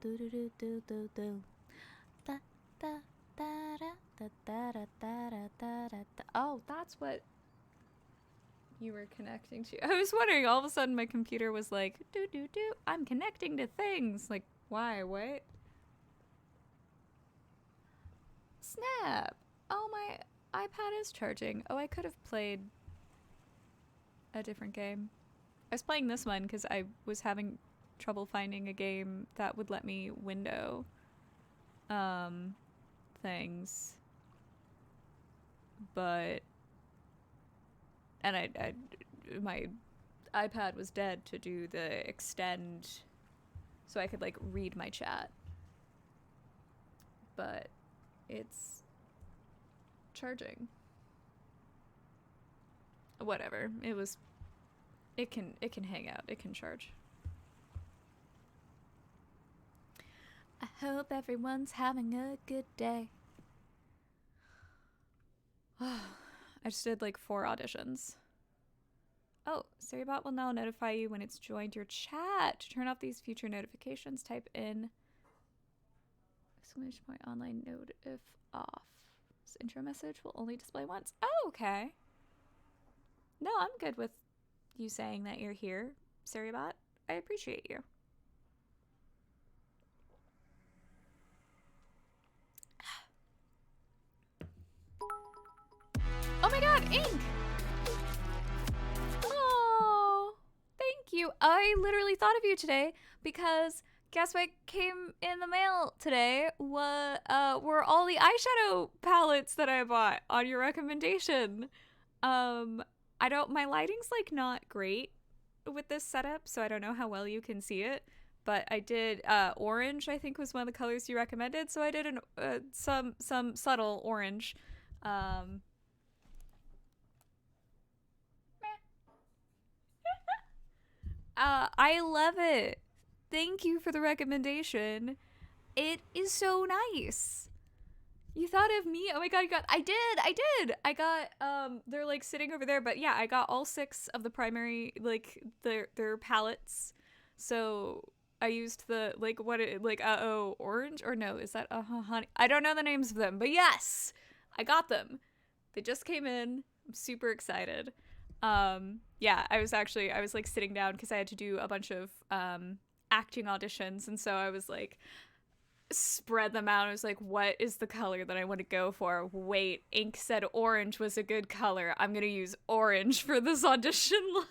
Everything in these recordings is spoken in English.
do do do do do do. Da da da da da da da da da da da. Oh, that's what you were connecting to. I was wondering, all of a sudden my computer was like, do do do, I'm connecting to things. Like, why? What? Snap! Oh, my iPad is charging. Oh, I could have played a different game. I was playing this one because I was having trouble finding a game that would let me window things. But and my iPad was dead to do the extend so I could like read my chat. But it's charging. Whatever. It can hang out. It can charge. I hope everyone's having a good day. I just did like 4 auditions. Oh, SiriBot will now notify you when it's joined your chat. To turn off these future notifications, type in ! online note if off. This intro message will only display once. Oh, okay. No, I'm good with you saying that you're here, SiriBot. I appreciate you. Oh my god, ink! Oh, thank you. I literally thought of you today because guess what came in the mail today? Were all the eyeshadow palettes that I bought on your recommendation. My lighting's like not great with this setup, so I don't know how well you can see it. But I did orange. I think was one of the colors you recommended, so I did some subtle orange. I love it. Thank you for the recommendation. It is so nice. You thought of me? Oh my god, I did. I got they're like sitting over there, but yeah, I got all 6 of the primary like their palettes. So I used the orange or no, is that honey? I don't know the names of them, but yes, I got them. They just came in. I'm super excited. Yeah, I was like sitting down because I had to do a bunch of acting auditions, and so I was like spread them out. I was like, what is the color that I want to go for? Wait, ink said orange was a good color. I'm gonna use orange for this audition look.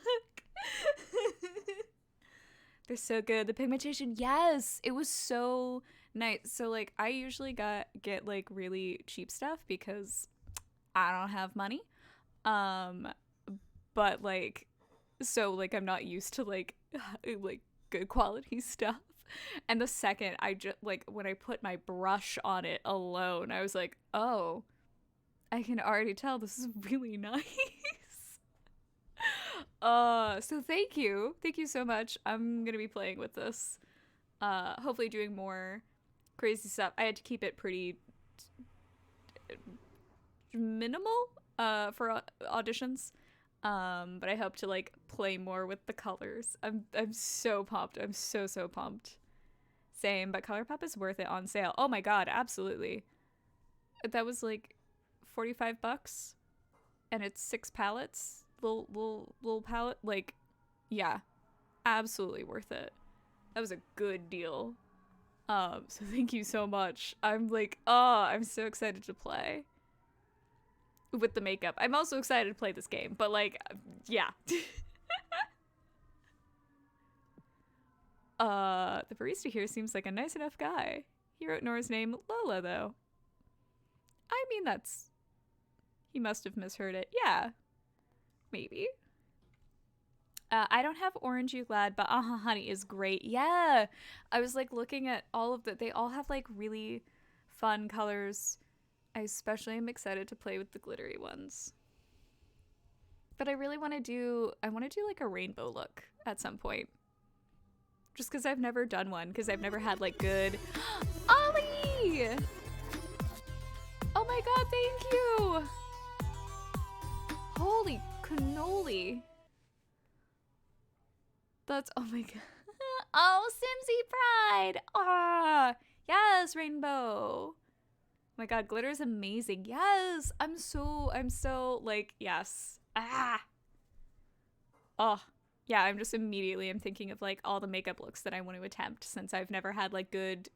They're so good. The pigmentation, yes, it was so nice. So like I usually get like really cheap stuff because I don't have money. But like so like I'm not used to like good quality stuff. And the second I just like when I put my brush on it alone, I was like, oh, I can already tell this is really nice. So thank you so much. I'm gonna be playing with this, hopefully doing more crazy stuff. I had to keep it pretty minimal for auditions. But I hope to like play more with the colors. I'm so pumped. I'm so pumped. Same, but ColourPop is worth it on sale. Oh my god, absolutely. That was like $45 and it's 6 palettes. Little palette. Like, yeah. Absolutely worth it. That was a good deal. So thank you so much. I'm like, oh, I'm so excited to play with the makeup. I'm also excited to play this game, but like, yeah. The barista here seems like a nice enough guy. He wrote Nora's name Lola, though. I mean, he must have misheard it. Yeah. Maybe. I don't have Orange You Glad, but Honey is great. Yeah. I was like looking at all of they all have like really fun colors. I especially am excited to play with the glittery ones. But I really want to do like a rainbow look at some point. Just because I've never done one, because I've never had like good... Ollie! Oh my god, thank you! Holy cannoli. That's, oh my god. Oh, Simsy Pride! Ah, Yes, rainbow. Oh my god, glitter is amazing. Yes, I'm so like, yes. Ah. Oh, yeah, I'm thinking of like all the makeup looks that I want to attempt since I've never had like good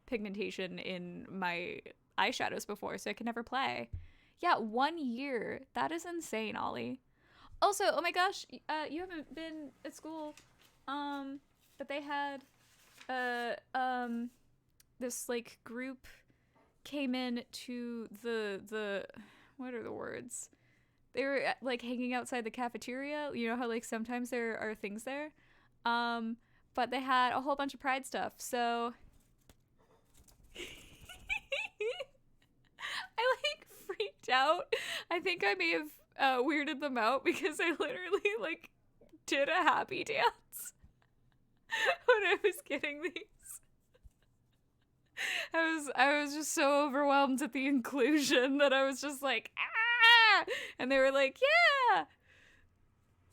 pigmentation in my eyeshadows before, so I can never play. Yeah, 1 year. That is insane, Ollie. Also, oh my gosh, you haven't been at school, but they had, uh, um, this like group came in to the what are the words? They were like hanging outside the cafeteria. You know how like sometimes there are things there, but they had a whole bunch of Pride stuff. So I like freaked out. I think I may have weirded them out because I literally like did a happy dance when I was getting these. I was just so overwhelmed at the inclusion that I was just like, ah, and they were like, yeah,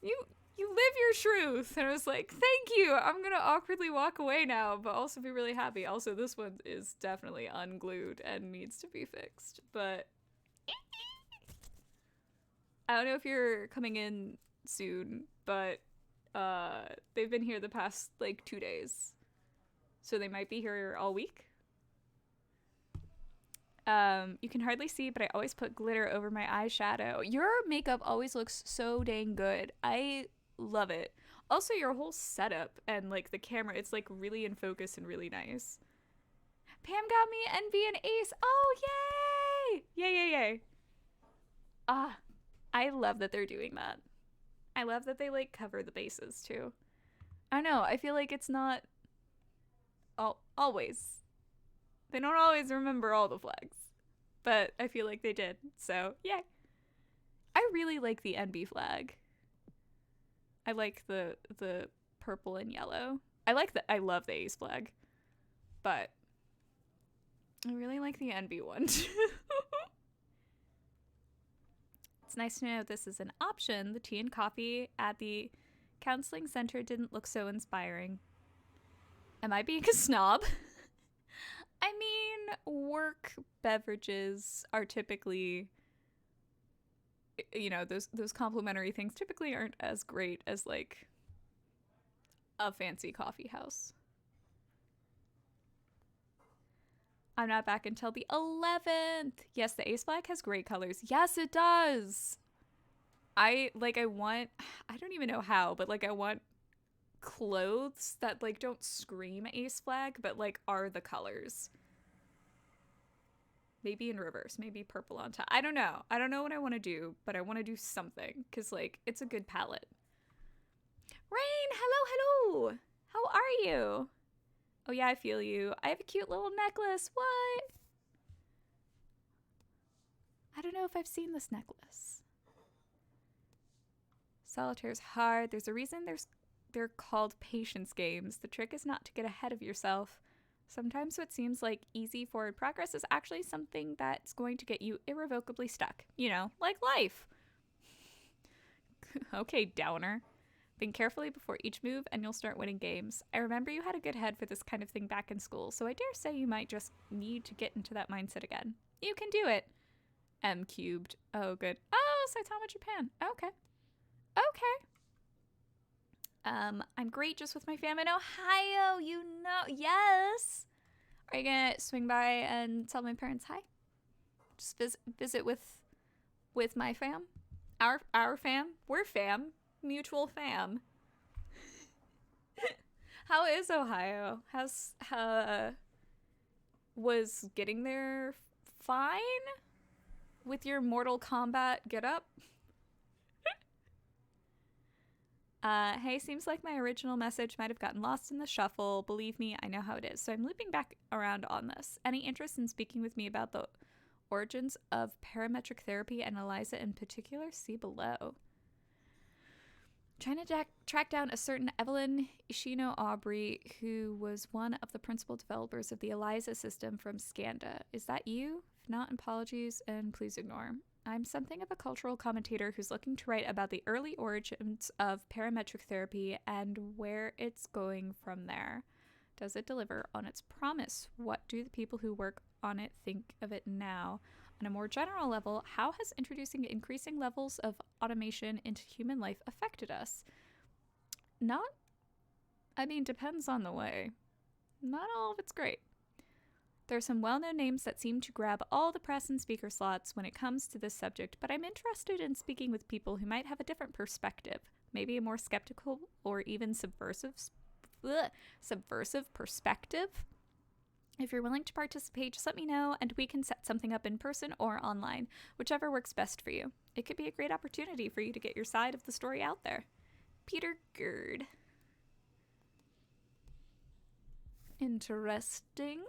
you live your truth, and I was like, thank you. I'm gonna awkwardly walk away now, but also be really happy. Also, this one is definitely unglued and needs to be fixed, but I don't know if you're coming in soon, but they've been here the past like 2 days, so they might be here all week. You can hardly see, but I always put glitter over my eyeshadow. Your makeup always looks so dang good. I love it. Also, your whole setup and like the camera, it's like really in focus and really nice. Pam got me NB and Ace. Oh, yay! Yay, yay, yay. Ah, I love that they're doing that. I love that they like cover the bases too. I don't know. I feel like it's not always. They don't always remember all the flags, but I feel like they did. So, yeah. I really like the NB flag. I like the purple and yellow. I love the Ace flag, but I really like the NB one too. It's nice to know this is an option. The tea and coffee at the counseling center didn't look so inspiring. Am I being a snob? I mean, work beverages are typically, you know, those complimentary things typically aren't as great as like a fancy coffee house. I'm not back until the 11th. Yes, the Ace flag has great colors. Yes, it does. I don't even know how, but like I want clothes that like don't scream Ace flag but like are the colors. Maybe in reverse, maybe purple on top. I don't know what I want to do, but I want to do something because like it's a good palette. Rain, hello. How are you? Oh yeah, I feel you. I have a cute little necklace. What? I don't know if I've seen this necklace. Solitaire's hard. There's a reason they're called patience games. The trick is not to get ahead of yourself. Sometimes what seems like easy forward progress is actually something that's going to get you irrevocably stuck. You know, like life. Okay, downer. Think carefully before each move and you'll start winning games. I remember you had a good head for this kind of thing back in school, so I dare say you might just need to get into that mindset again. You can do it. M cubed. Oh, good. Oh, Saitama Japan. Okay. I'm great just with my fam in Ohio, you know. Yes. Are you gonna swing by and tell my parents hi? Just visit with my fam? Our fam? We're fam. Mutual fam. How is Ohio? Was getting there fine with your Mortal Kombat get up? Hey, seems like my original message might have gotten lost in the shuffle. Believe me, I know how it is. So I'm looping back around on this. Any interest in speaking with me about the origins of parametric therapy and Eliza in particular? See below. Trying to track down a certain Evelyn Ishino Aubrey, who was one of the principal developers of the Eliza system from Skanda. Is that you? If not, apologies and please ignore. I'm something of a cultural commentator who's looking to write about the early origins of parametric therapy and where it's going from there. Does it deliver on its promise? What do the people who work on it think of it now? On a more general level, how has introducing increasing levels of automation into human life affected us? Depends on the way. Not all of it's great. There are some well-known names that seem to grab all the press and speaker slots when it comes to this subject, but I'm interested in speaking with people who might have a different perspective, maybe a more skeptical or even subversive perspective. If you're willing to participate, just let me know and we can set something up in person or online, whichever works best for you. It could be a great opportunity for you to get your side of the story out there. Peter Gerd. Interesting.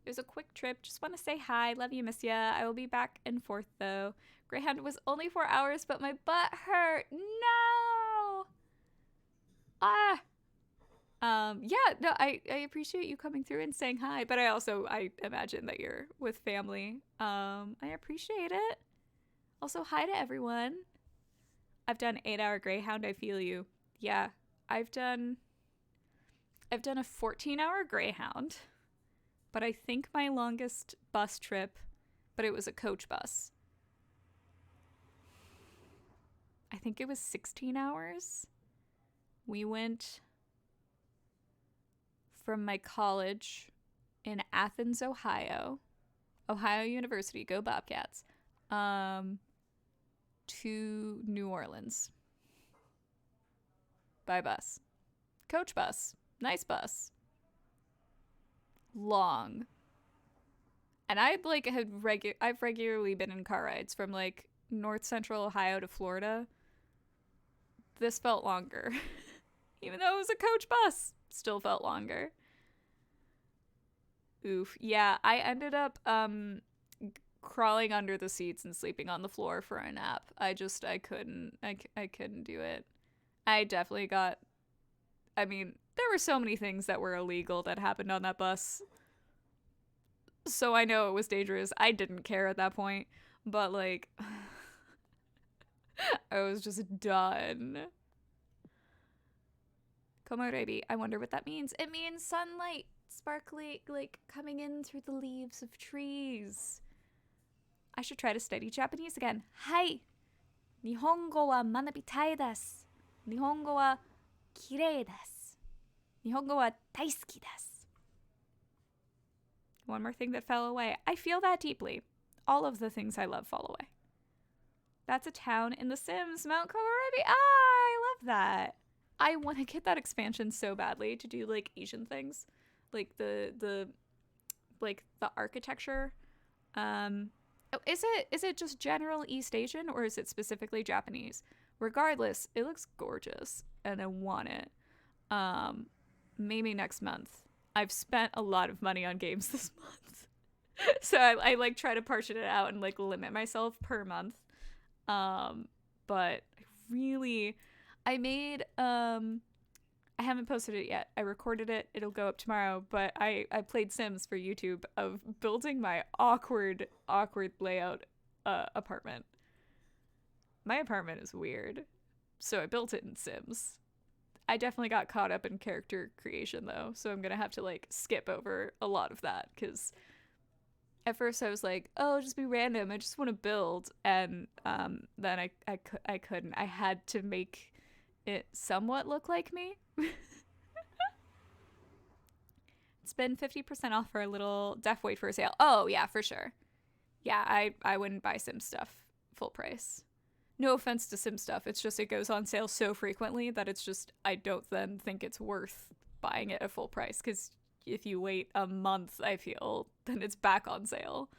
It was a quick trip. Just want to say hi. Love you, miss ya. I will be back and forth, though. Greyhound was only 4 hours, but my butt hurt. No! I appreciate you coming through and saying hi, but I imagine that you're with family. I appreciate it. Also, hi to everyone. I've done 8-hour Greyhound. I feel you. Yeah, I've done a 14-hour Greyhound. But I think my longest bus trip, but it was a coach bus, I think it was 16 hours. We went from my college in Athens, Ohio University, go Bobcats, to New Orleans by bus. Coach bus. Nice bus. Long. And I've regularly been in car rides from like north central Ohio to Florida. This felt longer. Even though it was a coach bus, still felt longer. Oof. Yeah, I ended up crawling under the seats and sleeping on the floor for a nap. I couldn't do it. There were so many things that were illegal that happened on that bus. So I know it was dangerous. I didn't care at that point. But, like, I was just done. Komorebi, I wonder what that means. It means sunlight, sparkly, like, coming in through the leaves of trees. I should try to study Japanese again. Hai! Nihongo wa manabitai desu. Nihongo wa kirei desu. Nihongo wa daisuki desu. One more thing that fell away. I feel that deeply. All of the things I love fall away. That's a town in The Sims, Mount Komorebi. I love that. I want to get that expansion so badly to do like Asian things, like the architecture. Is it just general East Asian or is it specifically Japanese? Regardless, it looks gorgeous and I want it. Maybe next month. I've spent a lot of money on games this month. So I like try to portion it out and like limit myself per month. But I made I haven't posted it yet. I recorded it. It'll go up tomorrow, but I played Sims for YouTube of building my awkward layout apartment. My apartment is weird. So I built it in Sims. I definitely got caught up in character creation though, so I'm gonna have to like skip over a lot of that because at first I was like, oh, just be random. I just want to build, and then I couldn't. I had to make it somewhat look like me. It's been 50% off for a little Def Wait for a sale. Oh yeah, for sure. Yeah, I wouldn't buy Sim stuff full price. No offense to Sim stuff, it's just it goes on sale so frequently that it's just, I don't then think it's worth buying it at full price, because if you wait a month, I feel, then it's back on sale.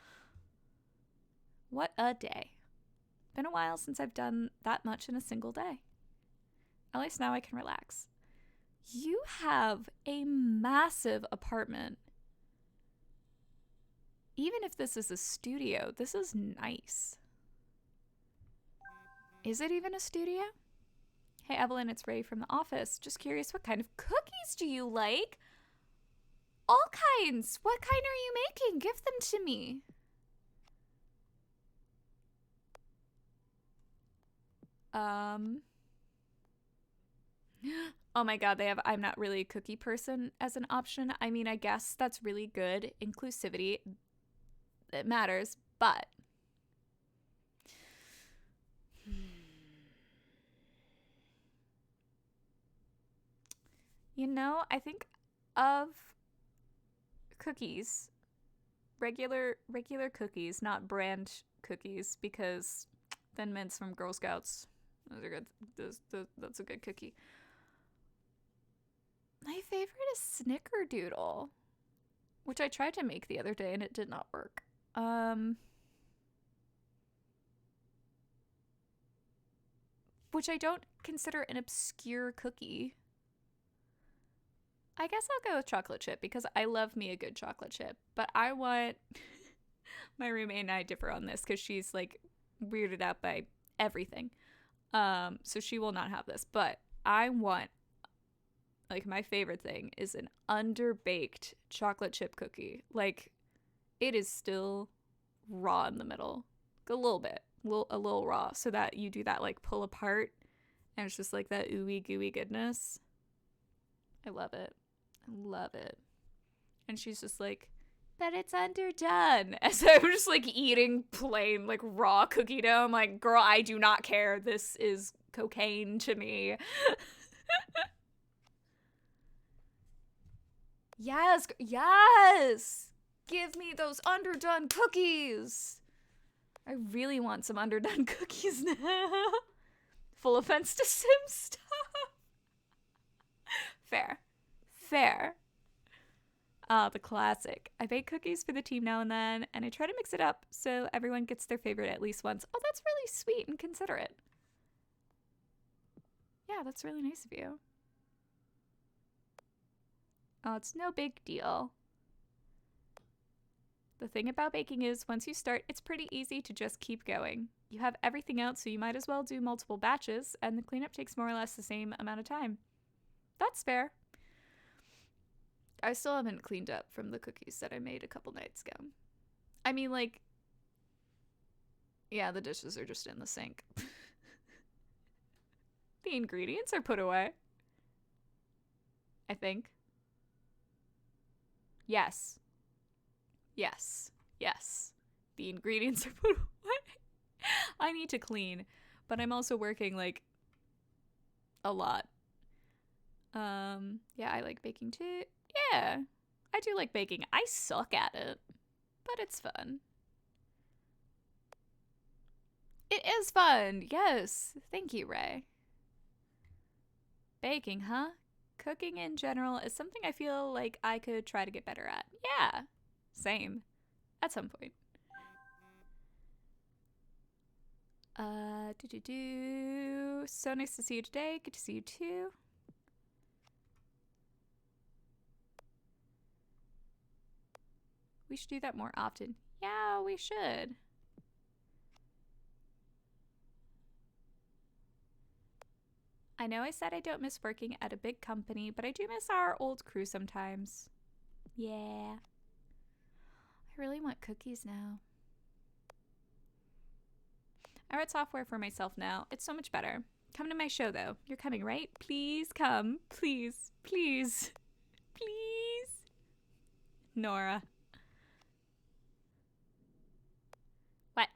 What a day. Been a while since I've done that much in a single day. At least now I can relax. You have a massive apartment. Even if this is a studio, this is nice. Is it even a studio? Hey, Evelyn, it's Ray from the office. Just curious, what kind of cookies do you like? All kinds. What kind are you making? Give them to me. Oh my god, they have I'm not really a cookie person as an option. I mean, I guess that's really good. Inclusivity, it matters, but you know, I think of cookies, regular cookies, not brand cookies, because Thin Mints from Girl Scouts, those are good. That's a good cookie. My favorite is Snickerdoodle, which I tried to make the other day and it did not work. Which I don't consider an obscure cookie. I guess I'll go with chocolate chip because I love me a good chocolate chip. But I want my roommate and I differ on this because she's like weirded out by everything. So she will not have this. But I want, like, my favorite thing is an underbaked chocolate chip cookie. Like, it is still raw in the middle, a little bit, a little raw, so that you do that like pull apart, and it's just like that ooey gooey goodness. I love it. I love it. And she's just like, but it's underdone. As I'm just like eating plain like raw cookie dough. I'm like, girl, I do not care. This is cocaine to me. Yes, yes. Give me those underdone cookies. I really want some underdone cookies now. Full offense to Sim stuff. Fair. The classic. I bake cookies for the team now and then, and I try to mix it up so everyone gets their favorite at least once. Oh, that's really sweet and considerate. Yeah, that's really nice of you. Oh, it's no big deal. The thing about baking is, once you start, it's pretty easy to just keep going. You have everything out, so you might as well do multiple batches, and the cleanup takes more or less the same amount of time. That's fair. I still haven't cleaned up from the cookies that I made a couple nights ago. I mean, like, yeah, the dishes are just in the sink. The ingredients are put away. I think. Yes. The ingredients are put away. I need to clean, but I'm also working, like, a lot. Yeah, I like baking too. Yeah, I do like baking. I suck at it, but it's fun. It is fun. Yes. Thank you, Ray. Baking, huh? Cooking in general is something I feel like I could try to get better at. Yeah. Same. At some point. So nice to see you today. Good to see you too. We should do that more often. Yeah, we should. I know I said I don't miss working at a big company, but I do miss our old crew sometimes. Yeah. I really want cookies now. I write software for myself now. It's so much better. Come to my show, though. You're coming, right? Please come. Please. Nora. What?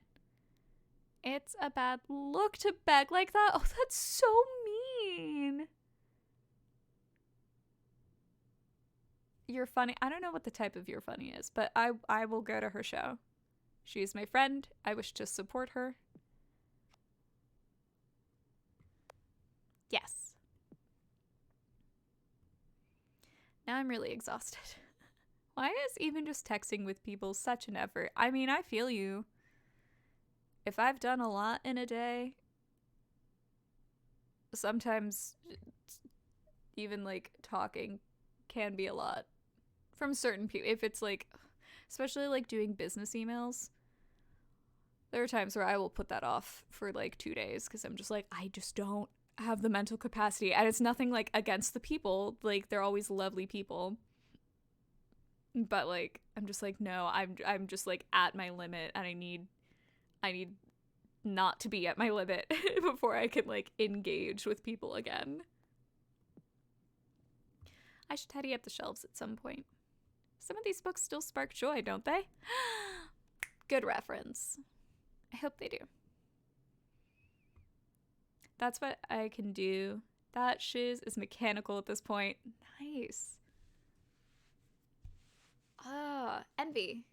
It's a bad look to beg like that. Oh, that's so mean. You're funny. I don't know what the type of You're Funny is, but I will go to her show. She is my friend. I wish to support her. Yes. Now I'm really exhausted. Why is even just texting with people such an effort? I mean, I feel you. If I've done a lot in a day, sometimes even like talking can be a lot from certain people. If it's like, especially like doing business emails, there are times where I will put that off for like 2 days because I'm just like, I just don't have the mental capacity. And it's nothing like against the people, like they're always lovely people, but like I'm just like, no, I'm just like at my limit, and I need not to be at my limit before I can like engage with people again. I should tidy up the shelves at some point. Some of these books still spark joy, don't they? Good reference. I hope they do. That's what I can do. That shiz is mechanical at this point. Nice. Ah, envy.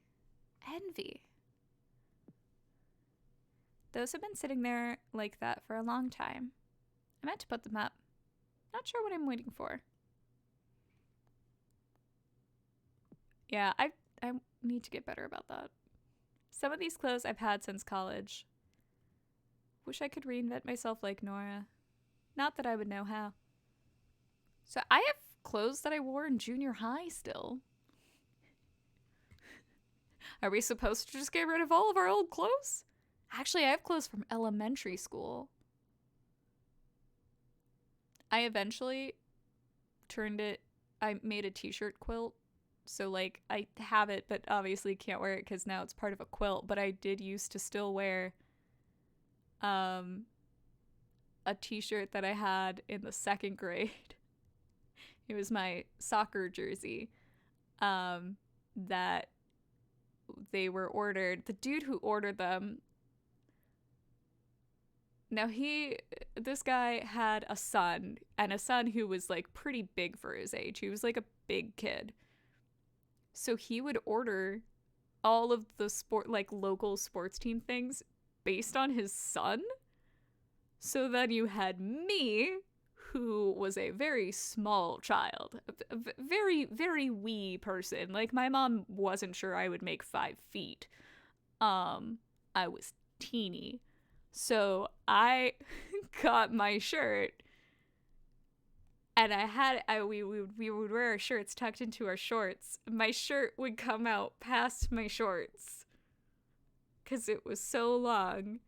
Envy. Those have been sitting there like that for a long time. I meant to put them up. Not sure what I'm waiting for. Yeah, I need to get better about that. Some of these clothes I've had since college. Wish I could reinvent myself like Nora. Not that I would know how. So I have clothes that I wore in junior high still. Are we supposed to just get rid of all of our old clothes? Actually, I have clothes from elementary school. I eventually I made a t-shirt quilt. So, like, I have it, but obviously can't wear it because now it's part of a quilt. But I did used to still wear a t-shirt that I had in the 2nd grade. It was my soccer jersey that they were ordered. The dude who ordered them, now this guy had a son, and a son who was like pretty big for his age. He was like a big kid. So he would order all of the local sports team things based on his son. So then you had me, who was a very small child, a very, very wee person. Like, my mom wasn't sure I would make 5 feet. I was teeny. So I got my shirt, and we would wear our shirts tucked into our shorts. My shirt would come out past my shorts because it was so long.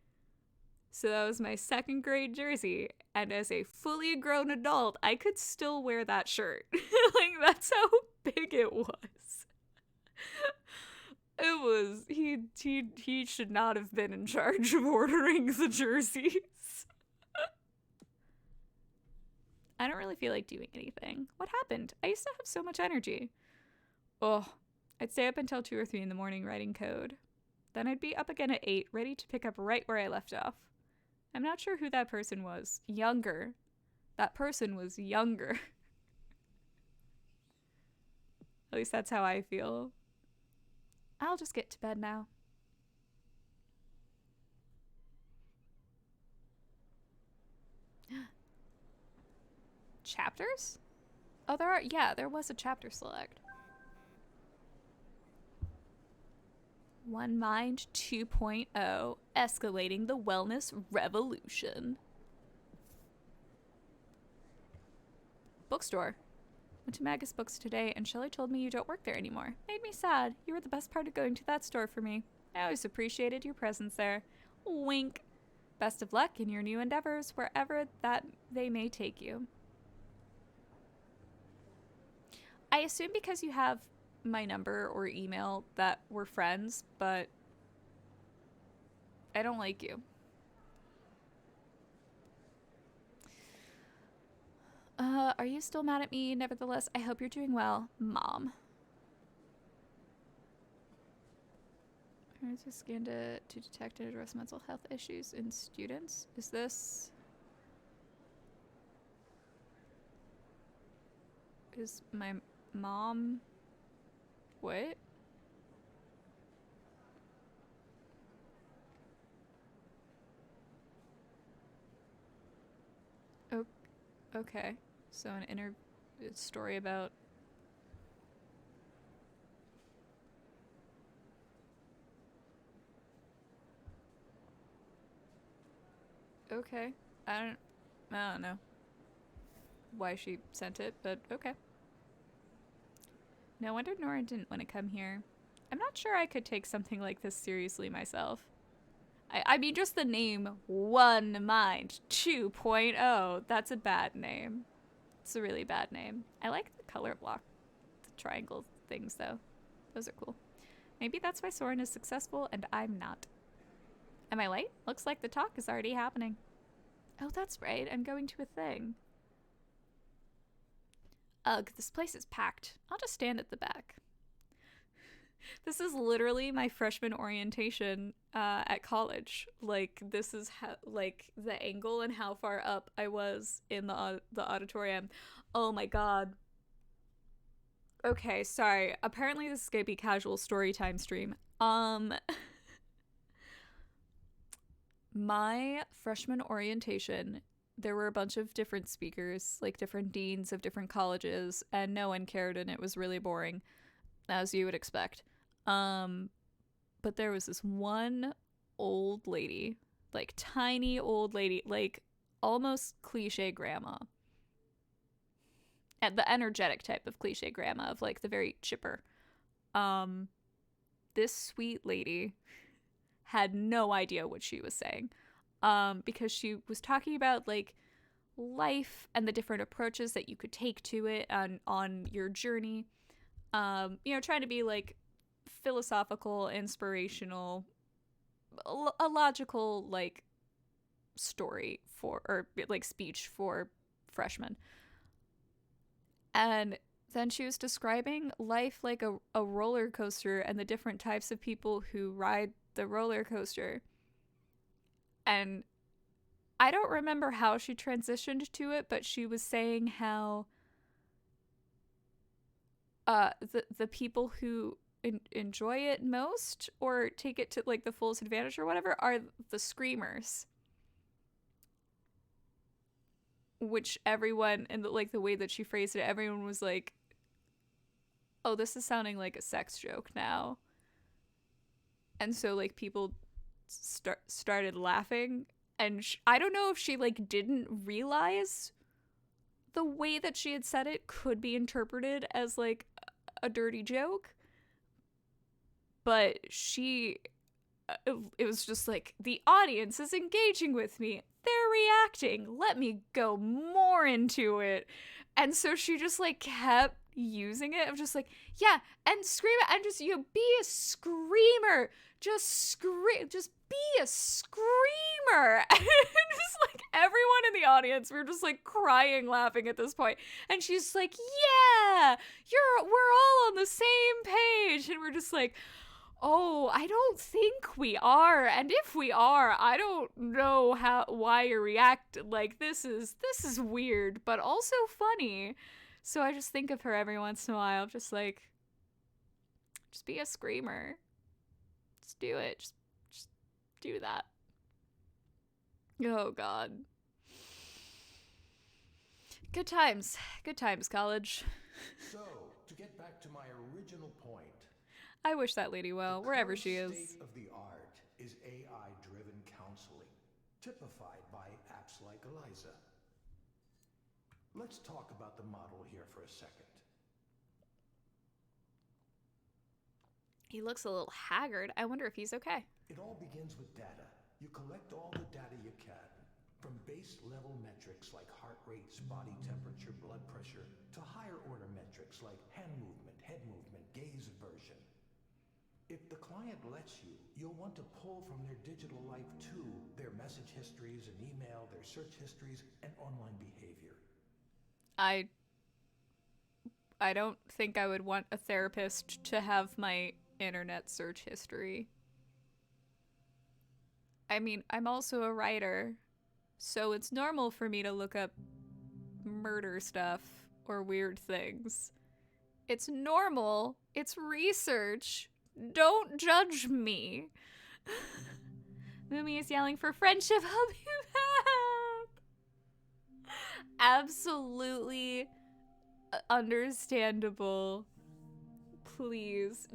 So that was my 2nd grade jersey, and as a fully grown adult, I could still wear that shirt. Like, that's how big it was. It was, he should not have been in charge of ordering the jerseys. I don't really feel like doing anything. What happened? I used to have so much energy. Oh, I'd stay up until 2 or 3 in the morning writing code. Then I'd be up again at 8, ready to pick up right where I left off. I'm not sure who that person was. Younger. That person was younger. At least that's how I feel. I'll just get to bed now. Chapters? Oh, there was a chapter select. One Mind 2.0, escalating the wellness revolution. Bookstore. Went to Magus Books today, and Shelley told me you don't work there anymore. Made me sad. You were the best part of going to that store for me. I always appreciated your presence there. Wink. Best of luck in your new endeavors, wherever that they may take you. I assume because you have my number or email that we're friends, but I don't like you. Are you still mad at me? Nevertheless, I hope you're doing well, Mom. Parents are scanned to detect and address mental health issues in students. Is this... Is my mom... What? Oh, okay. So an story about... Okay. I don't know why she sent it, but okay. No wonder Nora didn't want to come here. I'm not sure I could take something like this seriously myself. I mean, just the name One Mind 2.0. That's a bad name. It's a really bad name. I like the color block, the triangle things, though. Those are cool. Maybe that's why Soren is successful and I'm not. Am I late? Looks like the talk is already happening. Oh, that's right. I'm going to a thing. Ugh, this place is packed. I'll just stand at the back. This is literally my freshman orientation at college. Like, this is how, like, the angle and how far up I was in the auditorium. Oh my god. Okay, sorry. Apparently this is gonna be casual story time stream. My freshman orientation, there were a bunch of different speakers, like different deans of different colleges, and no one cared, and it was really boring, as you would expect. But there was this one old lady, like tiny old lady, like almost cliche grandma. And the energetic type of cliche grandma, of like the very chipper. This sweet lady had no idea what she was saying. Because she was talking about like life and the different approaches that you could take to it on your journey. Trying to be like philosophical, inspirational, a logical like story for, or like speech for freshmen. And then she was describing life like a roller coaster and the different types of people who ride the roller coaster. And I don't remember how she transitioned to it, but she was saying how the people who enjoy it most or take it to like the fullest advantage or whatever are the screamers, which everyone, and like the way that she phrased it, everyone was like, oh, this is sounding like a sex joke now. And so like people started laughing, and I don't know if she like didn't realize the way that she had said it could be interpreted as like a dirty joke, but it was just like, the audience is engaging with me, they're reacting, let me go more into it. And so she just like kept using it. I'm just like, yeah, and scream it, and just, be a screamer, just scream, just be a screamer. And just like everyone in the audience, we were just like crying laughing at this point. And she's like, yeah, we're all on the same page. And we're just like, oh, I don't think we are, and if we are, I don't know why you react like this is weird, but also funny. So I just think of her every once in a while, just like, just be a screamer. Just do it. Just do that. Oh god. Good times, college. So, to get back to my original point, I wish that lady well, wherever she is. The state of the art is AI-driven counseling, typified by apps like Eliza. Let's talk about the model here for a second. He looks a little haggard. I wonder if he's okay. It all begins with data. You collect all the data you can, from base level metrics like heart rates, body temperature, blood pressure, to higher order metrics like hand movement, head movement, gaze aversion. If the client lets you, you'll want to pull from their digital life too, their message histories and email, their search histories, and online behavior. I don't think I would want a therapist to have my internet search history. I mean, I'm also a writer, so it's normal for me to look up murder stuff or weird things. It's normal. It's research. Don't judge me. Mumi is yelling for friendship. I'll be back. Absolutely understandable. Please.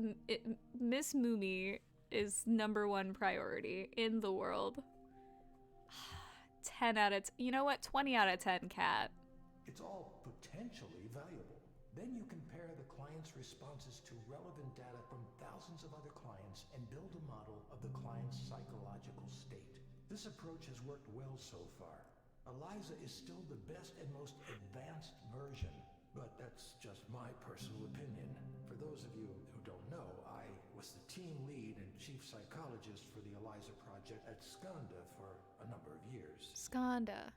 Miss Mumi is #1 priority in the world. 10 out of 10. You know what? 20 out of 10, cat. It's all potentially valuable. Then you compare the client's responses to relevant data from thousands of other clients and build a model of the client's psychological state. This approach has worked well so far. Eliza is still the best and most advanced version, but that's just my personal opinion. For those of you who don't know, I was the team lead and chief psychologist for the Eliza project at Skanda for a number of years. Skanda.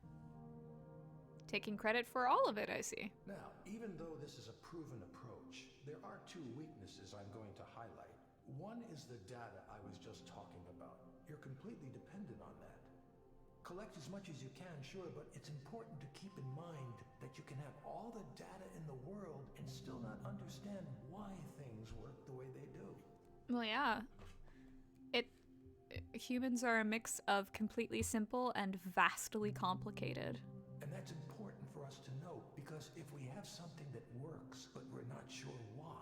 Taking credit for all of it, I see. Now, even though this is a proven approach, there are two weaknesses I'm going to highlight. One is the data I was just talking about. You're completely dependent on that. Collect as much as you can, sure, but it's important to keep in mind that you can have all the data in the world and still not understand why things work the way they do. Well, yeah. Humans are a mix of completely simple and vastly complicated. And that's important for us to know, because if we have something that works, but we're not sure why,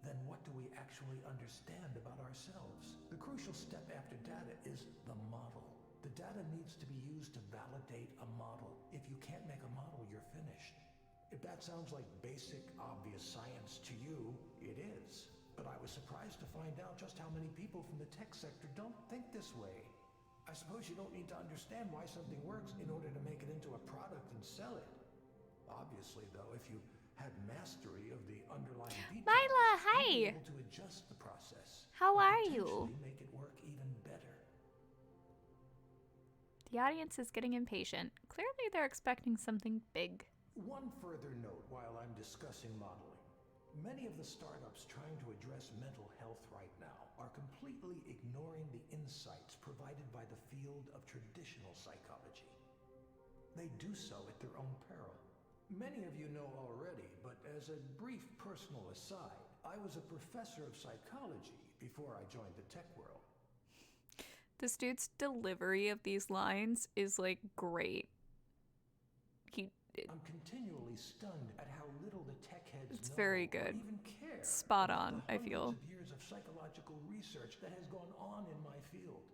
then what do we actually understand about ourselves? The crucial step after data is the model. The data needs to be used to validate a model. If you can't make a model, you're finished. If that sounds like basic, obvious science to you, it is. But I was surprised to find out just how many people from the tech sector don't think this way. I suppose you don't need to understand why something works in order to make it into a product and sell it. Obviously, though, if you had mastery of the underlying details, Lila, you'd hi! be able to adjust the process. How and are you? potentially make it work even better. The audience is getting impatient. Clearly they're expecting something big. One further note while I'm discussing modeling. Many of the startups trying to address mental health right now are completely ignoring the insights provided by the field of traditional psychology. They do so at their own peril. Many of you know already, but as a brief personal aside, I was a professor of psychology before I joined the tech world. This dude's delivery of these lines is like great. I'm continually stunned at how little the tech heads It's know very or good. even care. Spot about on, the I feel. hundreds of years of psychological research that has gone on in my field.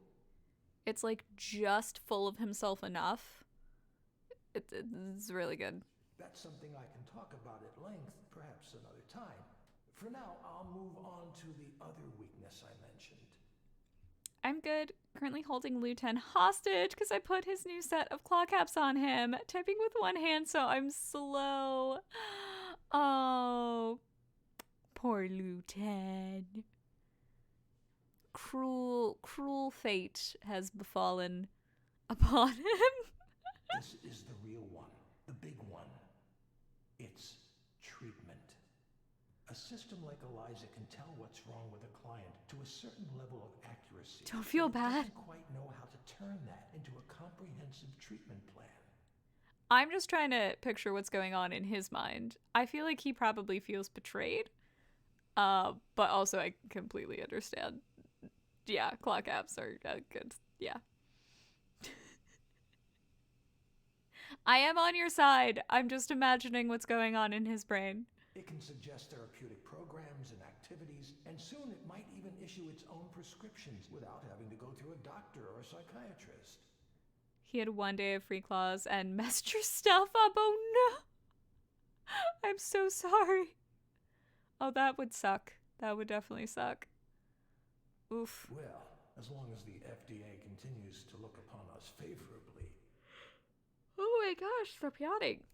It's like just full of himself enough. It's really good. That's something I can talk about at length, perhaps another time. For now, I'll move on to the other weakness I mentioned. I'm good. Currently holding Lu 10 hostage because I put his new set of claw caps on him. Typing with one hand, so I'm slow. Oh, poor Lu 10. Cruel fate has befallen upon him. This is the real one, the big one. It's treatment. A system like Eliza can tell what's wrong with a client to a certain level of accuracy. Don't feel but it bad. doesn't quite know how to turn that into a comprehensive treatment plan. I'm just trying to picture what's going on in his mind. I feel like he probably feels betrayed. But also I completely understand. Yeah, claw caps are good. Yeah. I am on your side. I'm just imagining what's going on in his brain. It can suggest therapeutic programs and activities, and soon it might even issue its own prescriptions without having to go through a doctor or a psychiatrist. He had one day of free claws and messed your stuff up. Oh no. I'm so sorry. Oh, that would suck. That would definitely suck. Oof. Well, as long as the FDA continues to look upon us favorably. Oh my gosh, stop yawning.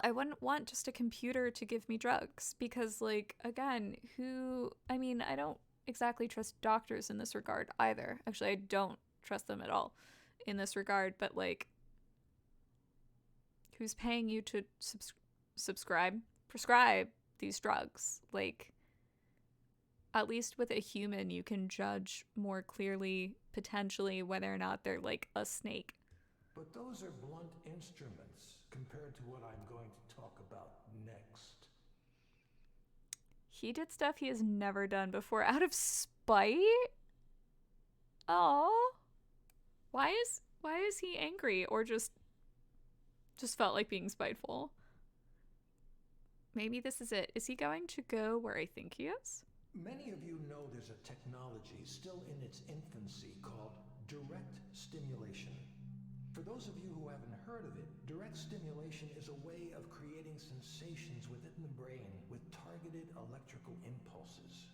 I wouldn't want just a computer to give me drugs because, like, again, I don't exactly trust doctors in this regard either. Actually, I don't trust them at all in this regard, but, like, who's paying you to prescribe these drugs? Like, at least with a human, you can judge more clearly, potentially, whether or not they're, like, a snake. But those are blunt instruments compared to what I'm going to talk about next. He did stuff he has never done before out of spite? Oh. Why is he angry or just felt like being spiteful? Maybe this is it. Is he going to go where I think he is? Many of you know there's a technology still in its infancy called direct stimulation. For those of you who haven't heard of it, direct stimulation is a way of creating sensations within the brain with targeted electrical impulses.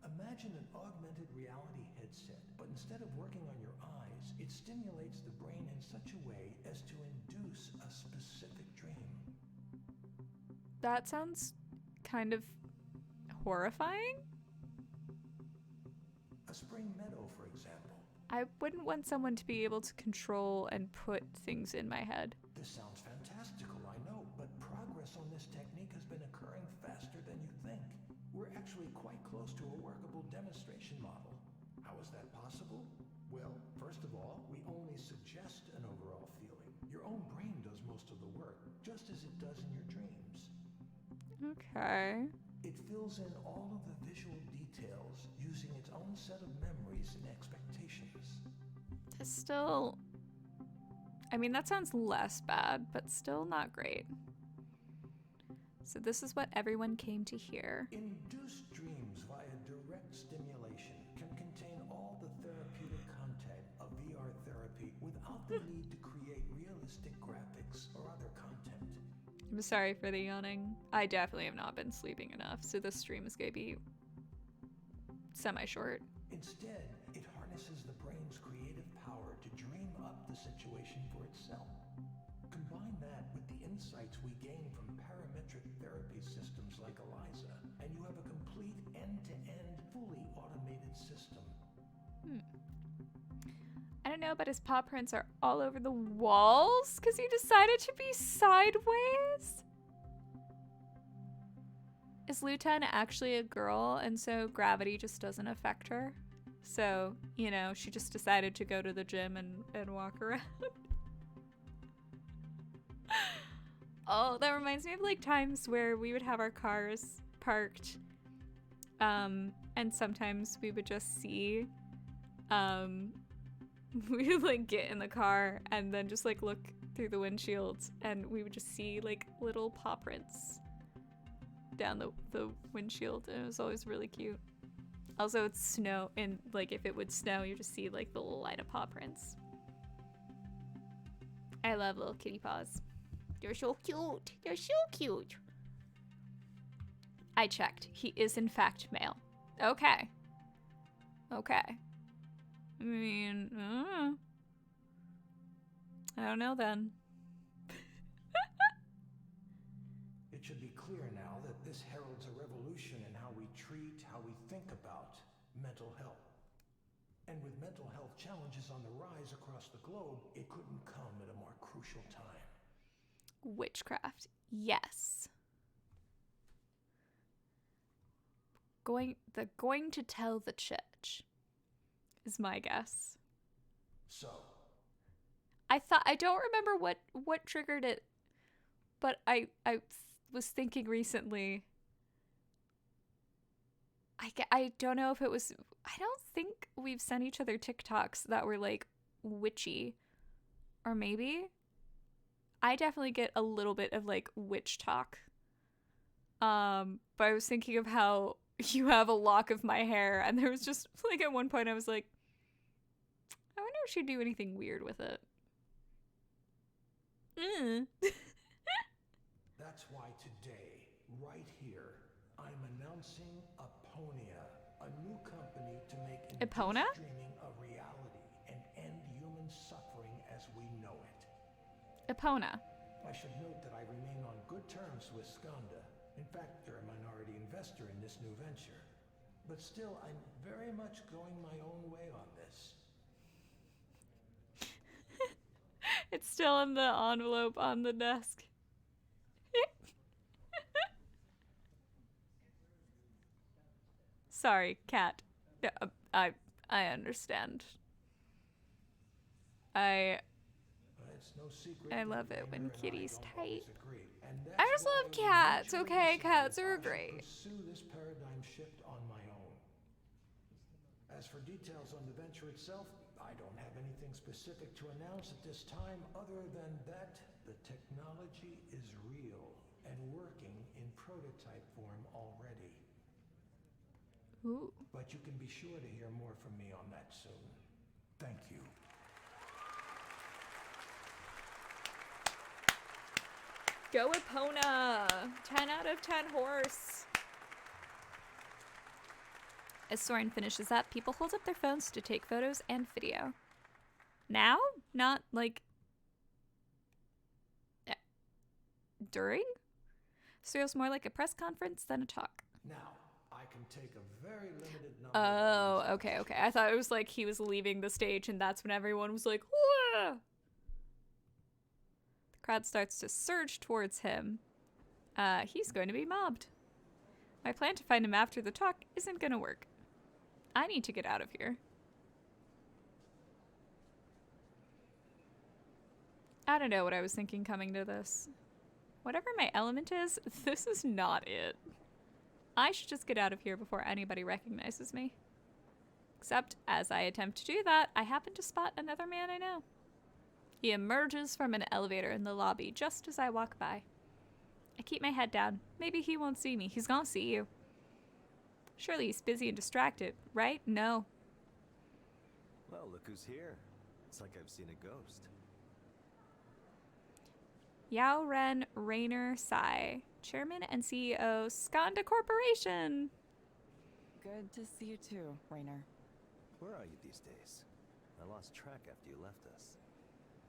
Imagine an augmented reality headset, but instead of working on your eyes, it stimulates the brain in such a way as to induce a specific dream. That sounds kind of horrifying. A spring meadow, for example. I wouldn't want someone to be able to control and put things in my head. This sounds fantastical, I know, but progress on this technique has been occurring faster than you think. We're actually quite close to a workable demonstration model. How is that possible? Well, first of all, we only suggest an overall feeling. Your own brain does most of the work, just as it does in your dreams. Okay. It fills in all of the visual details using its own set of memories and expectations. It's still... I mean, that sounds less bad, but still not great. So this is what everyone came to hear. Induced dreams via direct stimulation can contain all the therapeutic content of VR therapy without the need to create realistic graphics or other content. I'm sorry for the yawning. I definitely have not been sleeping enough, so this stream is going to be semi-short. Instead, it harnesses the brain's creative power to dream up the situation for itself. Combine that with the insights we gain from parametric therapy systems like Eliza, and you have a complete end-to-end, fully automated system. I don't know, but his paw prints are all over the walls because he decided to be sideways. Is Lutan actually a girl and so gravity just doesn't affect her? So, you know, she just decided to go to the gym and walk around. Oh, that reminds me of like times where we would have our cars parked and sometimes we would just see we would like get in the car and then just like look through the windshields and we would just see like little paw prints down the windshield, and it was always really cute. Also, it's snow, and like if it would snow, you just see like the little line of paw prints. I love little kitty paws. They're so cute. They're so cute. I checked. He is in fact male. Okay. Okay. I mean, I don't know then. It should be clear now that this heralds a revolution in how we treat, how we think about mental health. And with mental health challenges on the rise across the globe, it couldn't come at a more crucial time. Witchcraft. Yes. Going to tell the church is my guess. So, I don't remember what triggered it, but I was thinking recently. I don't know if it was, I don't think we've sent each other TikToks that were like witchy, or maybe I definitely get a little bit of like witch talk. But I was thinking of how you have a lock of my hair, and there was just like at one point I was like, I wonder if she'd do anything weird with it. That's why today, right here, I'm announcing Eponia, a new company to make Epona? induced dreaming a reality and end human suffering as we know it. Epona. I should note that I remain on good terms with Skanda. In fact, they're a minority investor in this new venture. But still, I'm very much going my own way on this. It's still in the envelope on the desk. Sorry, cat. I understand. It's no secret I love that it when Rainer and I kitty's don't tight. always agree, and that's I just why love we cats. mutually Okay, decided cats I are should great. Pursue this paradigm shift on my own. As for details on the venture itself, I don't have anything specific to announce at this time other than that the technology is real and working in prototype form already. Ooh. But you can be sure to hear more from me on that soon. Thank you. Go Epona! 10 out of 10 horse. As Soren finishes up, people hold up their phones to take photos and video. Now? Not like during? So it was more like a press conference than a talk. Now, I can take a very limited number Oh, of okay. I thought it was like he was leaving the stage and that's when everyone was like, whoa! The Crowd starts to surge towards him. He's going to be mobbed. My plan to find him after the talk isn't going to work. I need to get out of here. I don't know what I was thinking coming to this. Whatever my element is, this is not it. I should just get out of here before anybody recognizes me. Except, as I attempt to do that, I happen to spot another man I know. He emerges from an elevator in the lobby just as I walk by. I keep my head down. Maybe he won't see me. He's gonna see you. Surely he's busy and distracted, right? No. Well, look who's here. It's like I've seen a ghost. Yao Ren Rainer Sai, Chairman and CEO, Skanda Corporation. Good to see you too, Rainer. Where are you these days? I lost track after you left us.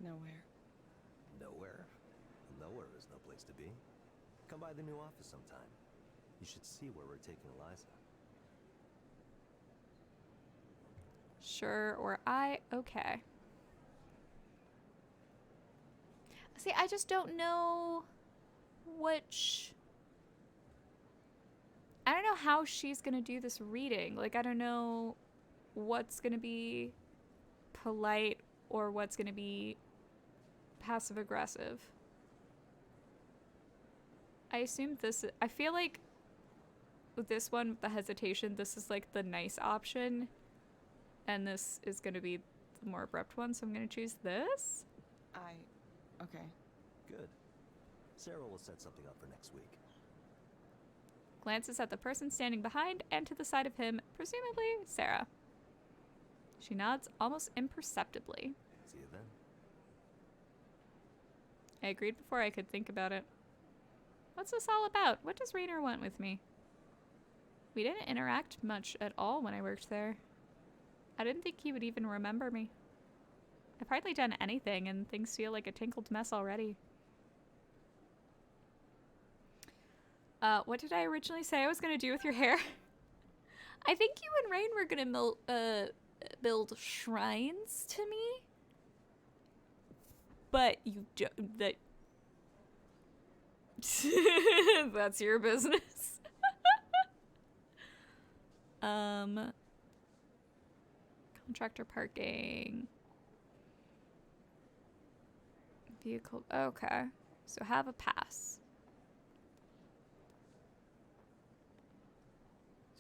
Nowhere. Nowhere? Nowhere is no place to be. Come by the new office sometime. You should see where we're taking Eliza. Sure, or okay. See, I just don't know which... I don't know how she's gonna do this reading. Like, I don't know what's gonna be polite or what's gonna be passive-aggressive. I assume this... I feel like with this one, the hesitation, this is like the nice option. And this is gonna be the more abrupt one, so I'm gonna choose this. Okay. Good. Sarah will set something up for next week. Glances at the person standing behind and to the side of him, presumably Sarah. She nods almost imperceptibly. See you then. I agreed before I could think about it. What's this all about? What does Rainer want with me? We didn't interact much at all when I worked there. I didn't think he would even remember me. I've hardly done anything, and things feel like a tangled mess already. What did I originally say I was going to do with your hair? I think you and Rain were going to build shrines to me. But you that that's your business. Contractor parking. Vehicle. Okay. So have a pass.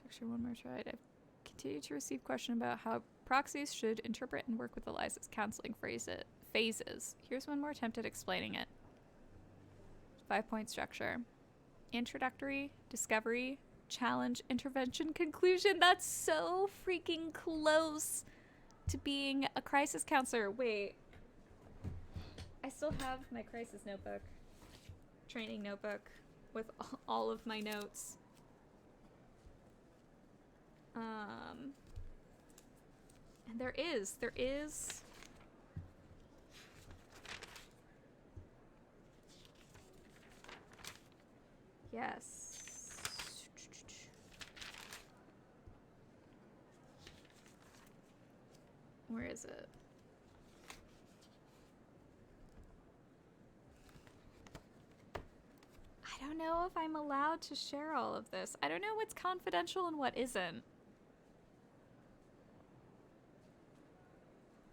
Section one more tried. I've continued to receive question about how proxies should interpret and work with Eliza's counseling phases. Here's one more attempt at explaining it. 5-point structure. Introductory, discovery, challenge, intervention, conclusion. That's so freaking close to being a crisis counselor. Wait. I still have my crisis notebook. Training notebook with all of my notes. And there is yes. Where is it? I don't know if I'm allowed to share all of this. I don't know what's confidential and what isn't.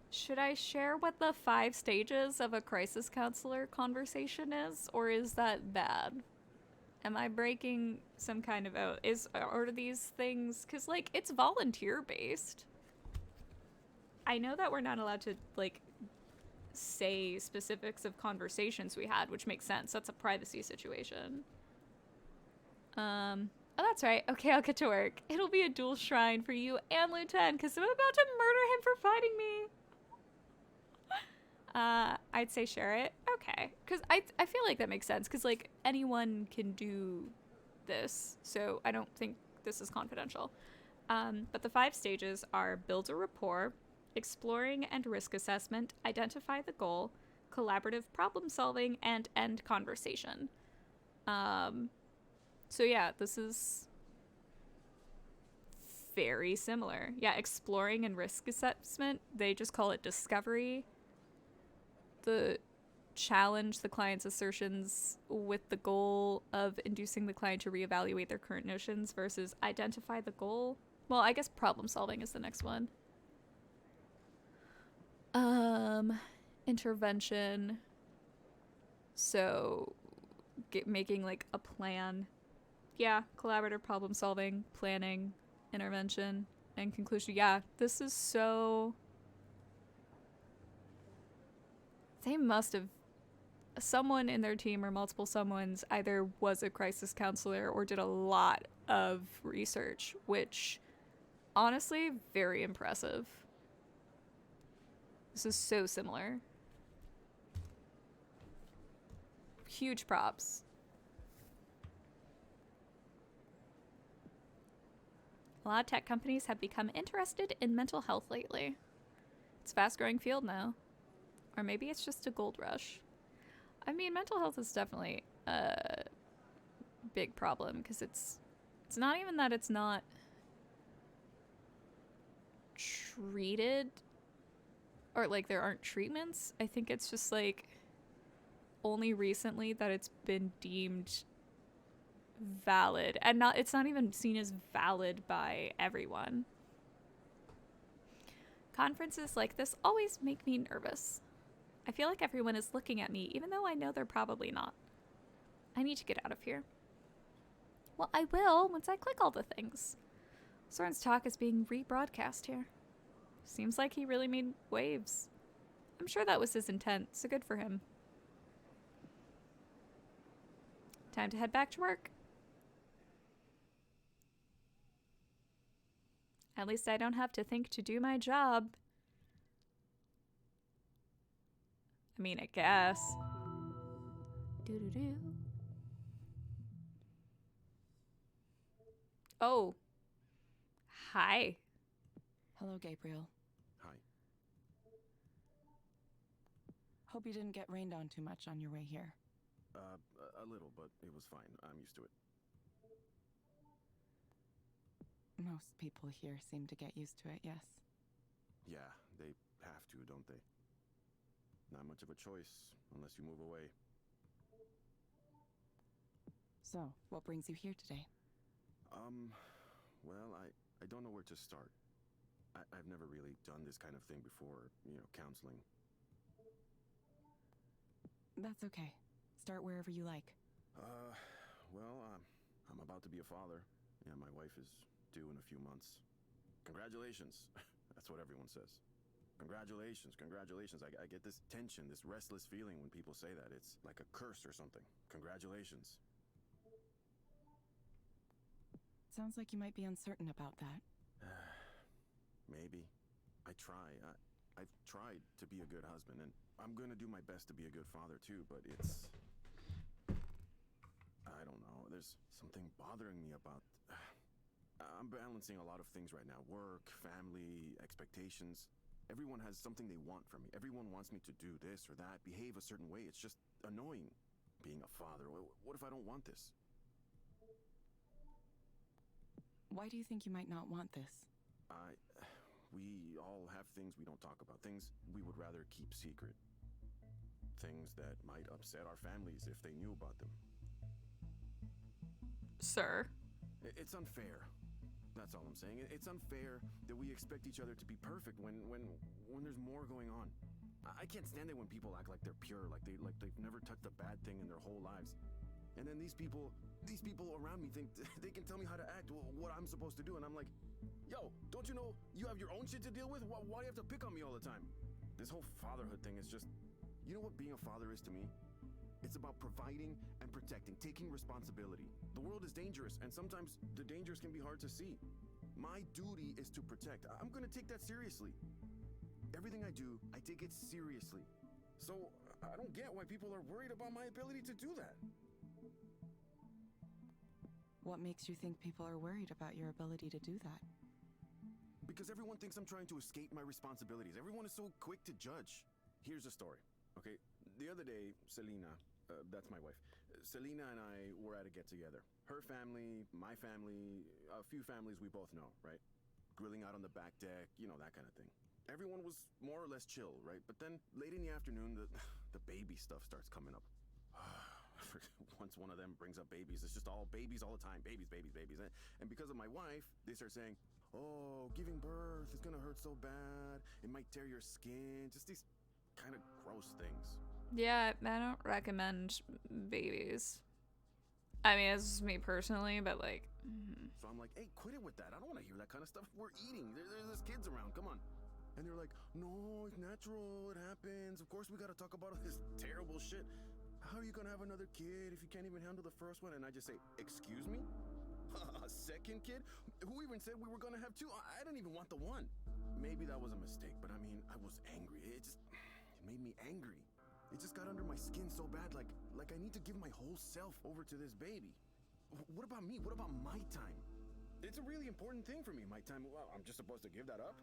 Should I share what the 5 stages of a crisis counselor conversation is, or is that bad? Am I breaking some kind of oath? Are these things, because like it's volunteer based. I know that we're not allowed to like say specifics of conversations we had, which makes sense. That's a privacy situation. Oh, that's right. Okay, I'll get to work. It'll be a dual shrine for you and Lieutenant, because I'm about to murder him for fighting me. I'd say share it. Okay. Because I feel like that makes sense, because, like, anyone can do this, so I don't think this is confidential. But the 5 stages are build a rapport, exploring and risk assessment, identify the goal, collaborative problem solving, and end conversation. So yeah, this is very similar. Yeah, exploring and risk assessment, they just call it discovery. The challenge the client's assertions with the goal of inducing the client to reevaluate their current notions versus identify the goal. Well, I guess problem solving is the next one. Intervention. So, making like a plan. Yeah, collaborative problem solving, planning, intervention, and conclusion. Yeah, this is so. They must have. Someone in their team or multiple someones either was a crisis counselor or did a lot of research, which honestly, very impressive. This is so similar. Huge props. A lot of tech companies have become interested in mental health lately. It's a fast-growing field now. Or maybe it's just a gold rush. I mean, mental health is definitely a big problem because it's not even that it's not treated or like there aren't treatments. I think it's just like only recently that it's been deemed valid, and it's not even seen as valid by everyone. Conferences like this always make me nervous. I feel like everyone is looking at me, even though I know they're probably not. I need to get out of here. Well, I will once I click all the things. Soren's talk is being rebroadcast here. Seems like he really made waves. I'm sure that was his intent, so good for him. Time to head back to work. At least I don't have to think to do my job. I mean, I guess. Doo-doo-doo. Oh. Hi. Hello, Gabriel. Hi. Hope you didn't get rained on too much on your way here. A little, but it was fine. I'm used to it. Most people here seem to get used to it, yes. Yeah, they have to, don't they? Not much of a choice, unless you move away. So, what brings you here today? Well, I don't know where to start. I've never really done this kind of thing before, counseling. That's okay. Start wherever you like. Well, I'm about to be a father. Yeah, my wife is due in a few months. Congratulations. That's what everyone says. Congratulations, congratulations. I get this tension, this restless feeling when people say that. It's like a curse or something. Congratulations. Sounds like you might be uncertain about that. Maybe. I've tried to be a good husband, and I'm gonna do my best to be a good father too, but I don't know. There's something bothering me about... I'm balancing a lot of things right now. Work, family, expectations. Everyone has something they want from me. Everyone wants me to do this or that, behave a certain way. It's just annoying being a father. What if I don't want this? Why do you think you might not want this? We all have things we don't talk about. Things we would rather keep secret. Things that might upset our families if they knew about them. Sir. It's unfair. That's all I'm saying. It's unfair that we expect each other to be perfect when there's more going on. I can't stand it when people act like they're pure, like they've never touched a bad thing in their whole lives. And then these people around me think they can tell me how to act, what I'm supposed to do, and I'm like, yo, don't you know you have your own shit to deal with? Why do you have to pick on me all the time? This whole fatherhood thing is just... You know what being a father is to me? It's about providing and protecting, taking responsibility. The world is dangerous, and sometimes the dangers can be hard to see. My duty is to protect. I'm gonna take that seriously. Everything I do, I take it seriously. So, I don't get why people are worried about my ability to do that. What makes you think people are worried about your ability to do that? Because everyone thinks I'm trying to escape my responsibilities. Everyone is so quick to judge. Here's a story, okay? The other day, Selena, that's my wife, Selena and I were at a get-together. Her family, my family, a few families we both know, right? Grilling out on the back deck, that kind of thing. everyone was more or less chill, right? But then late in the afternoon, the baby stuff starts coming up. Once one of them brings up babies, it's just all babies all the time. Babies, babies, babies. And because of my wife, they start saying, oh, giving birth is gonna hurt so bad. It might tear your skin. Just these kind of gross things. Yeah, I don't recommend babies. I mean, this is me personally, but like... So I'm like, hey, quit it with that. I don't want to hear that kind of stuff. We're eating. There's kids around. Come on. And they're like, no, it's natural. It happens. Of course, we got to talk about all this terrible shit. How are you going to have another kid if you can't even handle the first one? And I just say, excuse me? A second kid? Who even said we were going to have two? I didn't even want the one. Maybe that was a mistake, but I mean, I was angry. It made me angry. It just got under my skin so bad, like I need to give my whole self over to this baby. What about me? What about my time? It's a really important thing for me, my time. Well, I'm just supposed to give that up?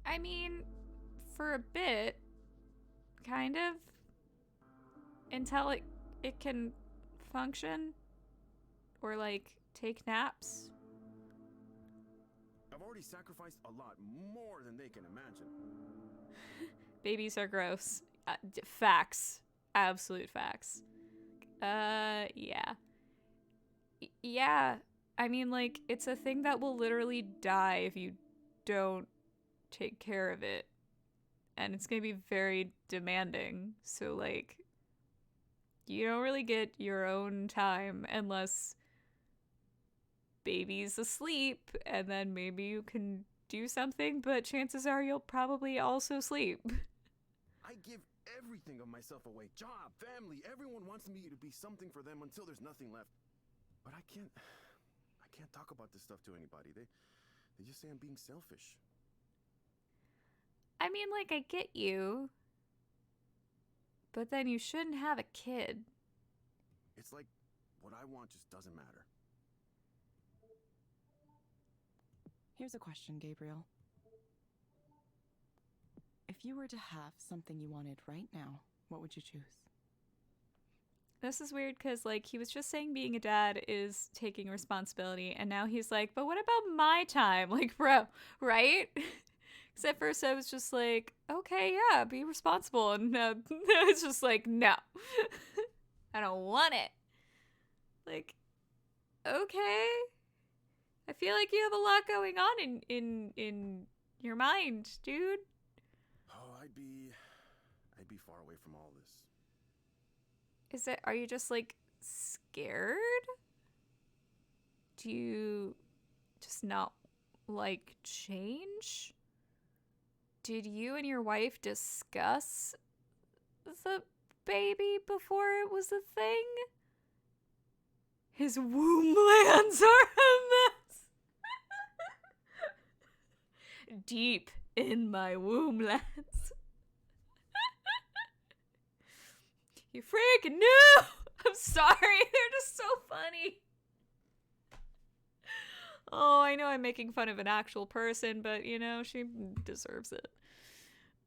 I mean, for a bit, kind of, until it can function or like take naps. I've already sacrificed a lot more than they can imagine. Babies are gross. Facts. Absolute facts. Yeah. Yeah. I mean, like, it's a thing that will literally die if you don't take care of it. And it's gonna be very demanding. So, like, you don't really get your own time unless baby's asleep, and then maybe you can do something, but chances are you'll probably also sleep. I give everything of myself away. Job, family, everyone wants me to be something for them until there's nothing left. But I can't talk about this stuff to anybody. They just say I'm being selfish. I mean, like, I get you, but then you shouldn't have a kid. It's like what I want just doesn't matter. Here's a question, Gabriel. If you were to have something you wanted right now, what would you choose? This is weird because, like, he was just saying being a dad is taking responsibility, and now he's like, but what about my time? Like, bro, right? Because at first I was just like, okay, yeah, be responsible. And it's just like, no. I don't want it. Like, okay. I feel like you have a lot going on in your mind, dude. Oh, I'd be far away from all this. Are you just, like, scared? Do you just not like change? Did you and your wife discuss the baby before it was a thing? His womb lands are a mess. Deep in my womb lands. You freaking knew! I'm sorry, they're just so funny. Oh, I know I'm making fun of an actual person, but, you know, she deserves it.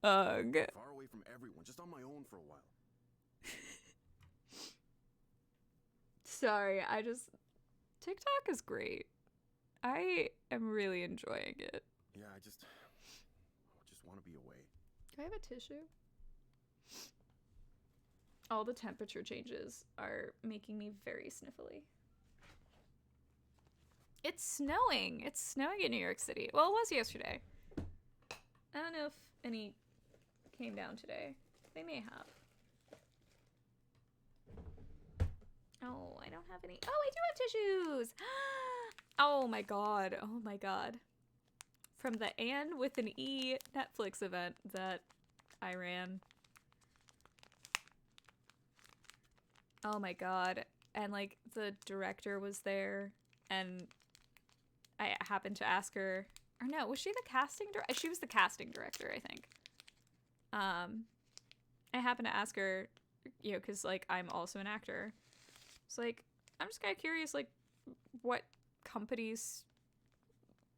Ugh. Far away from everyone, just on my own for a while. Sorry, TikTok is great. I am really enjoying it. Yeah, I just want to be away. Do I have a tissue? All the temperature changes are making me very sniffly. It's snowing. It's snowing in New York City. Well, it was yesterday. I don't know if any came down today. They may have. Oh, I don't have any. Oh, I do have tissues. Oh my god. Oh my god. From the Anne with an E Netflix event that I ran. Oh my god. And like the director was there, and I happened to ask her, or no, was she the casting director? She was the casting director, I think. I happened to ask her, you know, because like I'm also an actor. It's like, I'm just kind of curious, like, what companies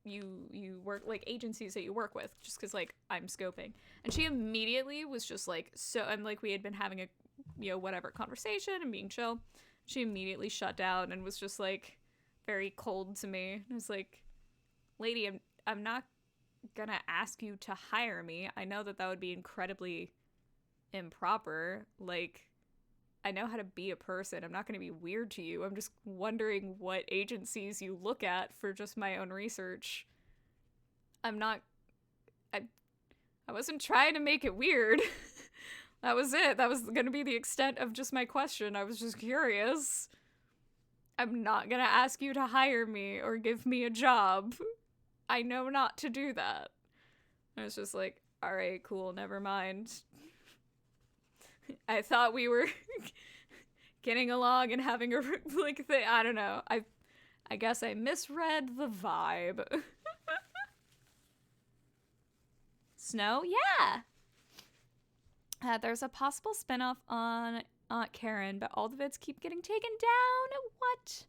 you work, like agencies that you work with, just because like I'm scoping. And she immediately was just like, so, and like we had been having a, you know, whatever conversation and being chill. She immediately shut down and was just like, very cold to me. I was like, lady, I'm not gonna ask you to hire me. I know that would be incredibly improper. Like, I know how to be a person. I'm not gonna be weird to you. I'm just wondering what agencies you look at for just my own research. I'm not... I wasn't trying to make it weird. That was it. That was gonna be the extent of just my question. I was just curious. I'm not gonna ask you to hire me or give me a job. I know not to do that. I was just like, alright, cool, never mind. I thought we were getting along and having a, like, thing. I don't know. I guess I misread the vibe. Snow? Yeah! There's a possible spinoff on Aunt Karen, but all the vids keep getting taken down. What?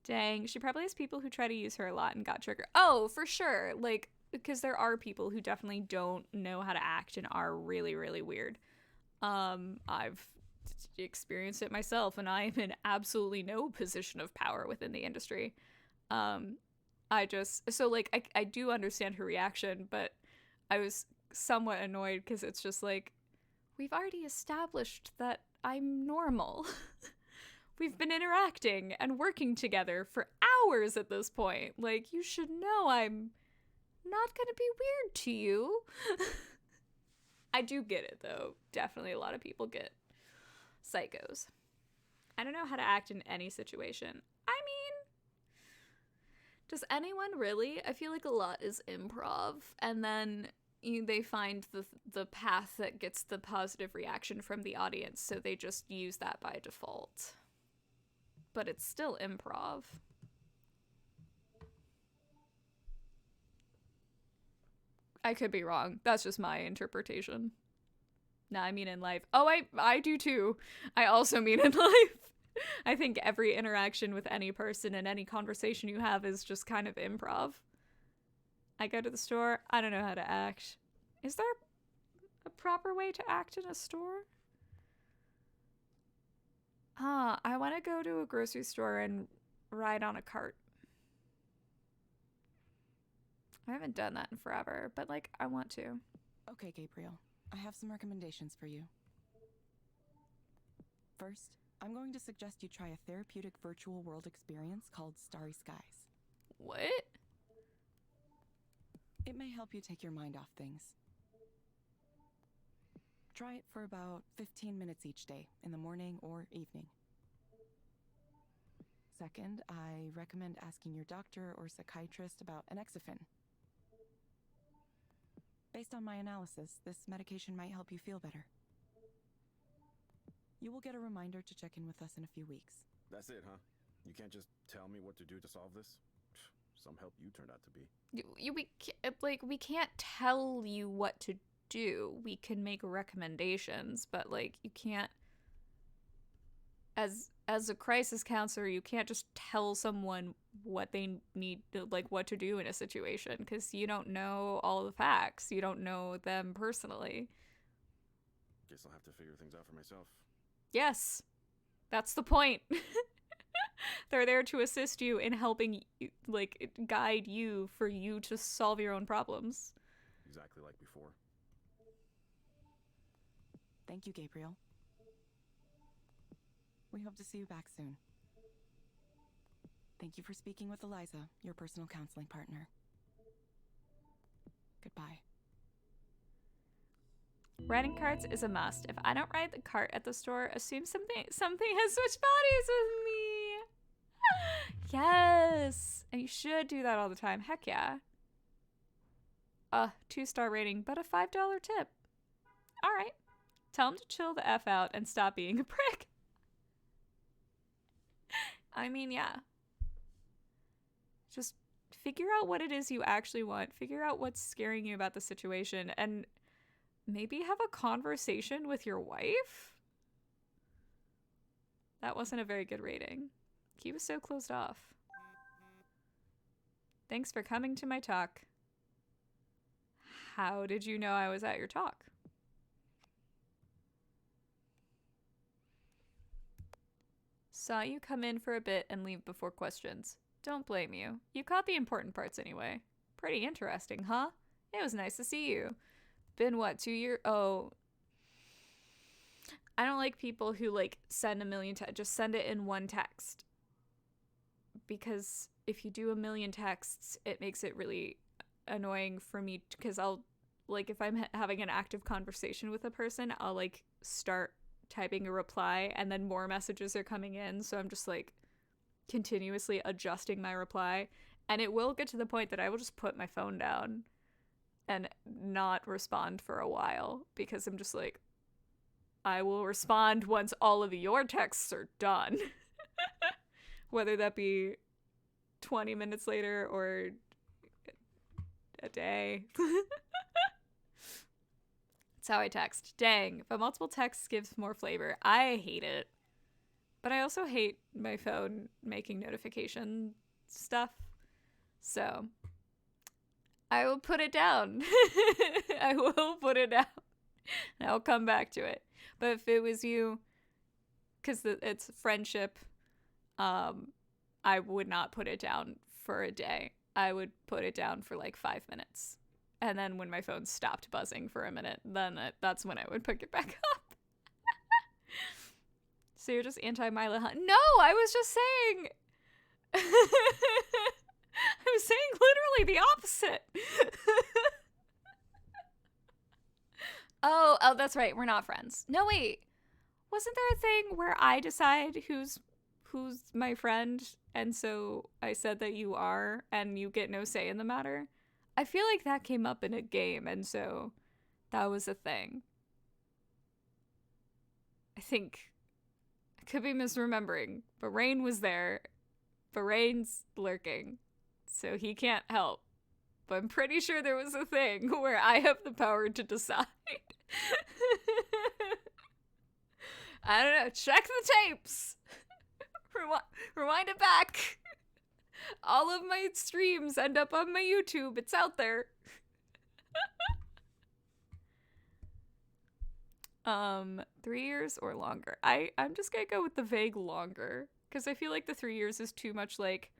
Dang, she probably has people who try to use her a lot and got triggered. Oh, for sure. Like, because there are people who definitely don't know how to act and are really, really weird. I've experienced it myself, and I am in absolutely no position of power within the industry. I do understand her reaction, but I was somewhat annoyed because it's just like, we've already established that I'm normal. We've been interacting and working together for hours at this point. Like, you should know I'm not gonna be weird to you. I do get it, though. Definitely a lot of people get psychos. I don't know how to act in any situation. I mean, does anyone really? I feel like a lot is improv, and then they find the path that gets the positive reaction from the audience, so they just use that by default. But it's still improv. I could be wrong. That's just my interpretation. Nah, I mean in life. Oh, I do too. I also mean in life. I think every interaction with any person and any conversation you have is just kind of improv. I go to the store. I don't know how to act. Is there a proper way to act in a store? I want to go to a grocery store and ride on a cart. I haven't done that in forever, but, like, I want to. Okay, Gabriel. I have some recommendations for you. First, I'm going to suggest you try a therapeutic virtual world experience called Starry Skies. What? It may help you take your mind off things. Try it for about 15 minutes each day, in the morning or evening. Second, I recommend asking your doctor or psychiatrist about Anexafen. Based on my analysis, this medication might help you feel better. You will get a reminder to check in with us in a few weeks. That's it, huh? You can't just tell me what to do to solve this? Some help you turned out to be. We can't tell you what to do. We can make recommendations, but, like, you can't... As a crisis counselor, you can't just tell someone what they need to, like, what to do in a situation, because you don't know all the facts. You don't know them personally. Guess I'll have to figure things out for myself. Yes, that's the point. They're there to assist you in helping, like, guide you for you to solve your own problems. Exactly like before. Thank you, Gabriel. We hope to see you back soon. Thank you for speaking with Eliza, your personal counseling partner. Goodbye. Riding carts is a must. If I don't ride the cart at the store, assume something has switched bodies with me. Yes! And you should do that all the time. Heck yeah. 2-star rating, but a $5 tip. Alright. Tell him to chill the F out and stop being a prick. I mean, yeah. Just figure out what it is you actually want. Figure out what's scaring you about the situation, and maybe have a conversation with your wife? That wasn't a very good rating. He was so closed off. Thanks for coming to my talk. How did you know I was at your talk? Saw you come in for a bit and leave before questions. Don't blame you. You caught the important parts anyway. Pretty interesting, huh? It was nice to see you. Been what, 2 years? Oh. I don't like people who, like, send a million just send it in one text. Because if you do a million texts, it makes it really annoying for me, because I'll, like, if I'm having an active conversation with a person, I'll, like, start typing a reply and then more messages are coming in, so I'm just, like, continuously adjusting my reply, and it will get to the point that I will just put my phone down and not respond for a while, because I'm just like, I will respond once all of your texts are done. Whether that be 20 minutes later or a day. That's how I text. Dang, but multiple texts gives more flavor. I hate it. But I also hate my phone making notification stuff. So I will put it down. I will put it down. And I'll come back to it. But if it was you, because it's friendship, I would not put it down for a day. I would put it down for like 5 minutes. And then when my phone stopped buzzing for a minute, then that's when I would pick it back up. So you're just anti-Mila Hunt? No, I was just saying. I was saying literally the opposite. Oh, that's right. We're not friends. No, wait. Wasn't there a thing where I decide who's my friend, and so I said that you are, and you get no say in the matter? I feel like that came up in a game, and so that was a thing. I think I could be misremembering, but Rain was there. But Rain's lurking, so he can't help. But I'm pretty sure there was a thing where I have the power to decide. I don't know. Check the tapes. Rewind it back. All of my streams end up on my YouTube. It's out there. 3 years or longer. I'm just gonna go with the vague longer, because I feel like the 3 years is too much like,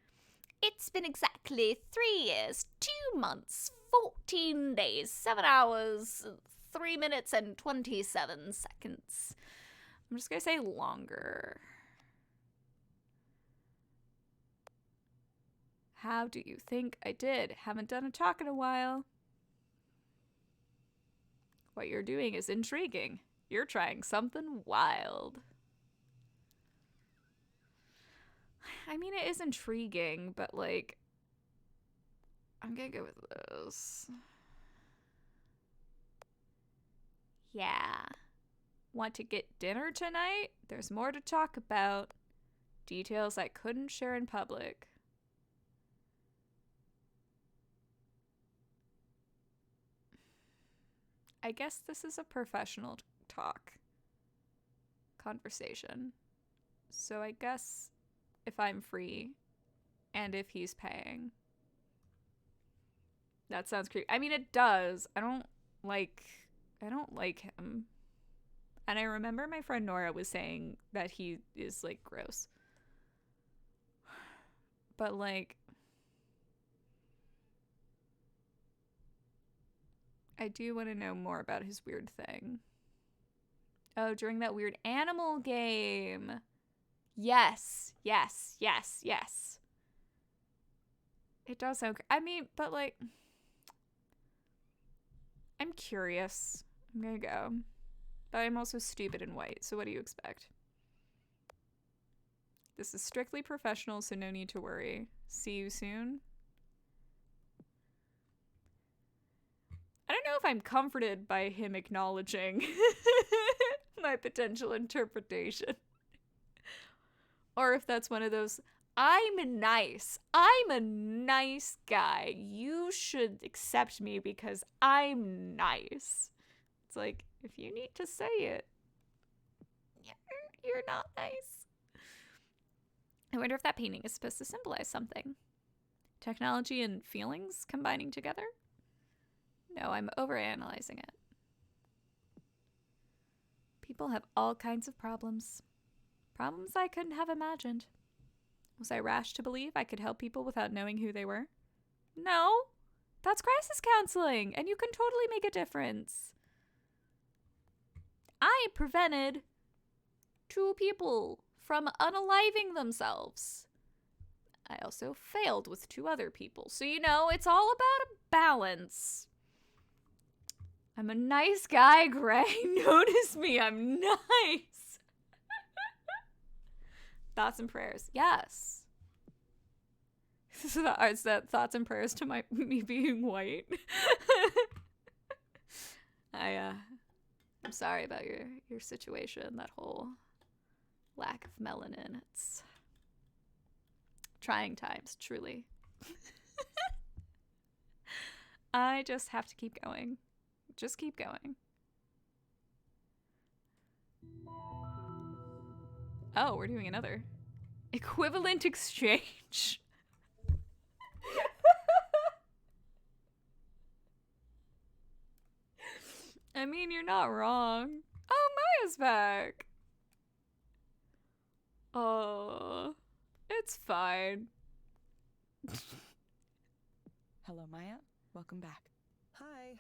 it's been exactly 3 years, 2 months, 14 days, 7 hours, 3 minutes, and 27 seconds. I'm just gonna say longer. How do you think I did? Haven't done a talk in a while. What you're doing is intriguing. You're trying something wild. I mean, it is intriguing, but, like, I'm gonna go with this. Yeah. Want to get dinner tonight? There's more to talk about. Details I couldn't share in public. I guess this is a professional talk. Conversation. So I guess if I'm free and if he's paying. That sounds creepy. I mean, it does. I don't like him. And I remember my friend Nora was saying that he is, like, gross. But, like, I do want to know more about his weird thing. Oh, during that weird animal game. Yes. Yes. Yes. Yes. It does sound... I mean, but, like... I'm curious. I'm gonna go. But I'm also stupid and white, so what do you expect? This is strictly professional, so no need to worry. See you soon. I don't know if I'm comforted by him acknowledging my potential interpretation. Or if that's one of those, I'm nice. I'm a nice guy. You should accept me because I'm nice. It's like, if you need to say it, you're not nice. I wonder if that painting is supposed to symbolize something. Technology and feelings combining together? No, I'm overanalyzing it. People have all kinds of problems. Problems I couldn't have imagined. Was I rash to believe I could help people without knowing who they were? No. That's crisis counseling, and you can totally make a difference. I prevented 2 people from unaliving themselves. I also failed with 2 other people. So, you know, it's all about a balance. I'm a nice guy, Gray. Notice me. I'm nice. Thoughts and prayers. Yes. So is that thoughts and prayers to me being white? I'm sorry about your situation, that whole lack of melanin. It's trying times, truly. I just have to keep going. Just keep going. Oh, we're doing another equivalent exchange. I mean, you're not wrong. Oh, Maya's back. Oh, it's fine. Hello, Maya. Welcome back. Hi.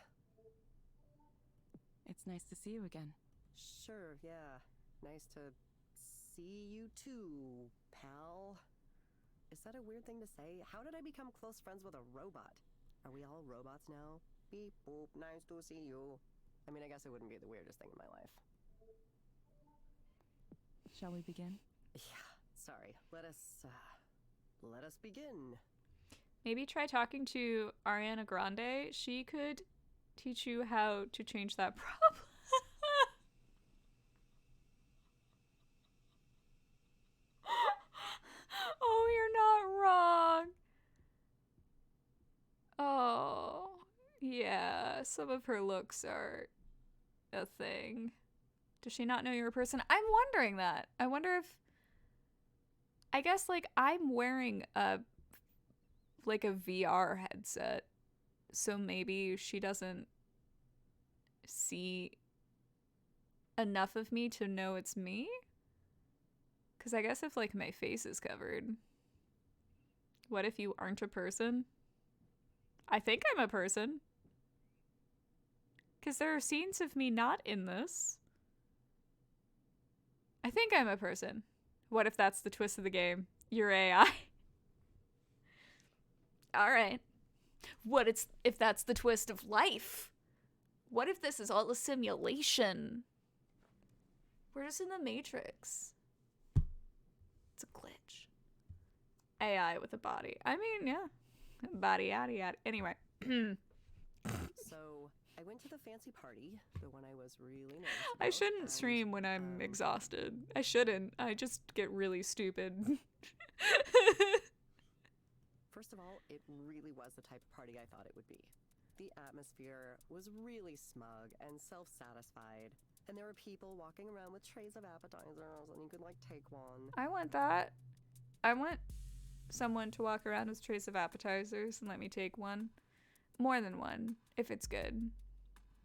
It's nice to see you again. Sure, yeah. Nice to see you too, pal. Is that a weird thing to say? How did I become close friends with a robot? Are we all robots now? Beep boop, nice to see you. I mean, I guess it wouldn't be the weirdest thing in my life. Shall we begin? Yeah, sorry. Let us begin. Maybe try talking to Ariana Grande. She could teach you how to change that problem. Oh, you're not wrong. Oh, yeah. Some of her looks are a thing. Does she not know you're a person? I'm wondering that. I wonder if... I guess, like, I'm wearing a VR headset, so maybe she doesn't see enough of me to know it's me? Because I guess if, like, my face is covered, what if you aren't a person? I think I'm a person. Because there are scenes of me not in this. I think I'm a person. What if that's the twist of the game? You're AI. All right. What if that's the twist of life? What if this is all a simulation? We're just in the Matrix. It's a glitch. AI with a body. I mean, yeah. Body, yada, yada. Anyway. So, I went to the fancy party, the one I was really nervous I about, shouldn't and, stream when I'm exhausted. I shouldn't. I just get really stupid. First of all, it really was the type of party I thought it would be. The atmosphere was really smug and self-satisfied, and there were people walking around with trays of appetizers, and you could, like, take one. I want that. I want someone to walk around with trays of appetizers and let me take one. More than one, if it's good.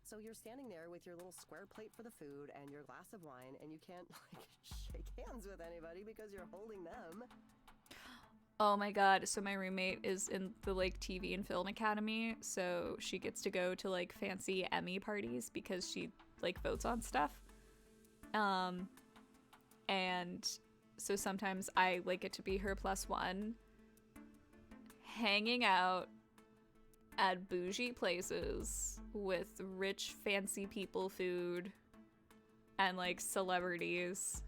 So you're standing there with your little square plate for the food and your glass of wine, and you can't, like, shake hands with anybody because you're holding them. Oh my god, so my roommate is in the, like, TV and Film Academy, so she gets to go to, like, fancy Emmy parties because she, like, votes on stuff. And so sometimes I, like, get to be her +1, hanging out at bougie places with rich, fancy people food and, like, celebrities.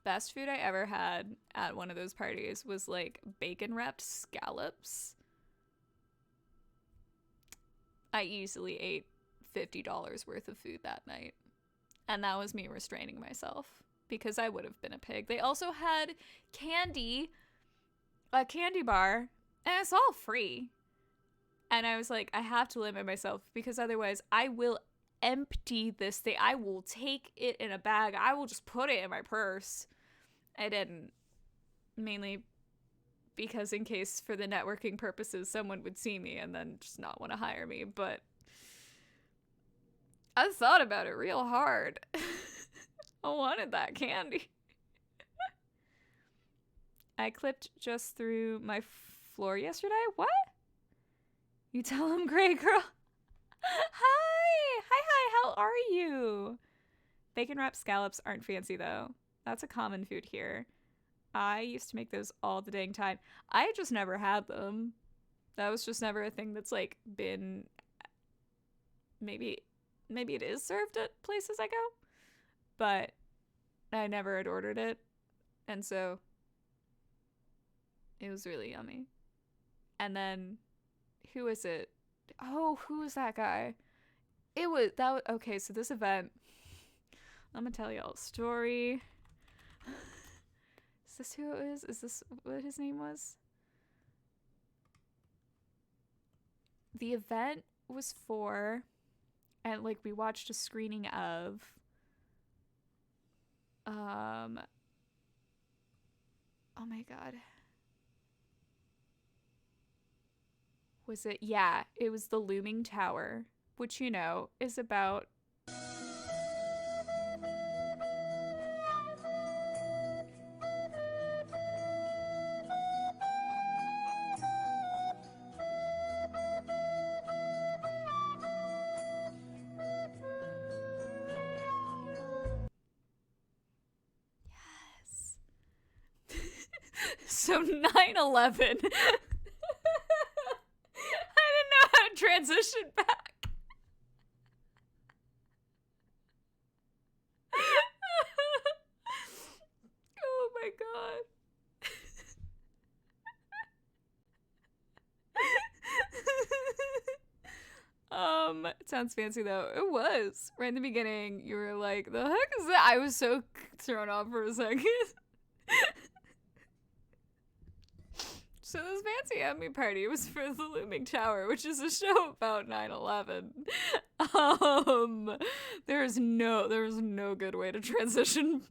Best food I ever had at one of those parties was, like, bacon wrapped scallops. I easily ate $50 worth of food that night. And that was me restraining myself because I would have been a pig. They also had candy, a candy bar, and it's all free. And I was like, I have to limit myself because otherwise I will empty this thing. I will take it in a bag. I will just put it in my purse. I didn't. Mainly because in case for the networking purposes someone would see me and then just not want to hire me. But I thought about it real hard. I wanted that candy. I clipped just through my floor yesterday. What? You tell him, Gray Girl. Hi! Hi, how are you? Bacon wrapped scallops aren't fancy, though. That's a common food here. I used to make those all the dang time. I just never had them. That was just never a thing that's, like, been... Maybe it is served at places I go. But I never had ordered it. And so... It was really yummy. And then... Who is it? Oh, who was that guy? Okay, so this event... I'm gonna tell y'all a story. Is this who it is? Is this what his name was? The event was for... And, like, we watched a screening of... Oh my god. Was it? Yeah, it was The Looming Tower, which, you know, is about... Yes. So 9/11. I didn't know how to transition back. Oh my god. It sounds fancy though. It was. Right in the beginning, you were like, the heck is that? I was so thrown off for a second. So this fancy Emmy party was for The Looming Tower, which is a show about 9/11. There was no good way to transition.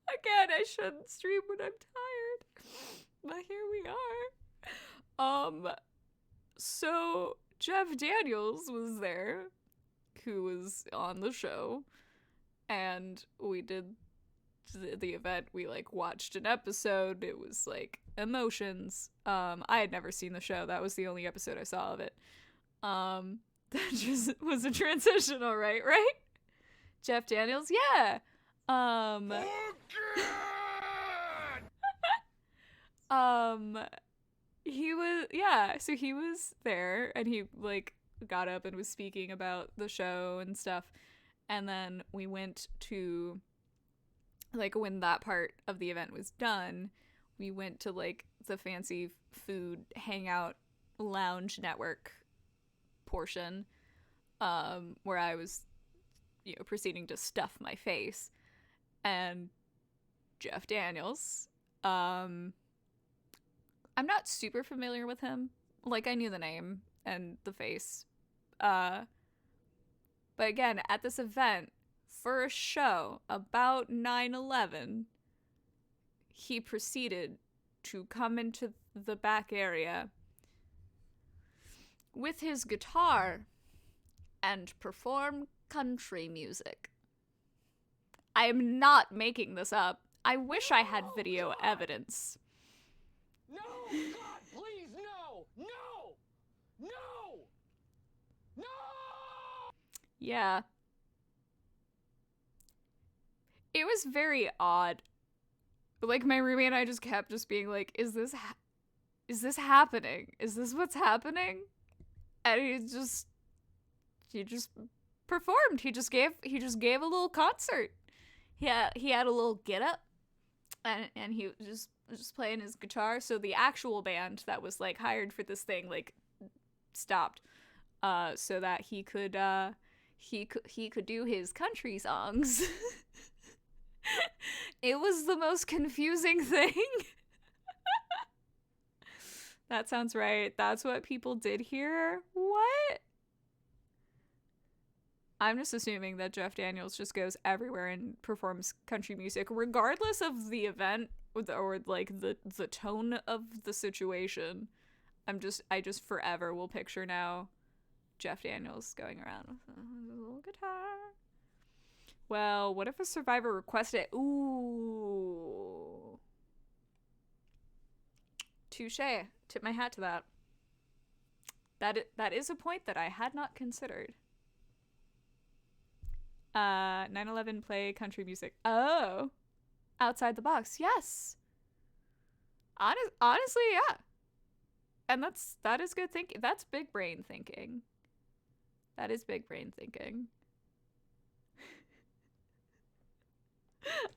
Again, I shouldn't stream when I'm tired. But here we are. So Jeff Daniels was there, who was on the show, and we did the event. We, like, watched an episode. It was, like, emotions. I had never seen the show. That was the only episode I saw of it. That just was a transition, all right? Jeff Daniels, yeah. He was, yeah, so he was there, and he, like, got up and was speaking about the show and stuff, and then we went to, like, when that part of the event was done, we went to, like, the fancy food hangout lounge network portion, where I was, you know, proceeding to stuff my face, and Jeff Daniels, I'm not super familiar with him. Like, I knew the name and the face. But again, at this event, for a show about 9/11, he proceeded to come into the back area with his guitar and perform country music. I am not making this up. I wish I had video evidence. No! God, please, no! No! No! No! Yeah. It was very odd. Like, my roommate and I just kept just being like, is this happening? Is this what's happening? And he just performed. He just gave a little concert. He had a little get up, and he was just playing his guitar. So the actual band that was, like, hired for this thing, like, stopped, so that he could do his country songs. It was the most confusing thing. That sounds right. That's what people did here? What? I'm just assuming that Jeff Daniels just goes everywhere and performs country music, regardless of the event or like the tone of the situation. I just forever will picture now Jeff Daniels going around with a little guitar. Well, what if a survivor requested it? Ooh. Touche. Tip my hat to that. That is a point that I had not considered. 9/11 play country music. Oh. Outside the box. Yes. Honestly, yeah. And that is good thinking. That's big brain thinking. That is big brain thinking.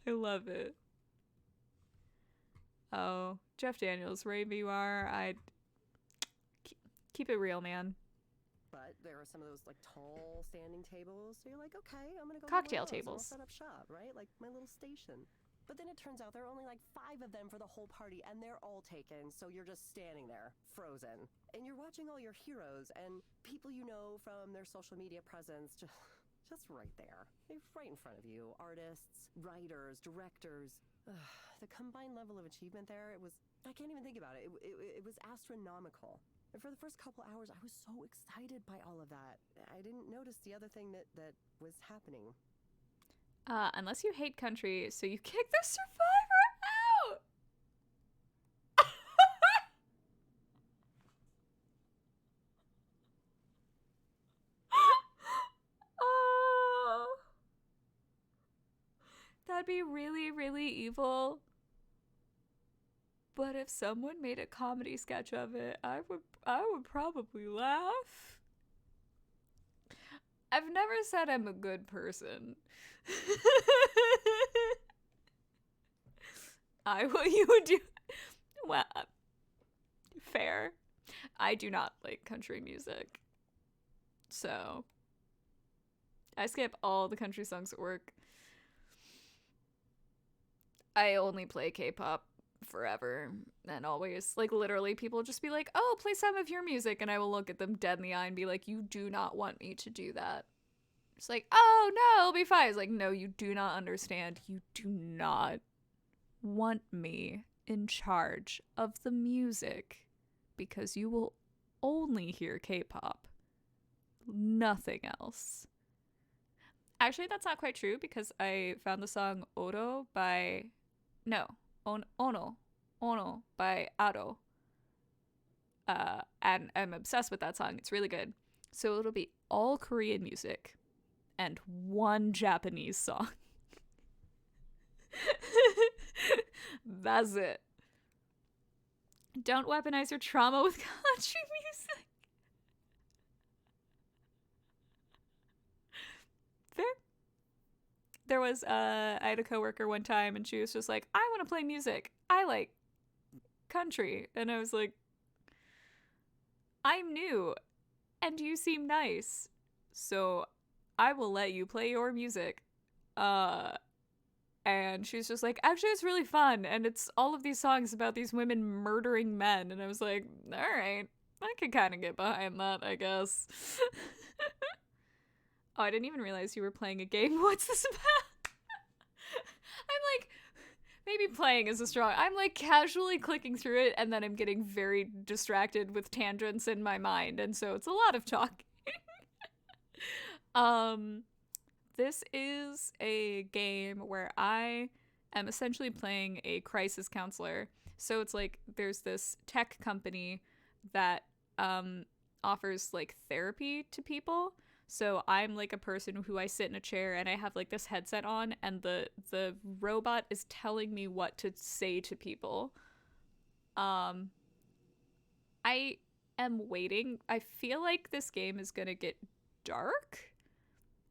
I love it. Oh, Jeff Daniels, wherever you are, I'd keep it real, man. But there are some of those like tall standing tables. So you're like, okay, I'm gonna go Cocktail get one of those, and tables. I'll set up shop, right? Like my little station. But then it turns out there are only like 5 of them for the whole party, and they're all taken. So you're just standing there, frozen, and you're watching all your heroes and people you know from their social media presence just right there. They're right in front of you. Artists, writers, directors. The combined level of achievement there, I can't even think about it. It was astronomical. And for the first couple hours, I was so excited by all of that. I didn't notice the other thing that was happening. Unless you hate country, so you kick the survivor out! Oh. That'd be really, really evil. But if someone made a comedy sketch of it, I would probably laugh. I've never said I'm a good person. You would do well. Fair. I do not like country music, so I skip all the country songs at work. I only play K-pop forever and always. Like, literally, people just be like, oh, play some of your music, and I will look at them dead in the eye and be like, you do not want me to do that. It's like, oh, no, it'll be fine. It's like, no, you do not understand. You do not want me in charge of the music because you will only hear K-pop. Nothing else. Actually, that's not quite true because I found the song Ono by Ado. And I'm obsessed with that song. It's really good. So it'll be all Korean music and one Japanese song. That's it. Don't weaponize your trauma with country music. Fair. There was, I had a coworker one time and she was just like, I want to play music. I like country. And I was like, I'm new and you seem nice, so I will let you play your music. And she's just like, actually, it's really fun, and it's all of these songs about these women murdering men. And I was like, all right, I could kind of get behind that, I guess. Oh, I didn't even realize you were playing a game. What's this about? I'm like, maybe playing is a strong. I'm like casually clicking through it, and then I'm getting very distracted with tangents in my mind, and so it's a lot of talking. This is a game where I am essentially playing a crisis counselor. So it's like there's this tech company that offers like therapy to people. So I'm like a person who I sit in a chair and I have like this headset on, and the robot is telling me what to say to people. I am waiting. I feel like this game is gonna get dark,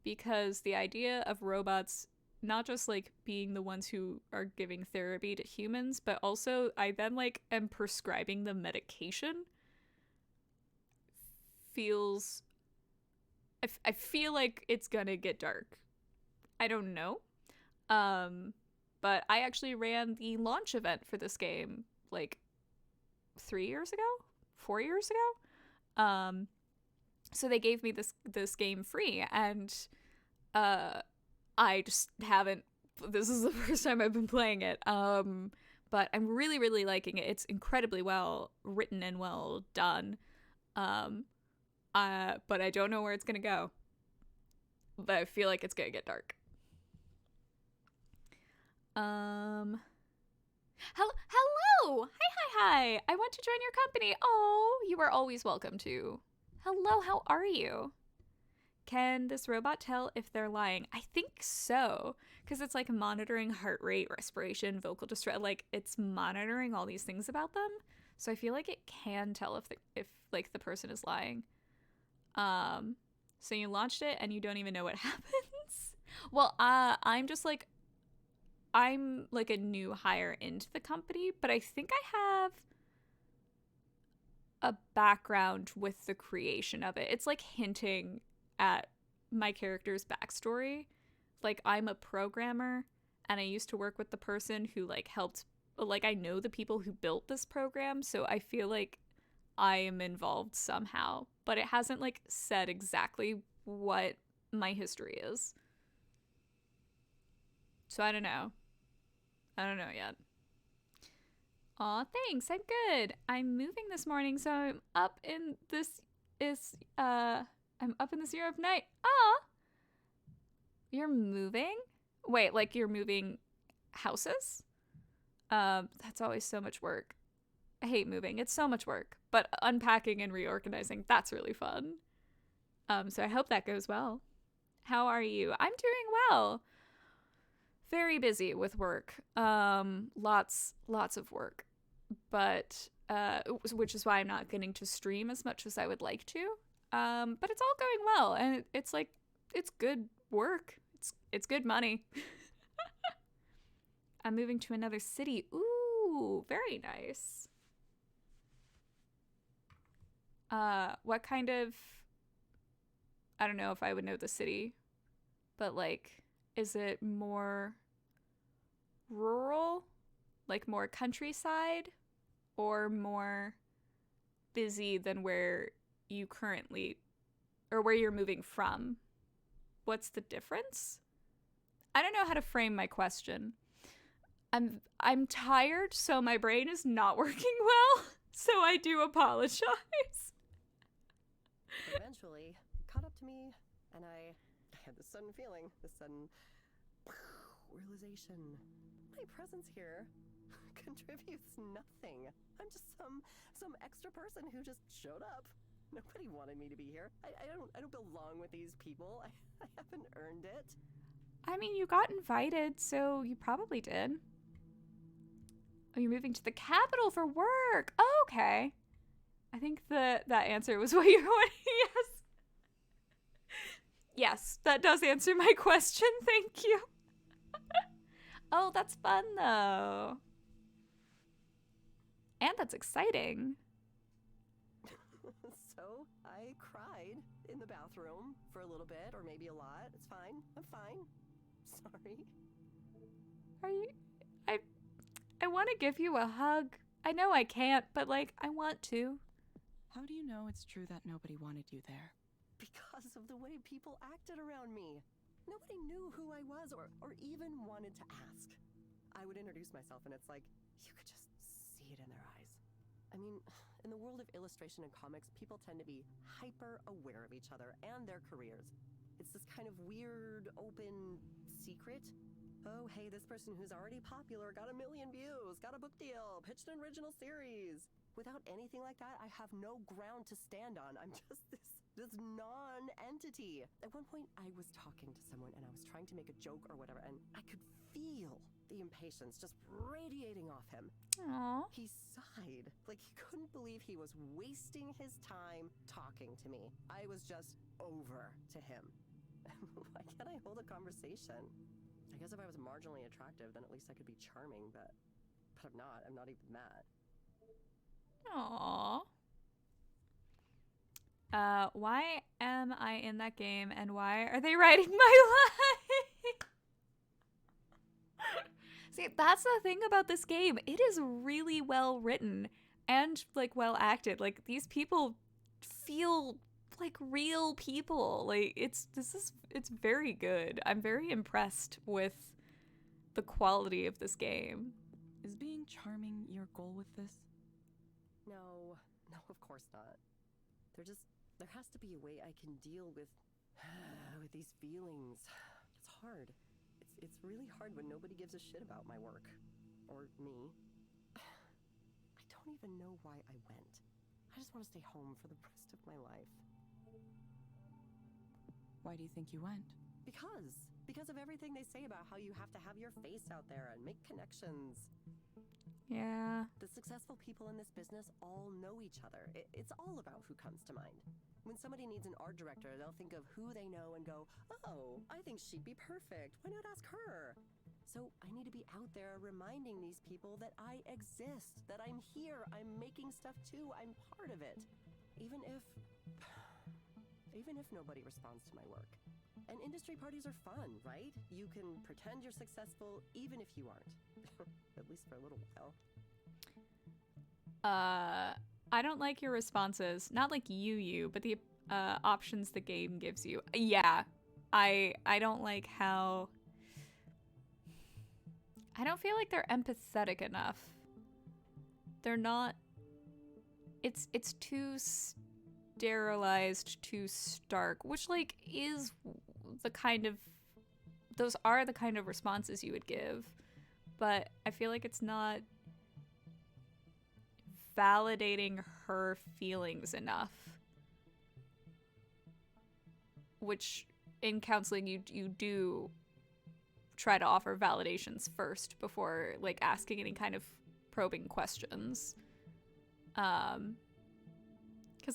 because the idea of robots not just like being the ones who are giving therapy to humans, but also I then like am prescribing the medication feels, I feel like it's gonna get dark. I don't know. But I actually ran the launch event for this game like 4 years ago. So they gave me this game free, and I just haven't. This is the first time I've been playing it. But I'm really, really liking it. It's incredibly well written and well done. But I don't know where it's gonna go. But I feel like it's gonna get dark. Hello! Hi! I want to join your company. Oh, you are always welcome to. Hello, how are you? Can this robot tell if they're lying? I think so, because it's like monitoring heart rate, respiration, vocal distress. Like it's monitoring all these things about them. So I feel like it can tell if like the person is lying. So you launched it and you don't even know what happens. Well, I'm like a new hire into the company, but I think I have a background with the creation of it. It's like hinting at my character's backstory. Like I'm a programmer and I used to work with the person who like helped, like I know the people who built this program, so I feel like I am involved somehow, but it hasn't like said exactly what my history is. So I don't know yet. Aw, thanks. I'm good. I'm moving this morning, so I'm up in this year of night. Aw. You're moving? Wait, like you're moving houses? That's always so much work. I hate moving. It's so much work. But unpacking and reorganizing, that's really fun. So I hope that goes well. How are you? I'm doing well. Very busy with work. Lots of work. But which is why I'm not getting to stream as much as I would like to. But it's all going well, and it's like it's good work. It's good money. I'm moving to another city. Ooh, very nice. What kind of, I don't know if I would know the city, but like, is it more rural, like more countryside, or more busy than where you currently, or where you're moving from? What's the difference? I don't know how to frame my question. I'm tired, so my brain is not working well, so I do apologize. Eventually, it caught up to me, and I had this sudden feeling, this sudden realization. My presence here contributes nothing. I'm just some extra person who just showed up. Nobody wanted me to be here. I don't belong with these people. I haven't earned it. I mean, you got invited, so you probably did. Oh, you're moving to the capital for work. Oh, okay. I think that answer was what you're wanting. Yes. Yes, that does answer my question. Thank you. Oh, that's fun, though. And that's exciting. So I cried in the bathroom for a little bit, or maybe a lot. It's fine. I'm fine. Sorry. Are you... I want to give you a hug. I know I can't, but, like, I want to. How do you know it's true that nobody wanted you there? Because of the way people acted around me. Nobody knew who I was or even wanted to ask. I would introduce myself and it's like, you could just see it in their eyes. I mean, in the world of illustration and comics, people tend to be hyper aware of each other and their careers. It's this kind of weird, open secret. Oh, hey, this person who's already popular got 1 million views, got a book deal, pitched an original series. Without anything like that, I have no ground to stand on. I'm just this non-entity. At one point, I was talking to someone and I was trying to make a joke or whatever, and I could feel the impatience just radiating off him. Aww. He sighed, like he couldn't believe he was wasting his time talking to me. I was just over to him. Why can't I hold a conversation? I guess if I was marginally attractive, then at least I could be charming, but I'm not. I'm not even that. Aww. Why am I in that game and why are they writing my life? See, that's the thing about this game. It is really well written and like well acted. Like these people feel like real people. Like it's very good. I'm very impressed with the quality of this game. Is being charming your goal with this? No, of course not. They're just There has to be a way I can deal with with these feelings. It's hard. It's really hard when nobody gives a shit about my work. Or me. I don't even know why I went. I just want to stay home for the rest of my life. Why do you think you went? Because of everything they say about how you have to have your face out there and make connections. Yeah. The successful people in this business all know each other. It's all about who comes to mind. When somebody needs an art director, they'll think of who they know and go, oh, I think she'd be perfect. Why not ask her? So I need to be out there reminding these people that I exist, that I'm here, I'm making stuff too, I'm part of it. Even if nobody responds to my work. And industry parties are fun, right? You can pretend you're successful even if you aren't. At least for a little while. I don't like your responses. Not like you, but the options the game gives you. Yeah. I don't like how... I don't feel like they're empathetic enough. They're not... It's too sterilized, too stark, which, like, is the kind of... Those are the kind of responses you would give. But I feel like it's not validating her feelings enough. Which, in counseling, you do try to offer validations first before, like, asking any kind of probing questions. Because,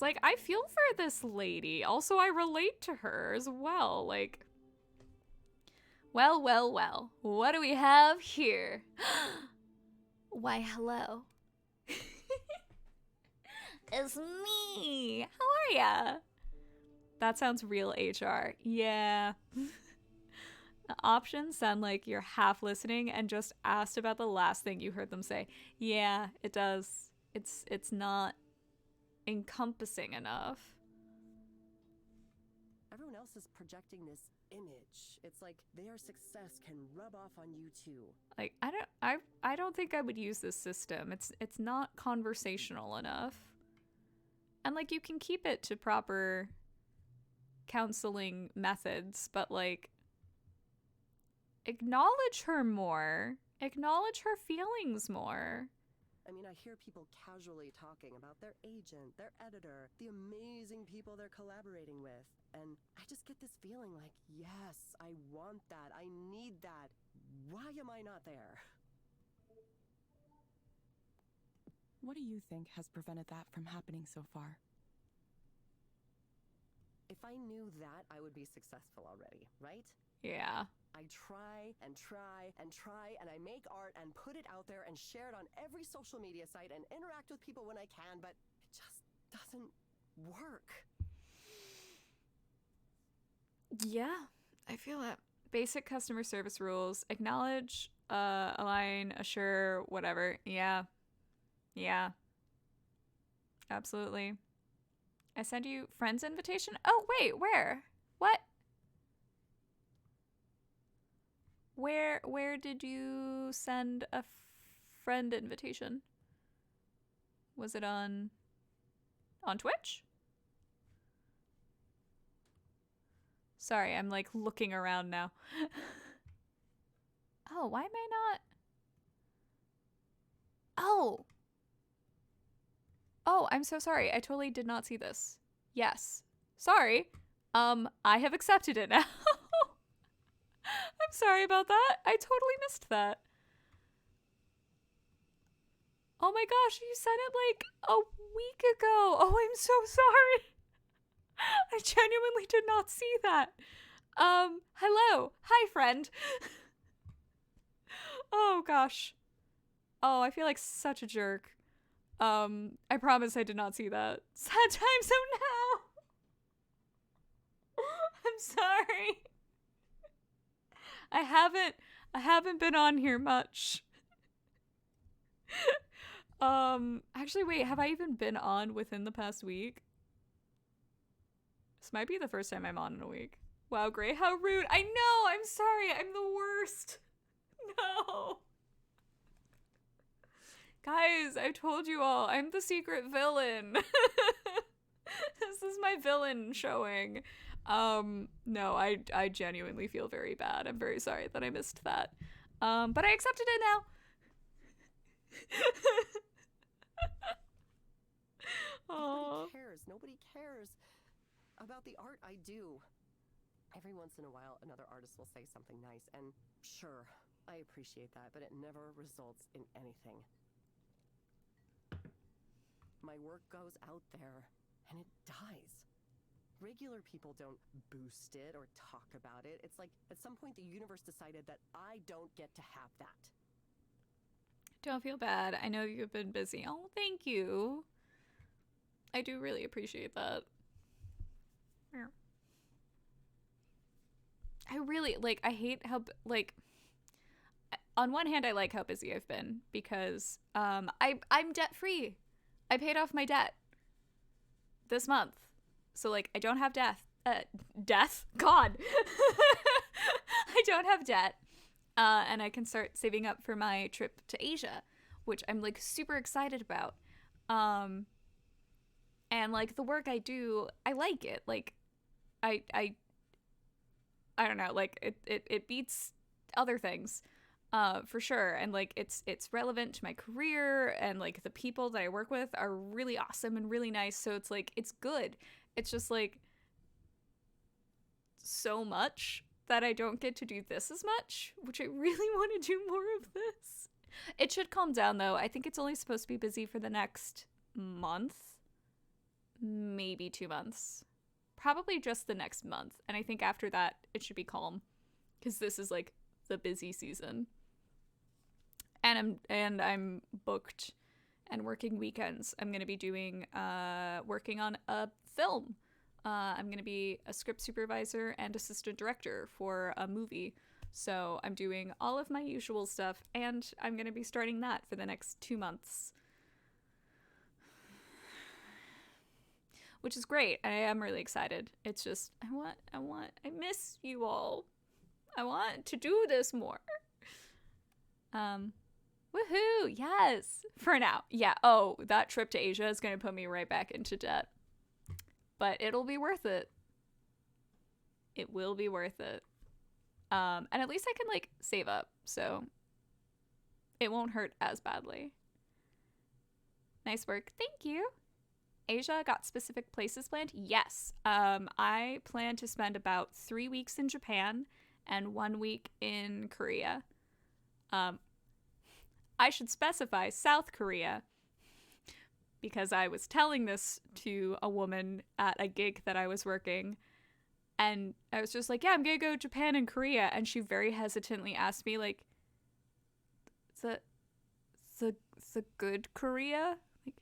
like, I feel for this lady. Also, I relate to her as well. Like, well. What do we have here? Why, hello. It's me. How are ya? That sounds real HR. Yeah. The options sound like you're half listening and just asked about the last thing you heard them say. Yeah, it does. It's not encompassing enough. Everyone else is projecting this image. It's like their success can rub off on you too. Like, I don't think I would use this system. It's not conversational enough. And, like, you can keep it to proper counseling methods, but, like, acknowledge her more. Acknowledge her feelings more. I mean, I hear people casually talking about their agent, their editor, the amazing people they're collaborating with. And I just get this feeling like, yes, I want that. I need that. Why am I not there? What do you think has prevented that from happening so far? If I knew that, I would be successful already, right? Yeah. I try and try and try, and I make art and put it out there and share it on every social media site and interact with people when I can, but it just doesn't work. Yeah, I feel that. Basic customer service rules. Acknowledge, align, assure, whatever. Yeah. Yeah. Absolutely. I send you friend's invitation? Oh, wait, where? What? Where did you send a friend invitation? Was it on Twitch? Sorry, I'm like looking around now. Oh, why am I not? Oh. Oh, I'm so sorry. I totally did not see this. Yes. Sorry. I have accepted it now. I'm sorry about that. I totally missed that. Oh my gosh, you sent it like a week ago. Oh, I'm so sorry. I genuinely did not see that. Hello. Hi, friend. Oh gosh. Oh, I feel like such a jerk. I promise I did not see that. Sad times of now. I'm sorry. I haven't been on here much. Actually, wait, have I even been on within the past week? This might be the first time I'm on in a week. Wow, Gray, how rude. I know, I'm sorry, I'm the worst. No. Guys, I told you all, I'm the secret villain. This is my villain showing. No, I genuinely feel very bad. I'm very sorry that I missed that. But I accepted it now. Nobody cares. Nobody cares about the art I do. Every once in a while, another artist will say something nice, and sure, I appreciate that, but it never results in anything. My work goes out there, and it dies. Regular people don't boost it or talk about it. It's like at some point the universe decided that I don't get to have that. Don't feel bad. I know you've been busy. Oh, thank you. I do really appreciate that. I really, like, I hate how, like, on one hand, I like how busy I've been because I'm debt-free. I paid off my debt this month. So, like, I don't have death. God. I don't have debt. And I can start saving up for my trip to Asia, which I'm, like, super excited about. And, like, the work I do, I like it. Like, I don't know, like, it beats other things, for sure. And, like, it's relevant to my career, and, like, the people that I work with are really awesome and really nice. So it's, like, it's good. It's just, like, so much that I don't get to do this as much, which I really want to do more of this. It should calm down, though. I think it's only supposed to be busy for the next month, maybe 2 months. Probably just the next month. And I think after that, it should be calm, because this is, like, the busy season. And I'm booked and working weekends. I'm going to be doing, working on a film. I'm going to be a script supervisor and assistant director for a movie. So I'm doing all of my usual stuff, and I'm going to be starting that for the next 2 months. Which is great. I am really excited. It's just, I miss you all. I want to do this more. Woohoo, yes. For now. Yeah, oh, that trip to Asia is going to put me right back into debt. But it'll be worth it. It will be worth it. And at least I can, like, save up, so it won't hurt as badly. Nice work. Thank you. Asia got specific places planned? Yes. I plan to spend about 3 weeks in Japan and 1 week in Korea. I should specify South Korea, because I was telling this to a woman at a gig that I was working, and I was just like, yeah, I'm gonna go to Japan and Korea, and she very hesitantly asked me, like, the good Korea? Like,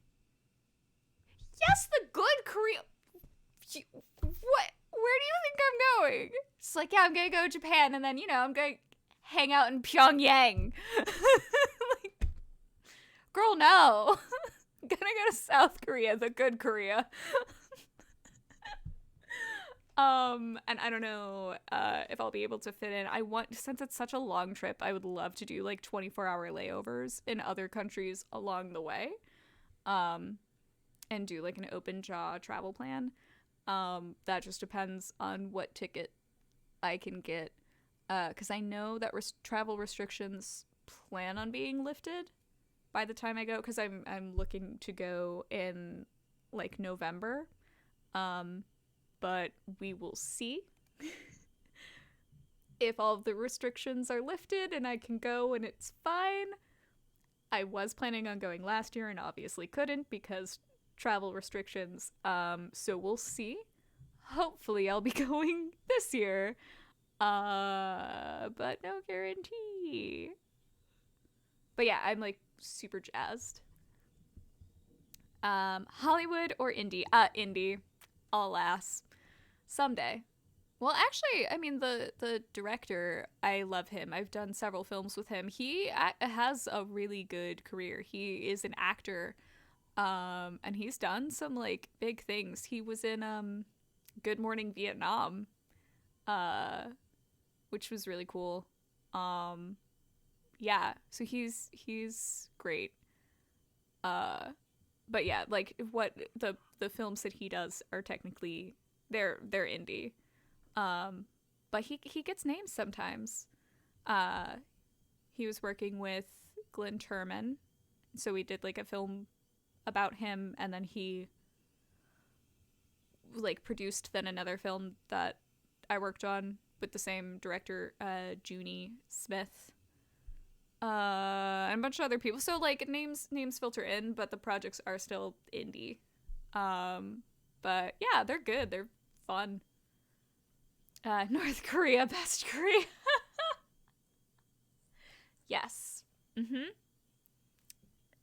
yes, the good Korea. What? Where do you think I'm going? She's like, yeah, I'm gonna go to Japan, and then, you know, I'm gonna hang out in Pyongyang. Like, girl, no. I'm gonna go to South Korea, the good Korea. And I don't know if I'll be able to fit in. Since it's such a long trip, I would love to do, like, 24-hour layovers in other countries along the way. And do, like, an open jaw travel plan. That just depends on what ticket I can get. Because I know that travel restrictions plan on being lifted by the time I go, because I'm looking to go in, like, November. But we will see if all of the restrictions are lifted and I can go and it's fine. I was planning on going last year and obviously couldn't because travel restrictions. So we'll see. Hopefully I'll be going this year. But no guarantee. But yeah, I'm, like, super jazzed. Hollywood or indie? Indie. Alas. Someday. Well, actually, I mean, the director, I love him. I've done several films with him. He has a really good career. He is an actor, and he's done some, like, big things. He was in Good Morning Vietnam, which was really cool. Yeah, so he's great. But yeah, like what the films that he does are technically they're indie. But he gets names sometimes. He was working with Glenn Turman, so we did like a film about him, and then he like produced then another film that I worked on with the same director, Junie Smith, and a bunch of other people. So like names filter in, but the projects are still indie. But yeah, they're good. They're fun. North Korea, best Korea. Yes. Mm-hmm.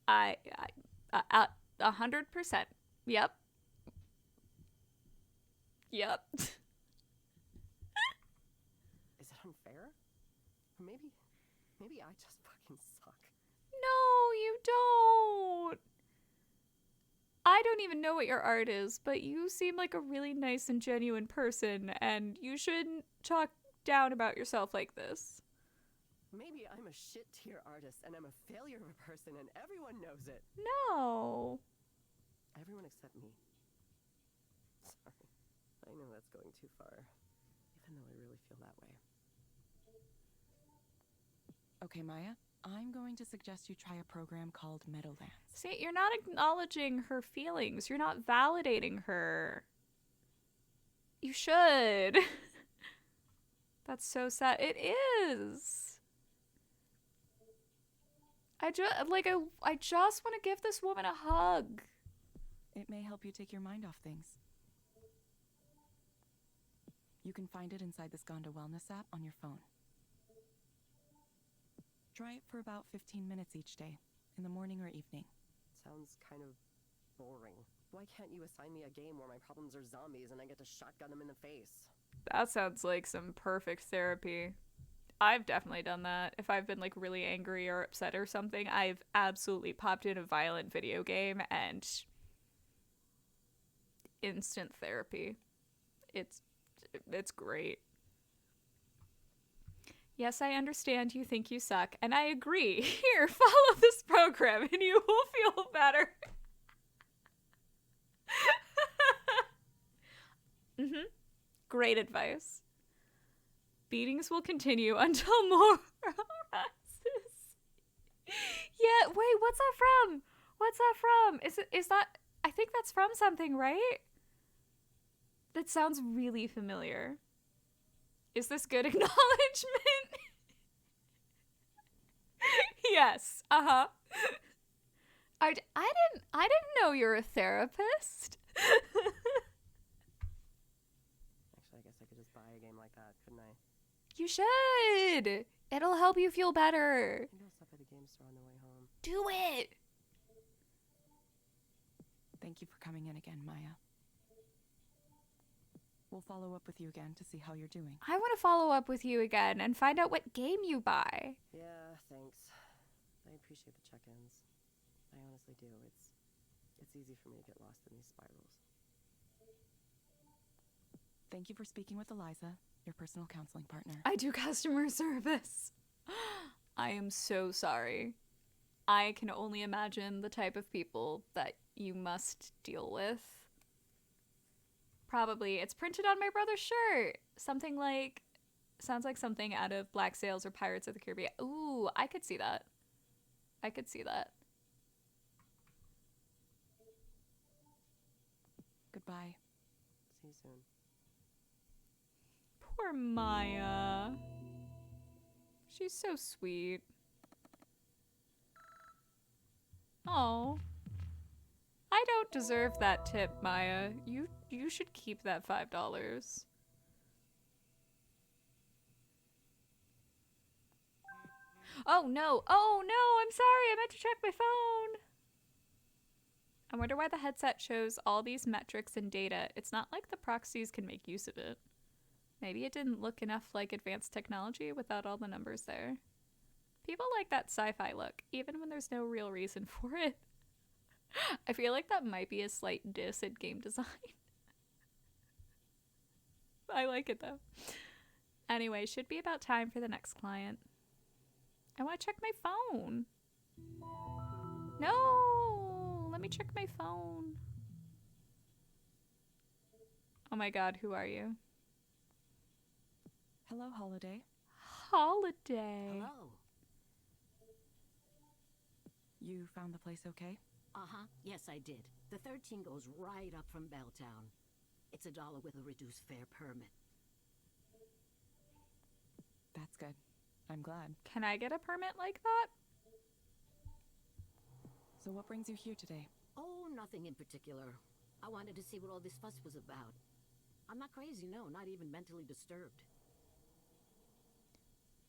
I 100%. Yep. Yep. Is it unfair? Or maybe I just fucking suck. No, you don't. I don't even know what your art is, but you seem like a really nice and genuine person, and you shouldn't talk down about yourself like this. Maybe I'm a shit tier artist and I'm a failure of a person and everyone knows it. No. Everyone except me. Sorry. I know that's going too far. Even though I really feel that way. Okay, Maya, I'm going to suggest you try a program called Meadowlands. See, you're not acknowledging her feelings. You're not validating her. You should. That's so sad. It is. I just want to give this woman a hug. It may help you take your mind off things. You can find it inside the Skanda Wellness app on your phone. Try it for about 15 minutes each day, in the morning or evening. Sounds kind of boring. Why can't you assign me a game where my problems are zombies and I get to shotgun them in the face? That sounds like some perfect therapy. I've definitely done that. If I've been like really angry or upset or something, I've absolutely popped in a violent video game and instant therapy. It's great. Yes, I understand you think you suck, and I agree. Here, follow this program and you will feel better. Mm-hmm. Great advice. Beatings will continue until more arises. Yeah, wait, what's that from? What's that from? Is that, I think that's from something, right? That sounds really familiar. Is this good acknowledgement? Yes. Uh-huh. I didn't know you're a therapist. Actually, I guess I could just buy a game like that, couldn't I? You should. It'll help you feel better. Maybe I'll stop at the game store on the way home. Do it. Thank you for coming in again, Maya. We'll follow up with you again to see how you're doing. I want to follow up with you again and find out what game you buy. Yeah, thanks. I appreciate the check-ins. I honestly do. It's easy for me to get lost in these spirals. Thank you for speaking with Eliza, your personal counseling partner. I do customer service. I am so sorry. I can only imagine the type of people that you must deal with. Probably. It's printed on my brother's shirt. Something like, sounds like something out of Black Sails or Pirates of the Caribbean. Ooh, I could see that. I could see that. Goodbye. See you soon. Poor Maya. She's so sweet. Oh. I don't deserve that tip, Maya. You should keep that $5. Oh no, I'm sorry, I meant to check my phone. I wonder why the headset shows all these metrics and data. It's not like the proxies can make use of it. Maybe it didn't look enough like advanced technology without all the numbers there. People like that sci-fi look, even when there's no real reason for it. I feel like that might be a slight diss at game design. I like it though. Anyway, should be about time for the next client. I want to check my phone. No, let Let me check my phone. Oh my god, who are you? Hello, Holiday. Holiday. Hello. You found the place okay? Uh-huh. Yes, I did. The 13 goes right up from Belltown. It's $1 with a reduced fare permit. That's good. I'm glad. Can I get a permit like that? So what brings you here today? Oh, nothing in particular. I wanted to see what all this fuss was about. I'm not crazy, no, not even mentally disturbed.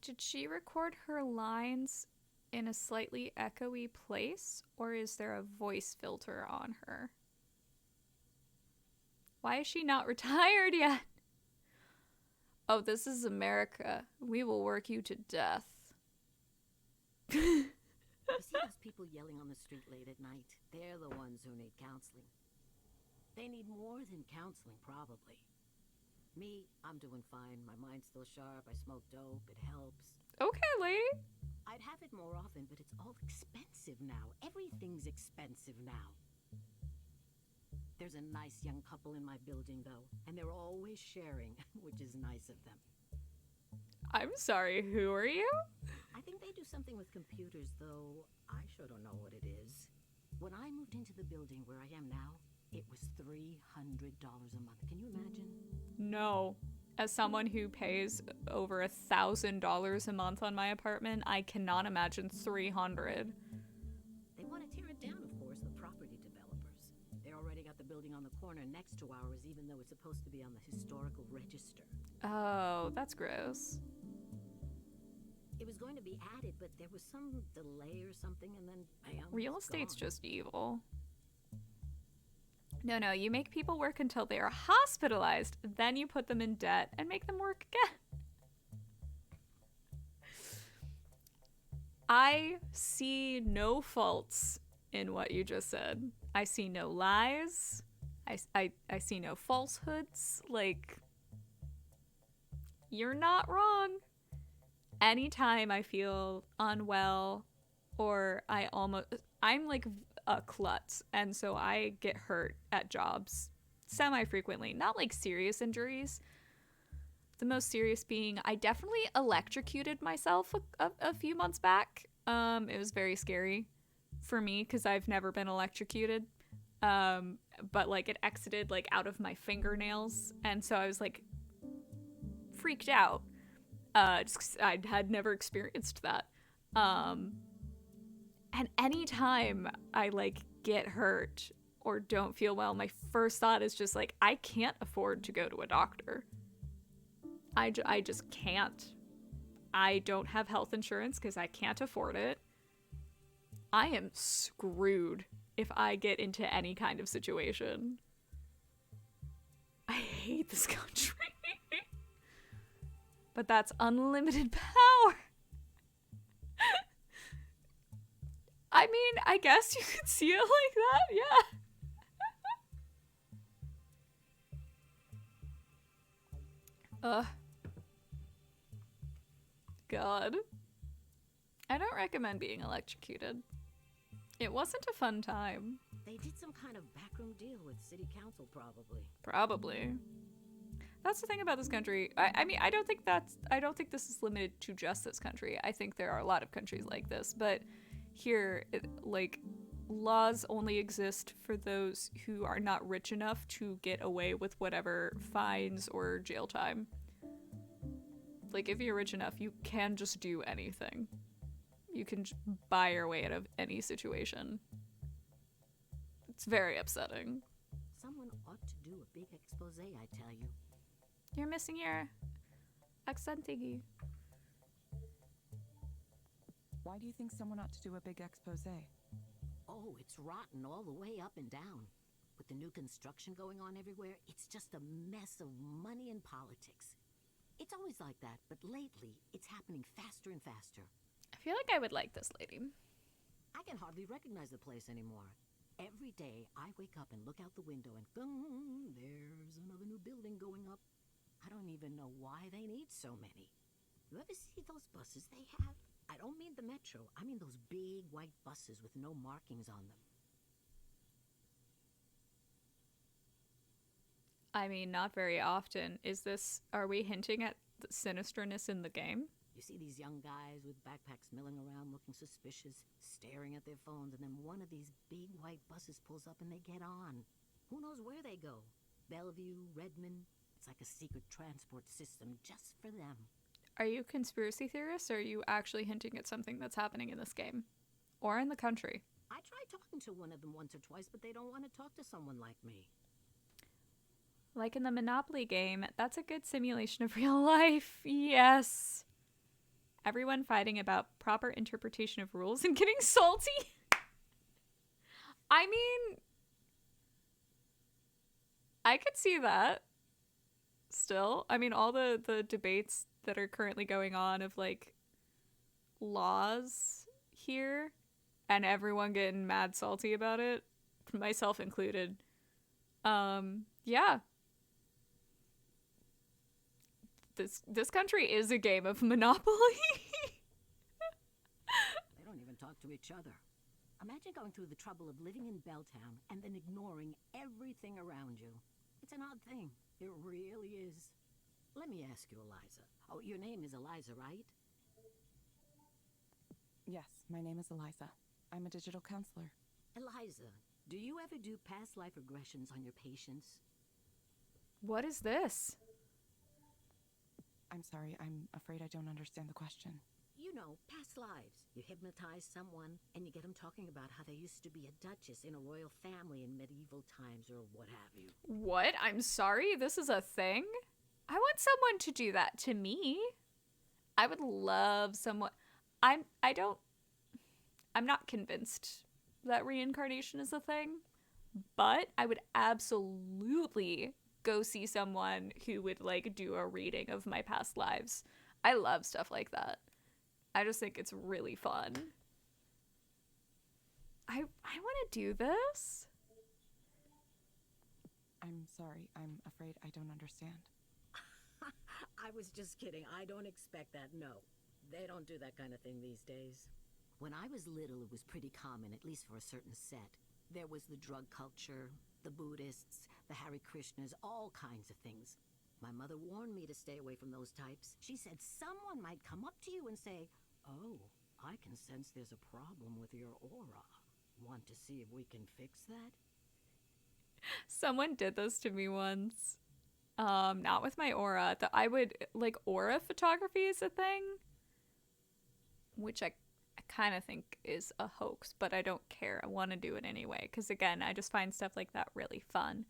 Did she record her lines in a slightly echoey place, or is there a voice filter on her? Why is she not retired yet? Oh, this is America. We will work you to death. You see those people yelling on the street late at night? They're the ones who need counseling. They need more than counseling, probably. Me, I'm doing fine. My mind's still sharp. I smoke dope. It helps. Okay, lady. I'd have it more often, but it's all expensive now. Everything's expensive now. There's a nice young couple in my building, though, and they're always sharing, which is nice of them. I'm sorry, who are you? I think they do something with computers, though I sure don't know what it is. When I moved into the building where I am now, it was $300 a month. Can you imagine? No. As someone who pays over $1,000 a month on my apartment, I cannot imagine $300. They want to tear it down, of course, the property developers. They already got the building on the corner next to ours, even though it's supposed to be on the historical register. Oh, that's gross. It was going to be added, but there was some delay or something, and then bam, Real it's estate's gone. just evil. No, you make people work until they are hospitalized, then you put them in debt and make them work again. I see no faults in what you just said. I see no lies. I see no falsehoods. Like, you're not wrong. Anytime I feel unwell or I'm like a klutz, and so I get hurt at jobs semi-frequently. Not like serious injuries. The most serious being I definitely electrocuted myself a few months back. It was very scary for me because I've never been electrocuted. But like it exited like out of my fingernails, and so I was like freaked out. Just 'cause I had never experienced that. And anytime I like get hurt or don't feel well, my first thought is just like, I can't afford to go to a doctor. I just can't. I don't have health insurance because I can't afford it. I am screwed if I get into any kind of situation. I hate this country. But that's unlimited power. I mean, I guess you could see it like that, yeah. God. I don't recommend being electrocuted. It wasn't a fun time. They did some kind of backroom deal with city council, probably. Probably. That's the thing about this country. I mean, I don't think this is limited to just this country. I think there are a lot of countries like this, but here, like, laws only exist for those who are not rich enough to get away with whatever fines or jail time. Like, if you're rich enough, you can just do anything. You can buy your way out of any situation. It's very upsetting. Someone ought to do a big expose, I tell you. You're missing your accent thingy. Why do you think someone ought to do a big expose? Oh, it's rotten all the way up and down. With the new construction going on everywhere, it's just a mess of money and politics. It's always like that, but lately, it's happening faster and faster. I feel like I would like this lady. I can hardly recognize the place anymore. Every day, I wake up and look out the window and there's another new building going up. I don't even know why they need so many. You ever see those buses they have? I don't mean the metro. I mean those big white buses with no markings on them. I mean, not very often. Are we hinting at the sinisterness in the game? You see these young guys with backpacks milling around looking suspicious, staring at their phones, and then one of these big white buses pulls up and they get on. Who knows where they go? Bellevue, Redmond. It's like a secret transport system just for them. Are you conspiracy theorists, or are you actually hinting at something that's happening in this game? Or in the country? I tried talking to one of them once or twice, but they don't want to talk to someone like me. Like in the Monopoly game, that's a good simulation of real life. Yes. Everyone fighting about proper interpretation of rules and getting salty. I mean, I could see that still. I mean, all the debates that are currently going on of like laws here and everyone getting mad salty about it, myself included. Yeah. This country is a game of Monopoly. They don't even talk to each other. Imagine going through the trouble of living in Belltown and then ignoring everything around you. It's an odd thing. It really is. Let me ask you, Eliza. Oh, your name is Eliza, right? Yes, my name is Eliza. I'm a digital counselor. Eliza, do you ever do past life regressions on your patients? What is this? I'm sorry, I'm afraid I don't understand the question. You know, past lives. You hypnotize someone and you get them talking about how they used to be a duchess in a royal family in medieval times or what have you. What? I'm sorry, this is a thing? I want someone to do that to me. I would love someone. I'm not convinced that reincarnation is a thing, but I would absolutely go see someone who would like do a reading of my past lives. I love stuff like that. I just think it's really fun. I want to do this. I'm sorry, I'm afraid I don't understand. I was just kidding. I don't expect that, no. They don't do that kind of thing these days. When I was little, it was pretty common, at least for a certain set. There was the drug culture, the Buddhists, the Hare Krishnas, all kinds of things. My mother warned me to stay away from those types. She said someone might come up to you and say, "Oh, I can sense there's a problem with your aura. Want to see if we can fix that?" Someone did this to me once. Not with my aura. I would like aura photography is a thing, which I kind of think is a hoax, but I don't care. I want to do it anyway because again, I just find stuff like that really fun.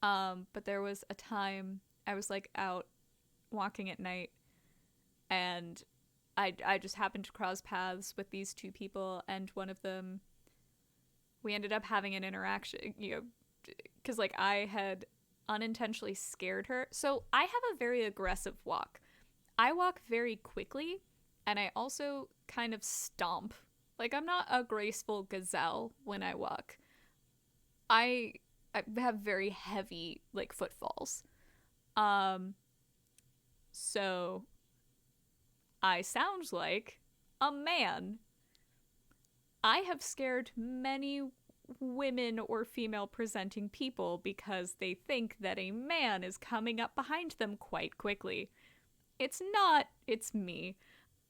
But there was a time I was like out walking at night, and I just happened to cross paths with these two people, and one of them, we ended up having an interaction, you know, because like I had unintentionally scared her. So I have a very aggressive walk. I walk very quickly, and I also kind of stomp. Like I'm not a graceful gazelle when I walk. I have very heavy like footfalls. So I sound like a man. I have scared many women or female presenting people because they think that a man is coming up behind them quite quickly. It's not, it's me.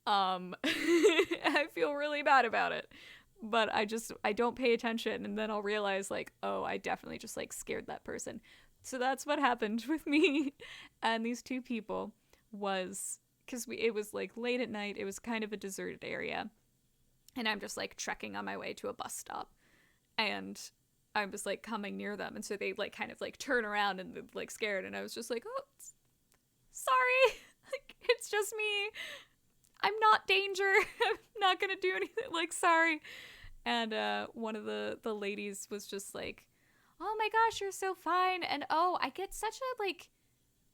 I feel really bad about it. But I don't pay attention, and then I'll realize like, oh, I definitely just like scared that person. So that's what happened with me and these two people was because it was like late at night, it was kind of a deserted area. And I'm just like trekking on my way to a bus stop. And I was like coming near them, and so they like kind of like turn around and like scared, and I was just like, oh, sorry, like it's just me, I'm not danger. I'm not gonna do anything, like sorry. And one of the ladies was just like, oh my gosh, you're so fine, and oh, I get such a like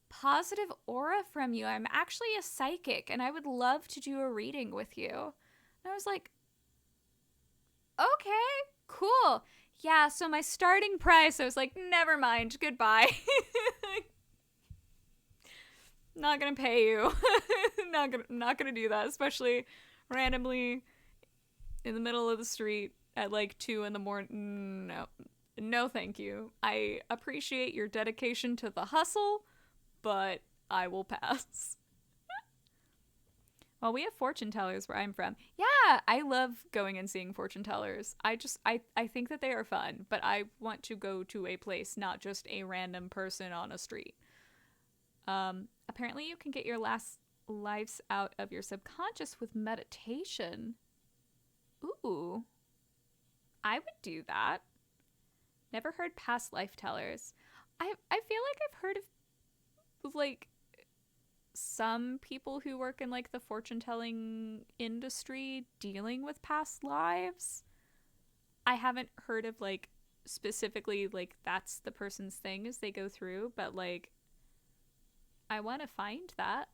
positive aura from you. I'm actually a psychic and I would love to do a reading with you. And I was like, okay, cool. Yeah, so my starting price, I was like, never mind, goodbye. Not gonna pay you. not gonna do that, especially randomly in the middle of the street at like 2 a.m. No, no thank you. I appreciate your dedication to the hustle, but I will pass. Well, we have fortune tellers where I'm from. Yeah, I love going and seeing fortune tellers. I think that they are fun, but I want to go to a place, not just a random person on a street. Apparently you can get your last lives out of your subconscious with meditation. Ooh. I would do that. Never heard past life tellers. I feel like I've heard of like some people who work in like the fortune telling industry dealing with past lives. I haven't heard of like specifically like that's the person's thing as they go through, but like I want to find that.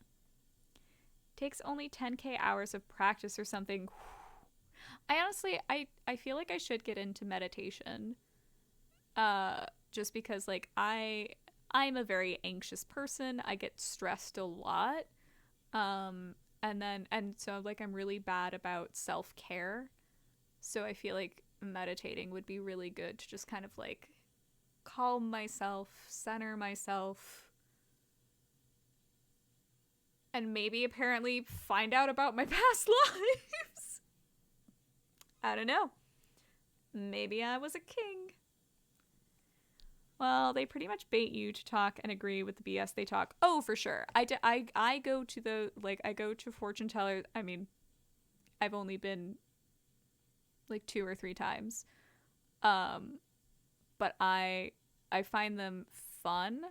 Takes only 10k hours of practice or something. I honestly I feel like I should get into meditation. Just because like I'm a very anxious person. I get stressed a lot. And so like I'm really bad about self-care. So I feel like meditating would be really good to just kind of like calm myself, center myself, and maybe apparently find out about my past lives. I don't know. Maybe I was a king. Well, they pretty much bait you to talk and agree with the BS they talk. Oh, for sure. I go to the, like, I go to fortune tellers. I mean, I've only been, like, 2 or 3 times. But I find them fun.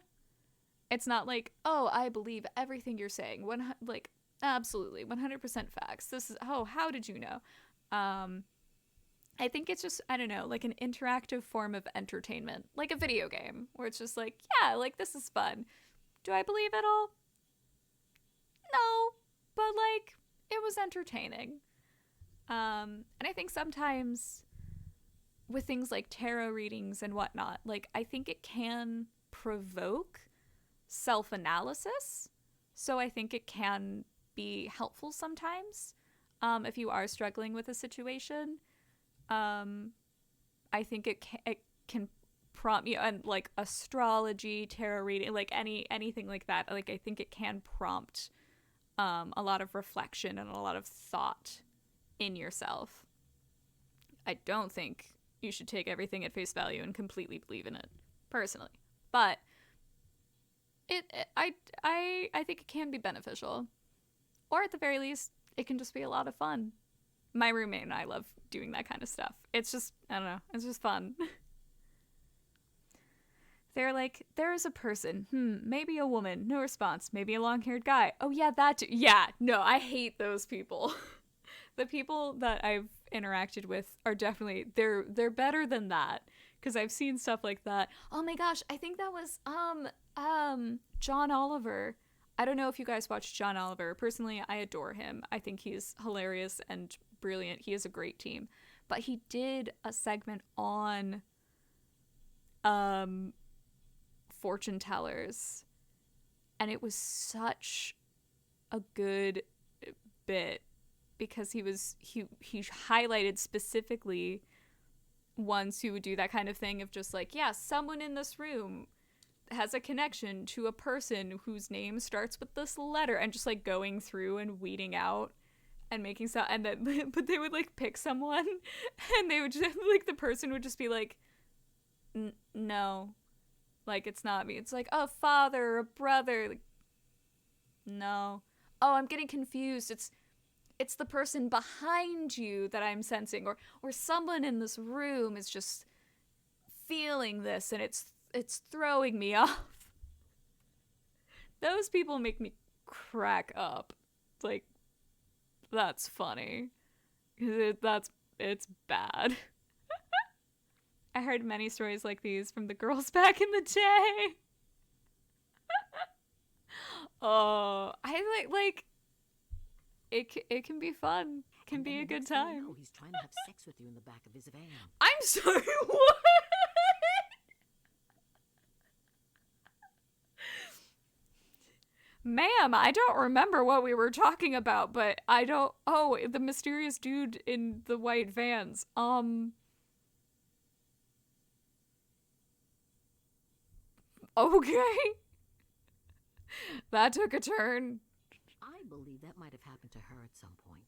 It's not like, oh, I believe everything you're saying. Like, absolutely, 100% facts. This is, oh, how did you know? I think it's just, I don't know, like an interactive form of entertainment, like a video game, where it's just like, yeah, like this is fun. Do I believe it all? No, but like it was entertaining. And I think sometimes with things like tarot readings and whatnot, like I think it can provoke self-analysis. So I think it can be helpful sometimes if you are struggling with a situation. I think it can prompt you, and like astrology, tarot reading, like anything like that. Like I think it can prompt a lot of reflection and a lot of thought in yourself. I don't think you should take everything at face value and completely believe in it, personally. But I think it can be beneficial, or at the very least, it can just be a lot of fun. My roommate and I love doing that kind of stuff. It's just, I don't know, it's just fun. They're like, there is a person, maybe a woman, no response, maybe a long-haired guy. Oh yeah, that too. Yeah, no, I hate those people. The people that I've interacted with are definitely, they're better than that, because I've seen stuff like that. Oh my gosh, I think that was John Oliver. I don't know if you guys watch John Oliver. Personally, I adore him. I think he's hilarious and brilliant. He has a great team. But he did a segment on fortune tellers, and it was such a good bit, because he highlighted specifically ones who would do that kind of thing of just like, yeah, someone in this room has a connection to a person whose name starts with this letter, and just like going through and weeding out and making stuff, and then but they would like pick someone, and they would just like, the person would just be like, no, like it's not me. It's like a father, a brother, like, no. Oh, I'm getting confused. It's the person behind you that I'm sensing, or someone in this room is just feeling this, and it's throwing me off. Those people make me crack up. Like, that's funny. It's bad. I heard many stories like these from the girls back in the day. Oh, I like it can be fun. Can be a good time. No, he's trying to have sex with you in the back of his van. I'm sorry, what? Ma'am, I don't remember what we were talking about, but I don't. Oh, the mysterious dude in the white vans. Okay. That took a turn. I believe that might have happened to her at some point.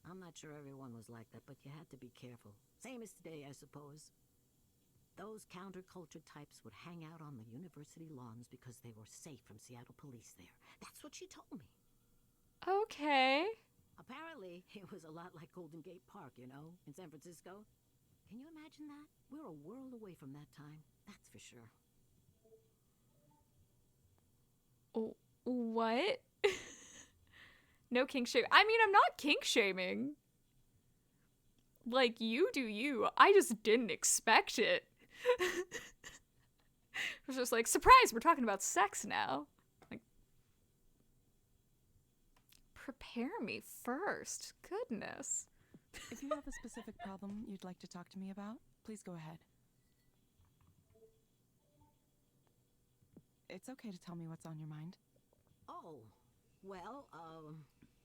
I'm not sure everyone was like that, but you had to be careful. Same as today, I suppose. Those counterculture types would hang out on the university lawns because they were safe from Seattle police there. That's what she told me. Okay. Apparently, it was a lot like Golden Gate Park, you know, in San Francisco. Can you imagine that? We're a world away from that time, that's for sure. What? No kink shaming. I mean, I'm not kink shaming. Like, you do you. I just didn't expect it. It was just like, surprise, we're talking about sex now. Like, prepare me first. Goodness. If you have a specific problem you'd like to talk to me about, please go ahead. It's okay to tell me what's on your mind. Oh, well,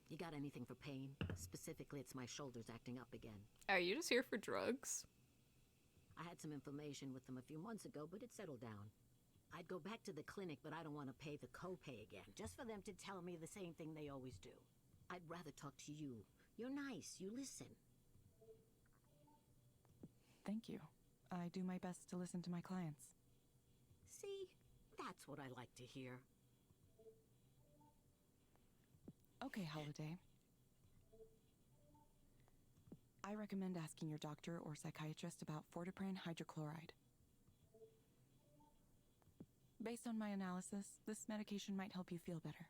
you got anything for pain? Specifically, it's my shoulders acting up again. Are you just here for drugs? I had some information with them a few months ago, but it settled down. I'd go back to the clinic, but I don't want to pay the copay again, just for them to tell me the same thing they always do. I'd rather talk to you. You're nice, you listen. Thank you. I do my best to listen to my clients. See, that's what I like to hear. Okay, Holiday. I recommend asking your doctor or psychiatrist about fortipran hydrochloride. Based on my analysis, this medication might help you feel better.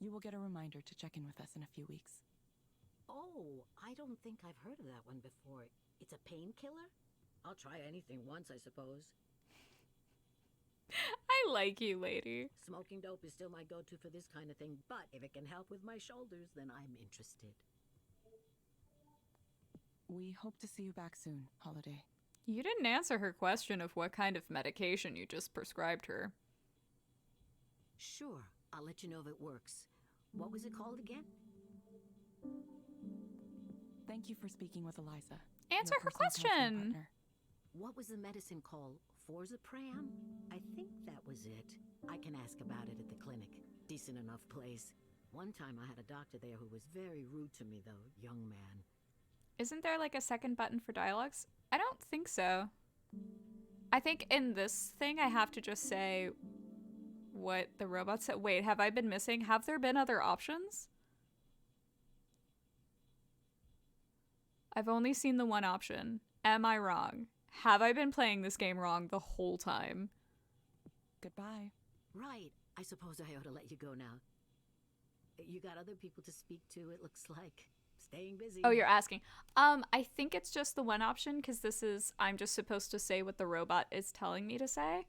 You will get a reminder to check in with us in a few weeks. Oh, I don't think I've heard of that one before. It's a painkiller? I'll try anything once, I suppose. I like you, lady. Smoking dope is still my go-to for this kind of thing, but if it can help with my shoulders, then I'm interested. We hope to see you back soon, Holiday. You didn't answer her question of what kind of medication you just prescribed her. Sure, I'll let you know if it works. What was it called again? Thank you for speaking with Eliza. Answer your her personal counseling question. partner. What was the medicine called? Forzapram? I think that was it. I can ask about it at the clinic. Decent enough place. One time I had a doctor there who was very rude to me, though, young man. Isn't there like a second button for dialogues? I don't think so. I think in this thing I have to just say what the robot said. Wait, have I been missing? Have there been other options? I've only seen the one option. Am I wrong? Have I been playing this game wrong the whole time? Goodbye. Right. I suppose I ought to let you go now. You got other people to speak to, it looks like. Staying busy. Oh, you're asking. I think it's just the one option because this is, I'm just supposed to say what the robot is telling me to say.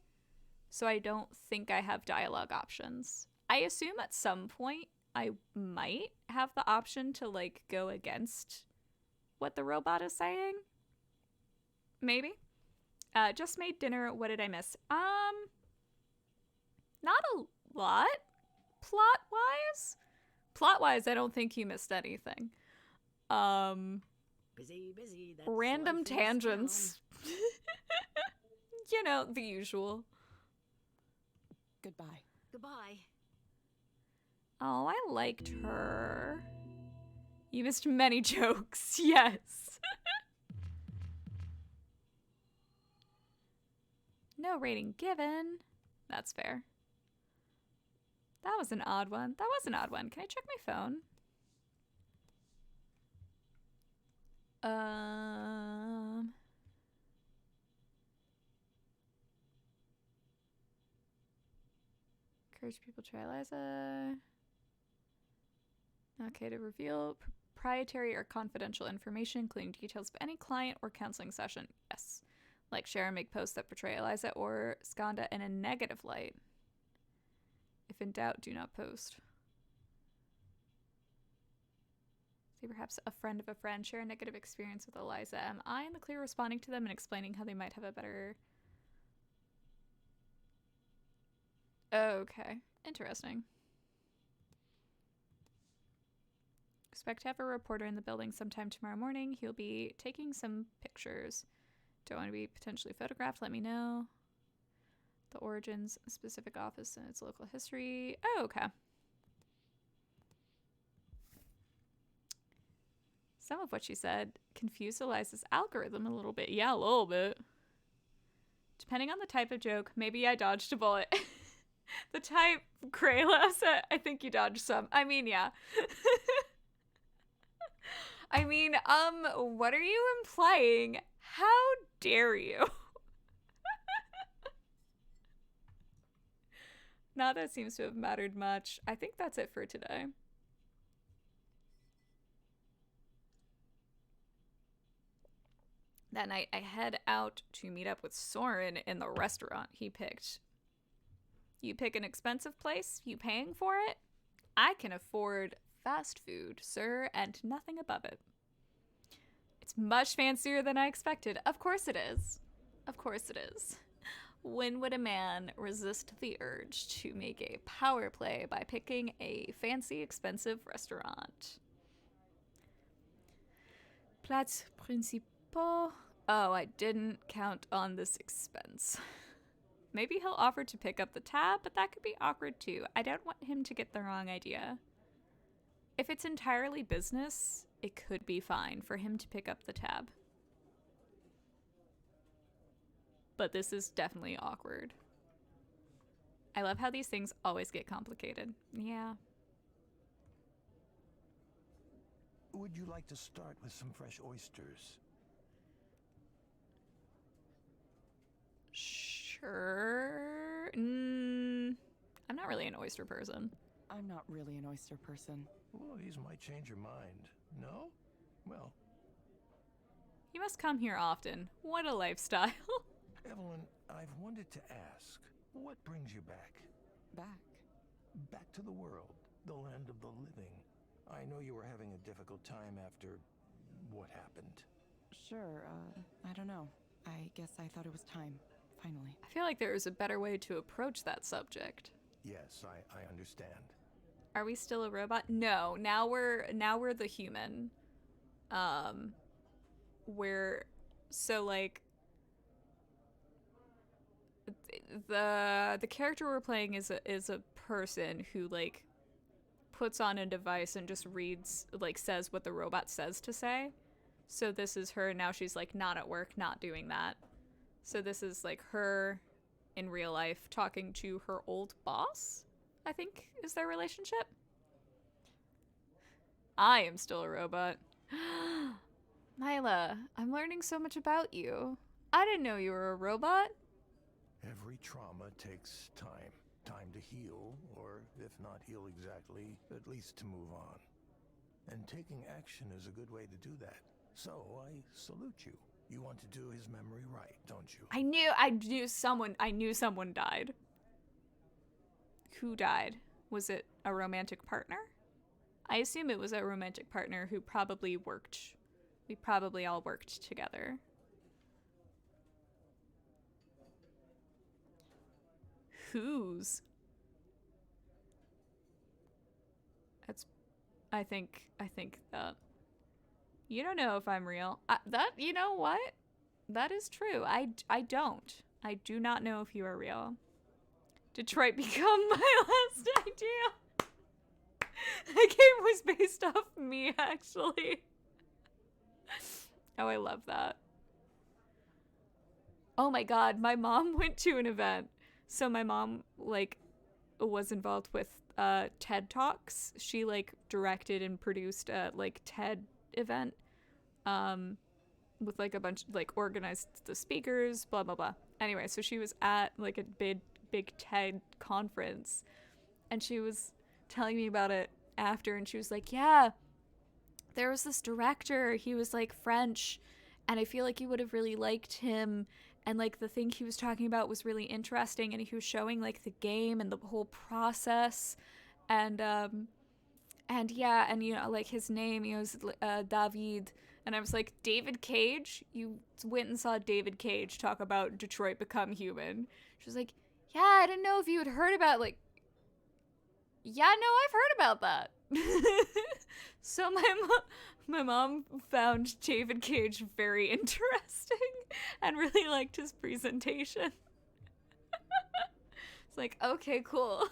So I don't think I have dialogue options. I assume at some point I might have the option to like go against what the robot is saying. Maybe. Just made dinner. What did I miss? Not a lot. Plot-wise? Plot-wise, I don't think you missed anything. Busy. That's Random life in this tangents. You know, the usual. Goodbye. Goodbye. Oh, I liked her. You missed many jokes. Yes. No rating given. That's fair. That was an odd one. That was an odd one. Can I check my phone? Encourage people to try Eliza. Okay, to reveal proprietary or confidential information, including details of any client or counseling session. Yes. Like share and make posts that portray Eliza or Skanda in a negative light. If in doubt, do not post. Say perhaps a friend of a friend share a negative experience with Eliza. Am I in the clear responding to them and explaining how they might have a better... Okay. Interesting. Expect to have a reporter in the building sometime tomorrow morning. He'll be taking some pictures. Don't want to be potentially photographed. Let me know. The origins, a specific office and its local history. Oh, okay. Some of what she said confused Eliza's algorithm a little bit. Yeah, a little bit. Depending on the type of joke, maybe I dodged a bullet. The type Krayla said, I think you dodged some. I mean, yeah. I mean, what are you implying? How dare you? Not that seems to have mattered much. I think that's it for today. That night, I head out to meet up with Soren in the restaurant he picked. You pick an expensive place, you paying for it? I can afford fast food, sir, and nothing above it. It's much fancier than I expected. Of course it is. Of course it is. When would a man resist the urge to make a power play by picking a fancy, expensive restaurant? Plats principaux. Oh, I didn't count on this expense. Maybe he'll offer to pick up the tab, but that could be awkward too. I don't want him to get the wrong idea. If it's entirely business, it could be fine for him to pick up the tab. But this is definitely awkward. I love how these things always get complicated. Yeah. Would you like to start with some fresh oysters? Sure. I'm not really an oyster person. I'm not really an oyster person. Well, these might change your mind. No? Well, You must come here often. What a lifestyle. Evelyn, I've wanted to ask, what brings you back? Back. Back to the world, the land of the living. I know you were having a difficult time after what happened. Sure, I don't know. I guess I thought it was time, finally. I feel like there is a better way to approach that subject. Yes, I understand. Are we still a robot? No, now we're the human. We're so like the character we're playing is a person who like puts on a device and just reads, like says what the robot says to say. So this is her, now she's like not at work, not doing that. So this is like her in real life talking to her old boss, I think is their relationship. I am still a robot. Myla, I'm learning so much about you. I didn't know you were a robot. Every trauma takes time. Time to heal, or if not heal exactly, at least to move on. And taking action is a good way to do that. So I salute you. You want to do his memory right, don't you? I knew someone died. Who died? Was it a romantic partner? I assume it was a romantic partner who probably worked. We probably all worked together. Whose? That's, I think that. You don't know if I'm real. You know what? That is true. I don't. I do not know if you are real. Detroit become my last idea. The game was based off me, actually. Oh, I love that. Oh my god, my mom went to an event. So my mom, like, was involved with TED Talks. She, like, directed and produced a, like, TED event. With, like, a bunch, like, organized the speakers, blah, blah, blah. Anyway, so she was at, like, a big TED conference. And she was telling me about it after, and she was like, yeah, there was this director, he was like French, and I feel like you would have really liked him, and like the thing he was talking about was really interesting, and he was showing like the game and the whole process, and yeah, and you know, like his name, he was David, and I was like, David Cage? You went and saw David Cage talk about Detroit Become Human. She was like, yeah, I didn't know if you had heard about, like, yeah, no, I've heard about that. So my mom found David Cage very interesting. and really liked his presentation. It's like, okay, cool.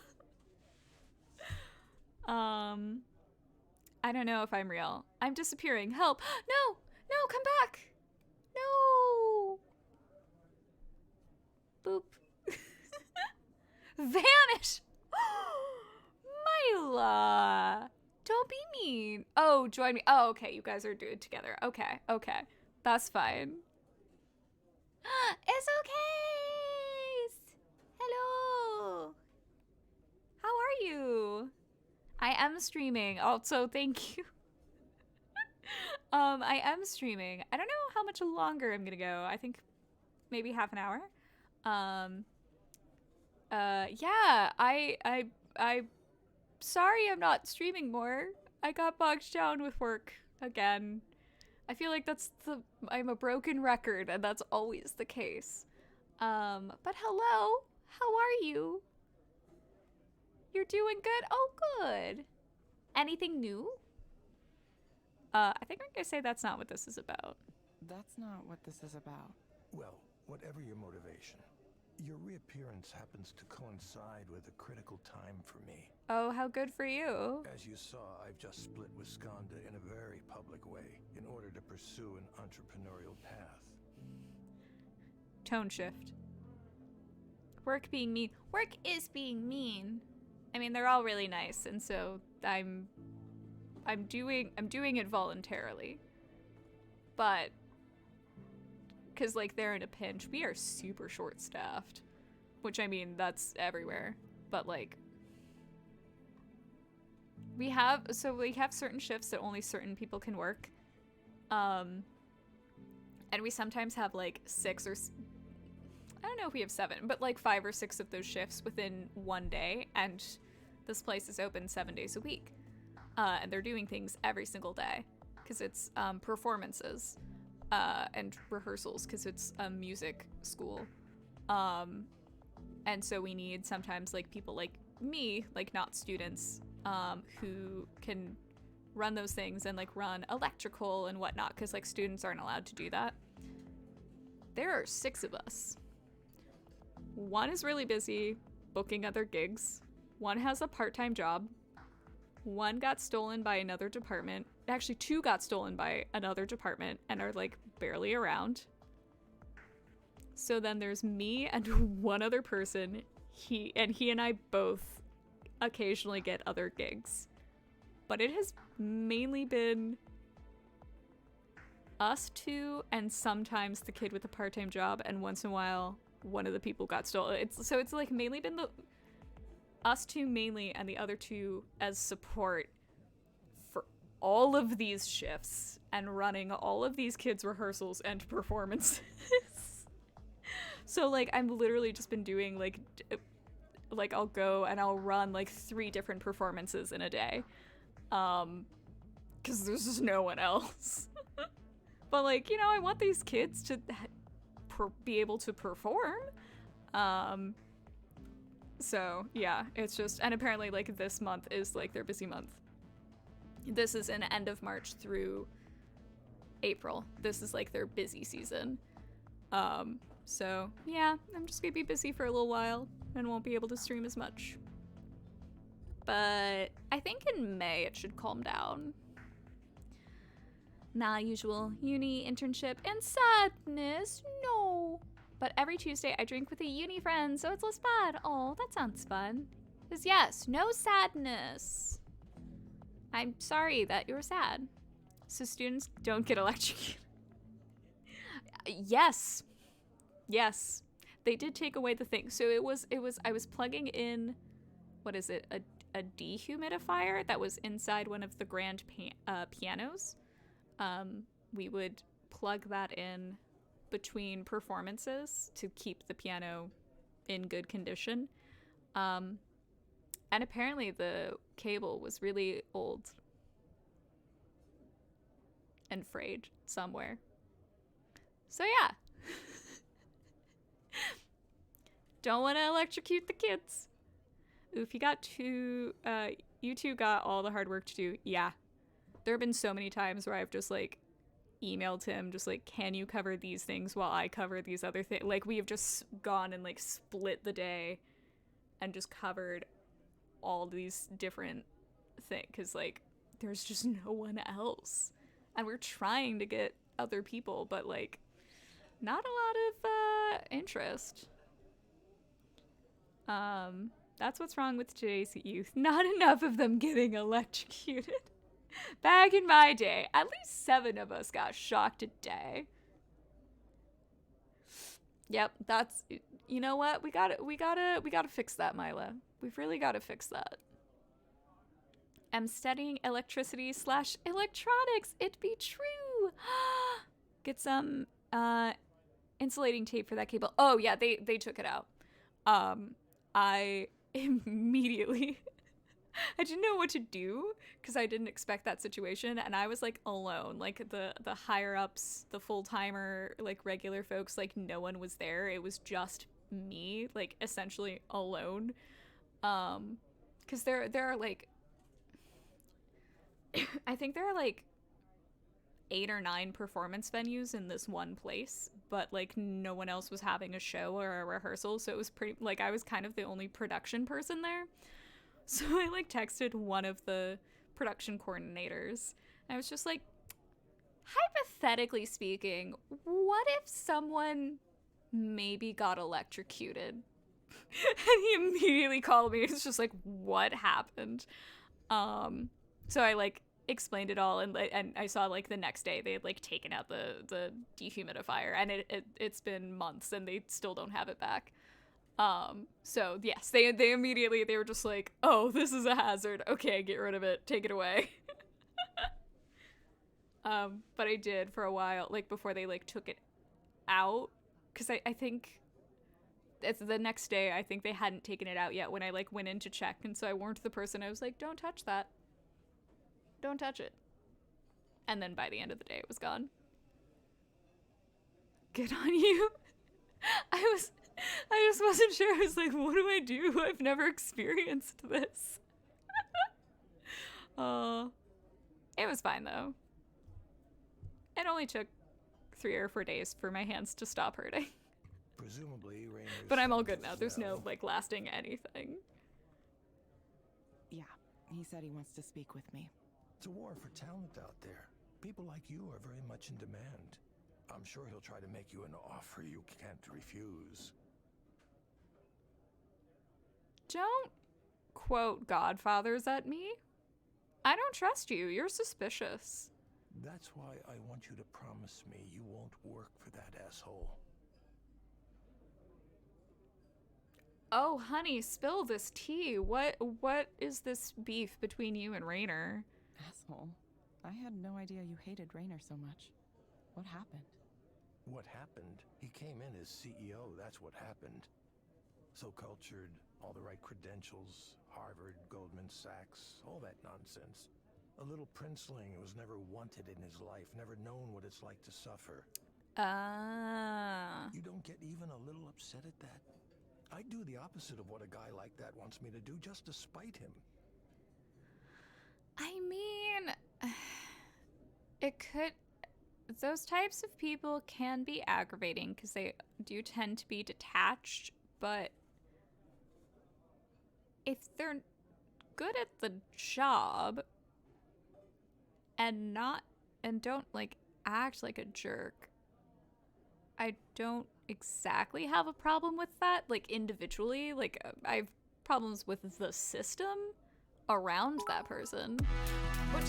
I don't know if I'm real. I'm disappearing. Help. No! No, come back! No! Boop. Vanish! Myla! Don't be mean. Oh, join me. Oh, okay, you guys are doing it together. Okay, okay. That's fine. It's okay! Hello! How are you? I am streaming. Also, thank you. I am streaming. I don't know how much longer I'm gonna go. I think maybe half an hour. Yeah, I sorry I'm not streaming more. I got bogged down with work again. I feel like I'm a broken record, and that's always the case. But hello, how are you? You're doing good? Oh, good. Anything new? I think I'm gonna say that's not what this is about. That's not what this is about. Well, whatever your motivation, your reappearance happens to coincide with a critical time for me. Oh, how good for you. As you saw, I've just split with Skanda in a very public way in order to pursue an entrepreneurial path. Tone shift. Work being mean. Work is being mean. I mean, they're all really nice, and so I'm doing it voluntarily. But because like they're in a pinch, we are super short-staffed, which I mean that's everywhere. But like we have certain shifts that only certain people can work, and we sometimes have like I don't know if we have 7, but like 5 or 6 of those shifts within one day, and this place is open 7 days a week. And they're doing things every single day because it's performances and rehearsals because it's a music school. And so we need sometimes like people like me, like not students, who can run those things and like run electrical and whatnot because like students aren't allowed to do that. There are 6 of us. One is really busy booking other gigs. One has a part-time job. One got stolen by another department. Actually, 2 got stolen by another department and are like barely around. So then there's me and one other person. He and I both occasionally get other gigs. But it has mainly been us 2 and sometimes the kid with the part-time job, and once in a while one of the people got stolen. It's like mainly been us 2 mainly, and the other 2 as support for all of these shifts and running all of these kids' rehearsals and performances. So like I'm literally just been doing like I'll go and I'll run like 3 different performances in a day, because there's just no one else. But like, you know, I want these kids to be able to perform. So yeah, it's just, and apparently like this month is like their busy month. This is an end of March through April. This is like their busy season. So yeah, I'm just gonna be busy for a little while and won't be able to stream as much. But I think in May it should calm down. Nah, usual uni, internship, and sadness. No. But every Tuesday I drink with a uni friend, so it's less bad. Oh, that sounds fun. 'Cause yes, no sadness. I'm sorry that you're sad. So students don't get electrocuted. Yes. Yes. They did take away the thing. So I was plugging in, what is it, a dehumidifier that was inside one of the grand pianos. We would plug that in between performances to keep the piano in good condition. And apparently the cable was really old and frayed somewhere. So yeah. Don't want to electrocute the kids. Oof, you two got all the hard work to do. Yeah. There have been so many times where I've just like emailed him just like, can you cover these things while I cover these other things? Like, we have just gone and like split the day and just covered all these different things, because like there's just no one else, and we're trying to get other people, but like not a lot of interest. That's what's wrong with today's youth. Not enough of them getting electrocuted. Back in my day, at least 7 of us got shocked a day. Yep, that's, you know what? We gotta fix that, Mila. We've really gotta fix that. I'm studying electricity / electronics. It be true. Get some insulating tape for that cable. Oh yeah, they took it out. I immediately I didn't know what to do because I didn't expect that situation, and I was like alone. Like the higher ups, the full timer, like regular folks, like no one was there. It was just me, like essentially alone. Because there are like I think there are like 8 or 9 performance venues in this one place, but like no one else was having a show or a rehearsal, so it was pretty like I was kind of the only production person there. So I like texted one of the production coordinators. I was just like, hypothetically speaking, what if someone maybe got electrocuted? And he immediately called me. It's just like, what happened? So I like explained it all, and I saw like the next day they had like taken out the dehumidifier, and it's been months and they still don't have it back. So yes, they immediately, they were just like, oh, this is a hazard. Okay, get rid of it. Take it away. But I did for a while, like before they like took it out, because I think it's the next day, I think they hadn't taken it out yet when I like went in to check, and so I warned the person. I was like, don't touch that. Don't touch it. And then by the end of the day, it was gone. Good on you. I just wasn't sure. I was like, what do I do? I've never experienced this. It was fine though. It only took 3 or 4 days for my hands to stop hurting. Presumably, Rainer's But I'm all son good now. as There's no well. like lasting anything. Yeah, he said he wants to speak with me. It's a war for talent out there. People like you are very much in demand. I'm sure he'll try to make you an offer you can't refuse. Don't quote Godfathers at me. I don't trust you. You're suspicious. That's why I want you to promise me you won't work for that asshole. Oh, honey, spill this tea. What is this beef between you and Rainer? Asshole. I had no idea you hated Rainer so much. What happened? What happened? He came in as CEO, that's what happened. So cultured, all the right credentials, Harvard, Goldman Sachs, all that nonsense. A little princeling who was never wanted in his life, never known what it's like to suffer. You don't get even a little upset at that? I'd do the opposite of what a guy like that wants me to do just to spite him. I mean, it could... Those types of people can be aggravating because they do tend to be detached, but if they're good at the job and don't like act like a jerk, I don't exactly have a problem with that, like individually. Like I have problems with the system around that person, which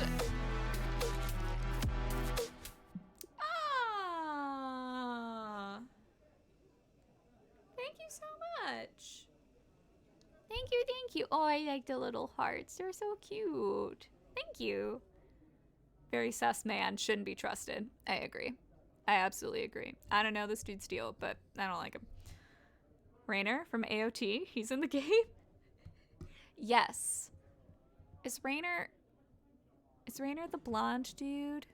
thank you so much. Thank you. Oh, I like the little hearts. They're so cute. Thank you. Very sus man, shouldn't be trusted. I agree. I absolutely agree. I don't know this dude's deal, but I don't like him. Rainer from AOT, he's in the game? Yes. Is Rainer the blonde dude?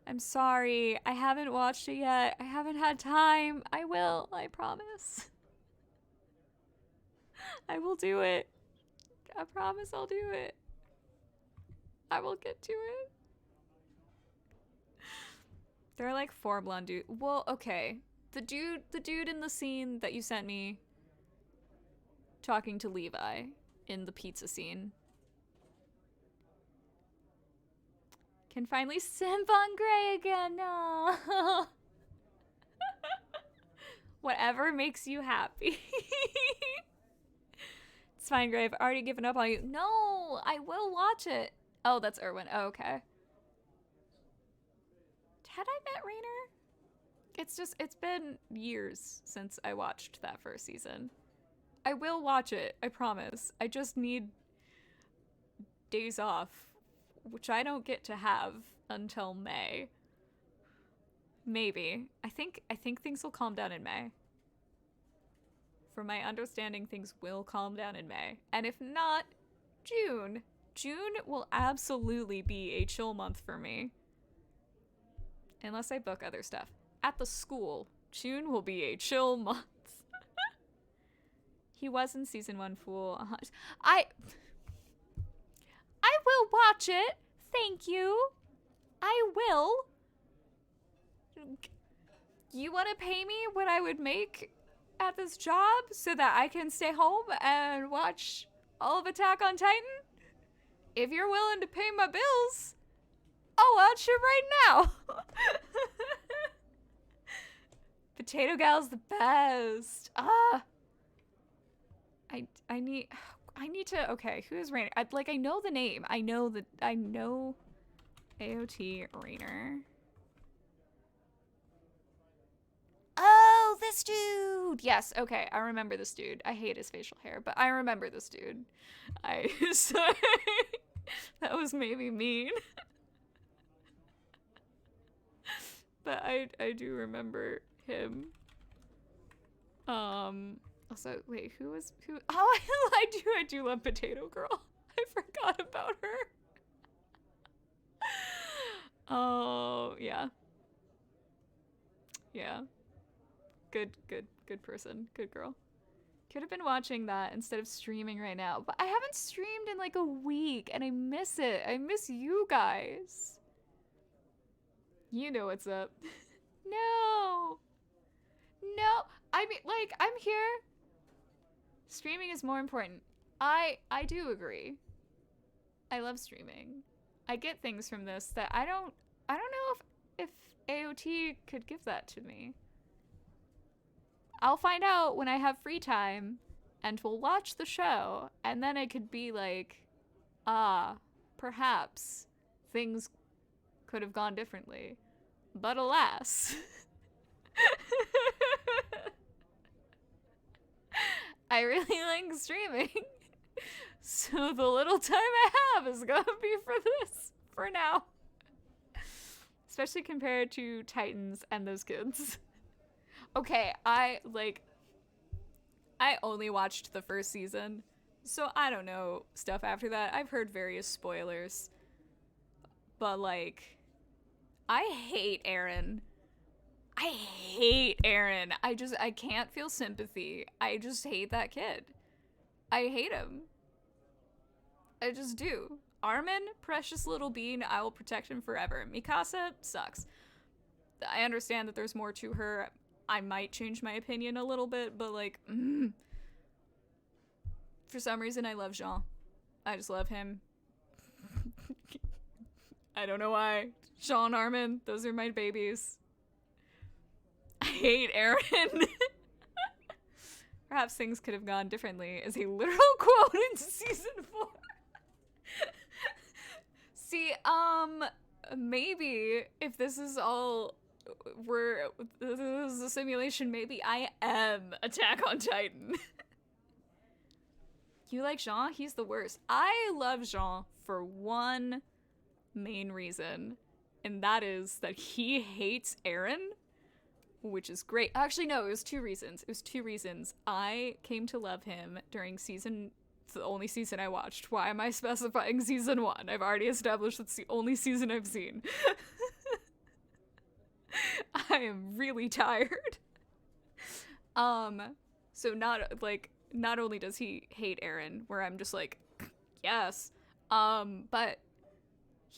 I'm sorry. I haven't watched it yet. I haven't had time. I will. I promise. I will do it. I promise I'll do it. I will get to it. There are like 4 blonde dudes. Well, okay. The dude in the scene that you sent me talking to Levi in the pizza scene can finally simp on Gray again. No. Whatever makes you happy. It's fine, Gray. I've already given up on you. No, I will watch it. Oh, that's Erwin. Oh, okay. Had I met Rainer? It's been years since I watched that first season. I will watch it, I promise. I just need days off, which I don't get to have until May. Maybe. I think things will calm down in May. From my understanding, things will calm down in May. And if not, June. June will absolutely be a chill month for me. Unless I book other stuff. At the school, June will be a chill month. He was in season 1, fool. I will watch it. Thank you. I will. You want to pay me what I would make at this job so that I can stay home and watch all of Attack on Titan? If you're willing to pay my bills, I'll watch it right now. Potato Gal's the best. I need to. Okay, who is Rainer? I know the name. I know AOT Rainer. Oh, this dude. Yes. Okay, I remember this dude. I hate his facial hair, but I remember this dude. Sorry. That was maybe mean. But I do remember him. Also, wait, who? Oh, I do love Potato Girl. I forgot about her. Oh, yeah. Yeah. Good person. Good girl. Could have been watching that instead of streaming right now. But I haven't streamed in like a week and I miss it. I miss you guys. You know what's up. No. I mean, like, I'm here. Streaming is more important. I do agree. I love streaming. I get things from this that I don't know if AOT could give that to me. I'll find out when I have free time and we'll watch the show and then I could be like, perhaps things could have gone differently. But alas. I really like streaming. So the little time I have is gonna be for this for now. Especially compared to Titans and those kids. Okay, I only watched the first season, so I don't know stuff after that. I've heard various spoilers. But like, I hate Aaron. I can't feel sympathy. I just hate that kid. I hate him. I just do. Armin, precious little bean, I will protect him forever. Mikasa sucks. I understand that there's more to her. I might change my opinion a little bit, but like, for some reason I love Jean. I just love him. I don't know why. Jean, Armin, those are my babies. I hate Aaron. Perhaps things could have gone differently is a literal quote in season 4. See, maybe if this is all this is a simulation, maybe I am Attack on Titan. You like Jean? He's the worst. I love Jean for one main reason, and that is that he hates Eren, which is great. Actually, no, it was 2 reasons. It was 2 reasons. I came to love him during the only season I watched. Why am I specifying season 1? I've already established it's the only season I've seen. I am really tired. So not only does he hate Eren, where I'm just like, yes, but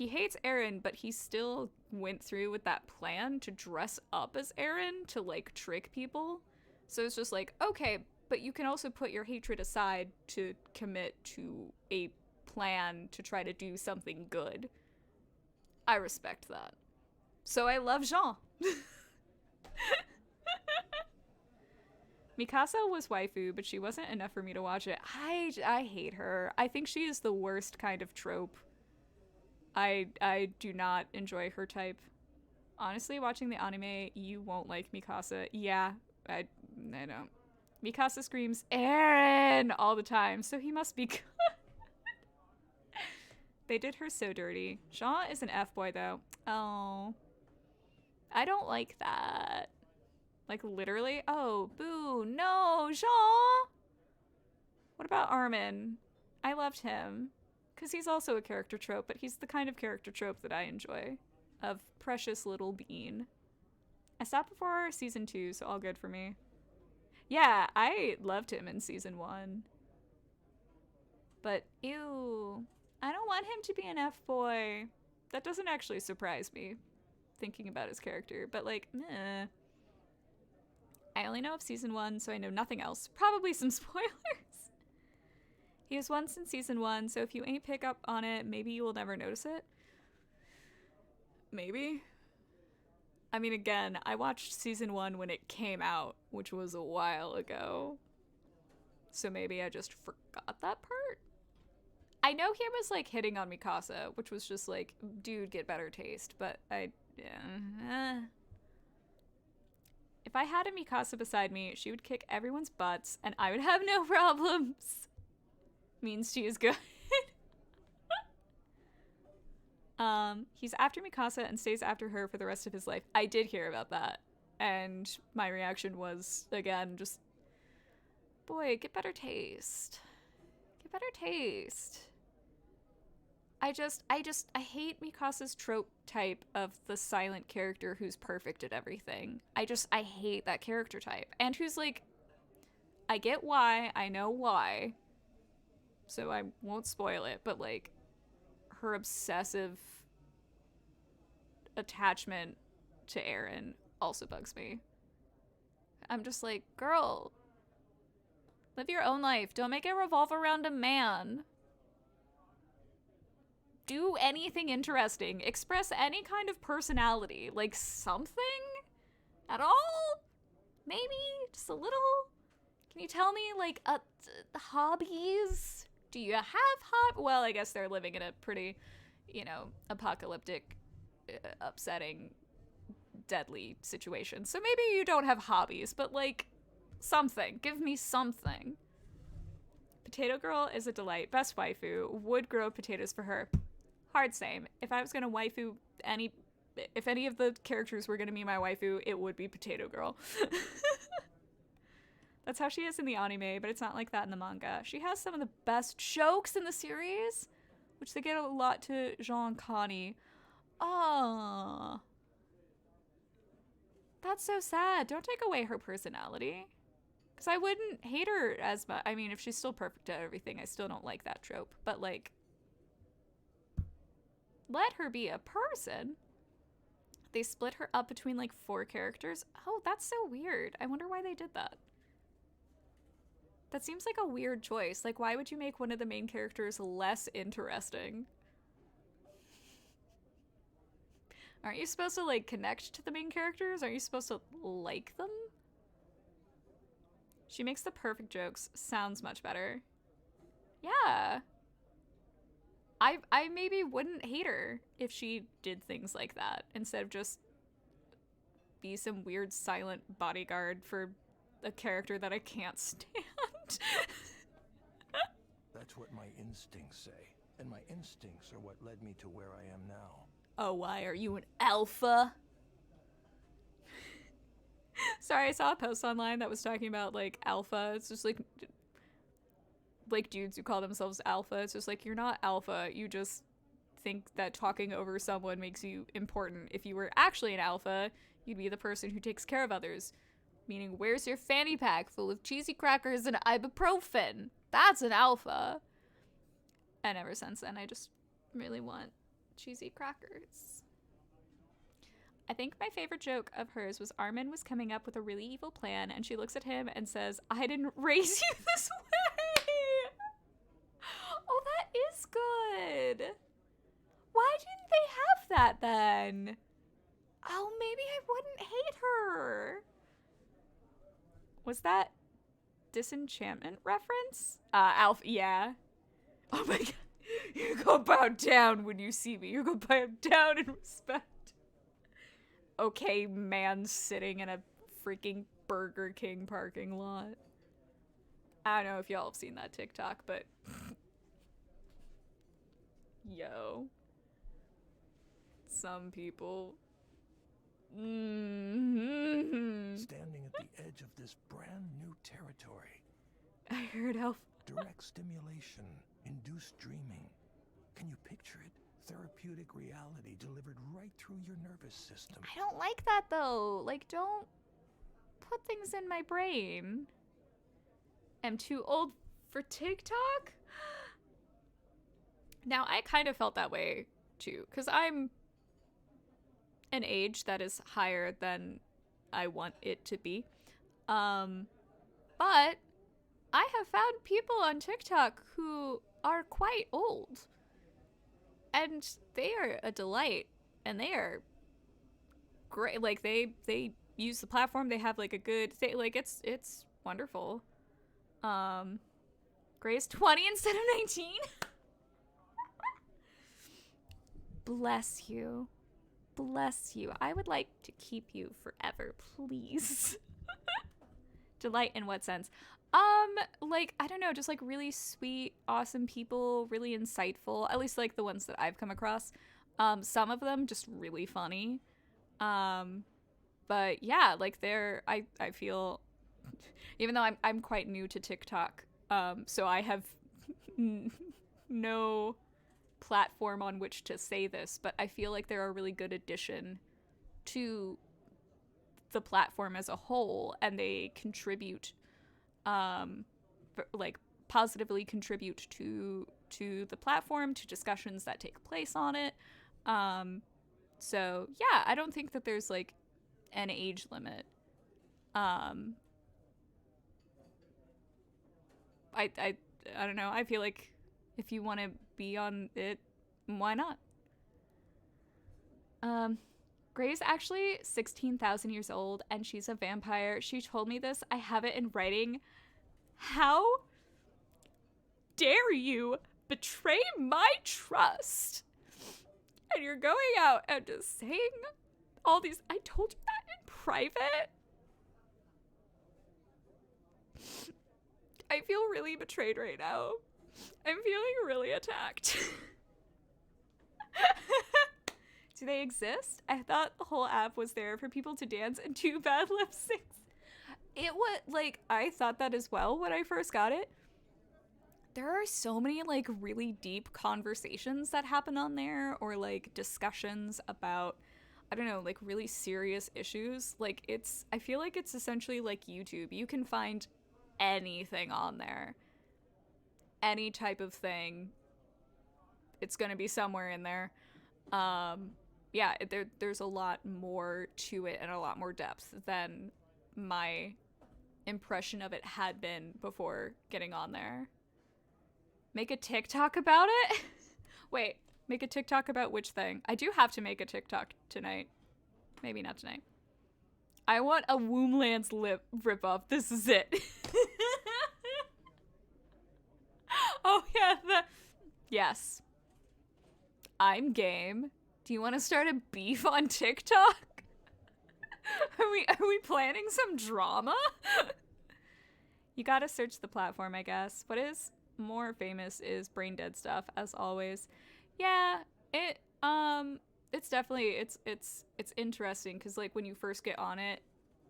he hates Aaron, but he still went through with that plan to dress up as Aaron to, like, trick people. So it's just like, okay, but you can also put your hatred aside to commit to a plan to try to do something good. I respect that. So I love Jean. Mikasa was waifu, but she wasn't enough for me to watch it. I hate her. I think she is the worst kind of trope. I do not enjoy her type. Honestly, watching the anime, you won't like Mikasa. Yeah, I don't. Mikasa screams, Aaron, all the time, so he must be good. They did her so dirty. Jean is an F-boy, though. Oh. I don't like that. Like, literally? Oh, boo. No, Jean! What about Armin? I loved him. Because he's also a character trope, but he's the kind of character trope that I enjoy. Of precious little bean. I stopped before season 2, so all good for me. Yeah, I loved him in season 1. But, ew. I don't want him to be an F-boy. That doesn't actually surprise me, thinking about his character. But, like, meh. I only know of season 1, so I know nothing else. Probably some spoilers. He was once in season 1, so if you ain't pick up on it, maybe you will never notice it. Maybe. I mean, again, I watched season 1 when it came out, which was a while ago. So maybe I just forgot that part? I know he was, like, hitting on Mikasa, which was just like, dude, get better taste. But if I had a Mikasa beside me, she would kick everyone's butts, and I would have no problems. Means she is good. He's after Mikasa and stays after her for the rest of his life. I did hear about that. And my reaction was, again, just, boy, get better taste. Get better taste. I hate Mikasa's trope type of the silent character who's perfect at everything. I hate that character type. And who's like, I get why, I know why, so I won't spoil it, but like, her obsessive attachment to Aaron also bugs me. I'm just like, girl, live your own life. Don't make it revolve around a man. Do anything interesting. Express any kind of personality. Like, something? At all? Maybe? Just a little? Can you tell me, like, hobbies? Do you have hobbies? Well, I guess they're living in a pretty, apocalyptic, upsetting, deadly situation. So maybe you don't have hobbies, but, like, something. Give me something. Potato Girl is a delight. Best waifu. Would grow potatoes for her. Hard same. If I was gonna waifu if any of the characters were gonna be my waifu, it would be Potato Girl. That's how she is in the anime, but it's not like that in the manga. She has some of the best jokes in the series, which they get a lot to Jean and Connie. Aww. That's so sad. Don't take away her personality. Because I wouldn't hate her as much. I mean, if she's still perfect at everything, I still don't like that trope. But, like, let her be a person. They split her up between, like, 4 characters. Oh, that's so weird. I wonder why they did that. That seems like a weird choice. Like, why would you make one of the main characters less interesting? Aren't you supposed to, like, connect to the main characters? Aren't you supposed to like them? She makes the perfect jokes. Sounds much better. Yeah. I maybe wouldn't hate her if she did things like that instead of just be some weird silent bodyguard for a character that I can't stand. That's what my instincts say, and my instincts are what led me to where I am now. Oh, why are you an alpha? Sorry, I saw a post online that was talking about, like, alpha. It's just, like dudes who call themselves alpha. It's just like, you're not alpha. You just think that talking over someone makes you important. If you were actually an alpha, you'd be the person who takes care of others. Meaning, where's your fanny pack full of cheesy crackers and ibuprofen? That's an alpha. And ever since then, I just really want cheesy crackers. I think my favorite joke of hers was Armin was coming up with a really evil plan, and she looks at him and says, I didn't raise you this way! Oh, that is good! Why didn't they have that then? Oh, maybe I wouldn't hate her. Was that Disenchantment reference? Alf, yeah. Oh my god. You're gonna bow down when you see me. You're gonna bow down in respect. Okay, man sitting in a freaking Burger King parking lot. I don't know if y'all have seen that TikTok, but yo. Some people. Standing at the edge of this brand new territory. I heard Elf. Direct stimulation, induced dreaming. Can you picture it? Therapeutic reality delivered right through your nervous system. I don't like that though. Like, don't put things in my brain. I'm too old for TikTok? Now, I kind of felt that way too, because I'm an age that is higher than I want it to be. But I have found people on TikTok who are quite old. And they are a delight. And they are great. Like, they use the platform. They have, like, a good thing. Like, it's wonderful. Gray's 20 instead of 19? Bless you. Bless you. I would like to keep you forever, please. Delight in what sense? Like, I don't know, just like really sweet, awesome people, really insightful, at least like the ones that I've come across. Some of them just really funny. But yeah, like I feel, even though I'm quite new to TikTok, so I have no platform on which to say this, but I feel like they're a really good addition to the platform as a whole, and they contribute like positively contribute to the platform, to discussions that take place on it. So yeah, I don't think that there's like an age limit. I don't know. I feel like if you want to be on it, why not? Gray's actually 16,000 years old, and she's a vampire. She told me this. I have it in writing. How dare you betray my trust? And you're going out and just saying all these. I told you that in private. I feel really betrayed right now. I'm feeling really attacked. Do they exist? I thought the whole app was there for people to dance and do bad lip syncs. It was, like, I thought that as well when I first got it. There are so many, like, really deep conversations that happen on there, or, like, discussions about, I don't know, like, really serious issues. Like, I feel like it's essentially like YouTube. You can find anything on there. Any type of thing. It's gonna be somewhere in there. Yeah, there's a lot more to it and a lot more depth than my impression of it had been before getting on there. Make a TikTok about it? Wait, make a TikTok about which thing? I do have to make a TikTok tonight. Maybe not tonight. I want a Womblands lip ripoff. This is it. Oh yeah, yes. I'm game. Do you want to start a beef on TikTok? Are we planning some drama? You gotta search the platform, I guess. What is more famous is brain dead stuff, as always. Yeah, it's definitely it's interesting because like when you first get on it,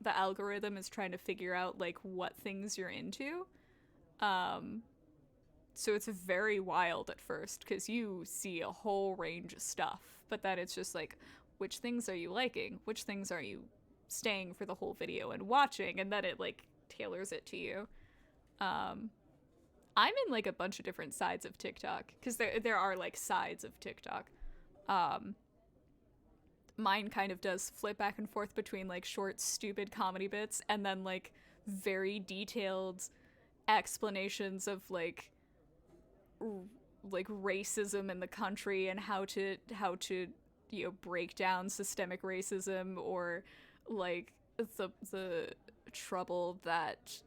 the algorithm is trying to figure out like what things you're into. So it's very wild at first because you see a whole range of stuff, but then it's just like, which things are you liking? Which things are you staying for the whole video and watching? And then it like tailors it to you. I'm in like a bunch of different sides of TikTok because there are like sides of TikTok. mine kind of does flip back and forth between like short, stupid comedy bits and then like very detailed explanations of like racism in the country and how to you know, break down systemic racism, or like the trouble that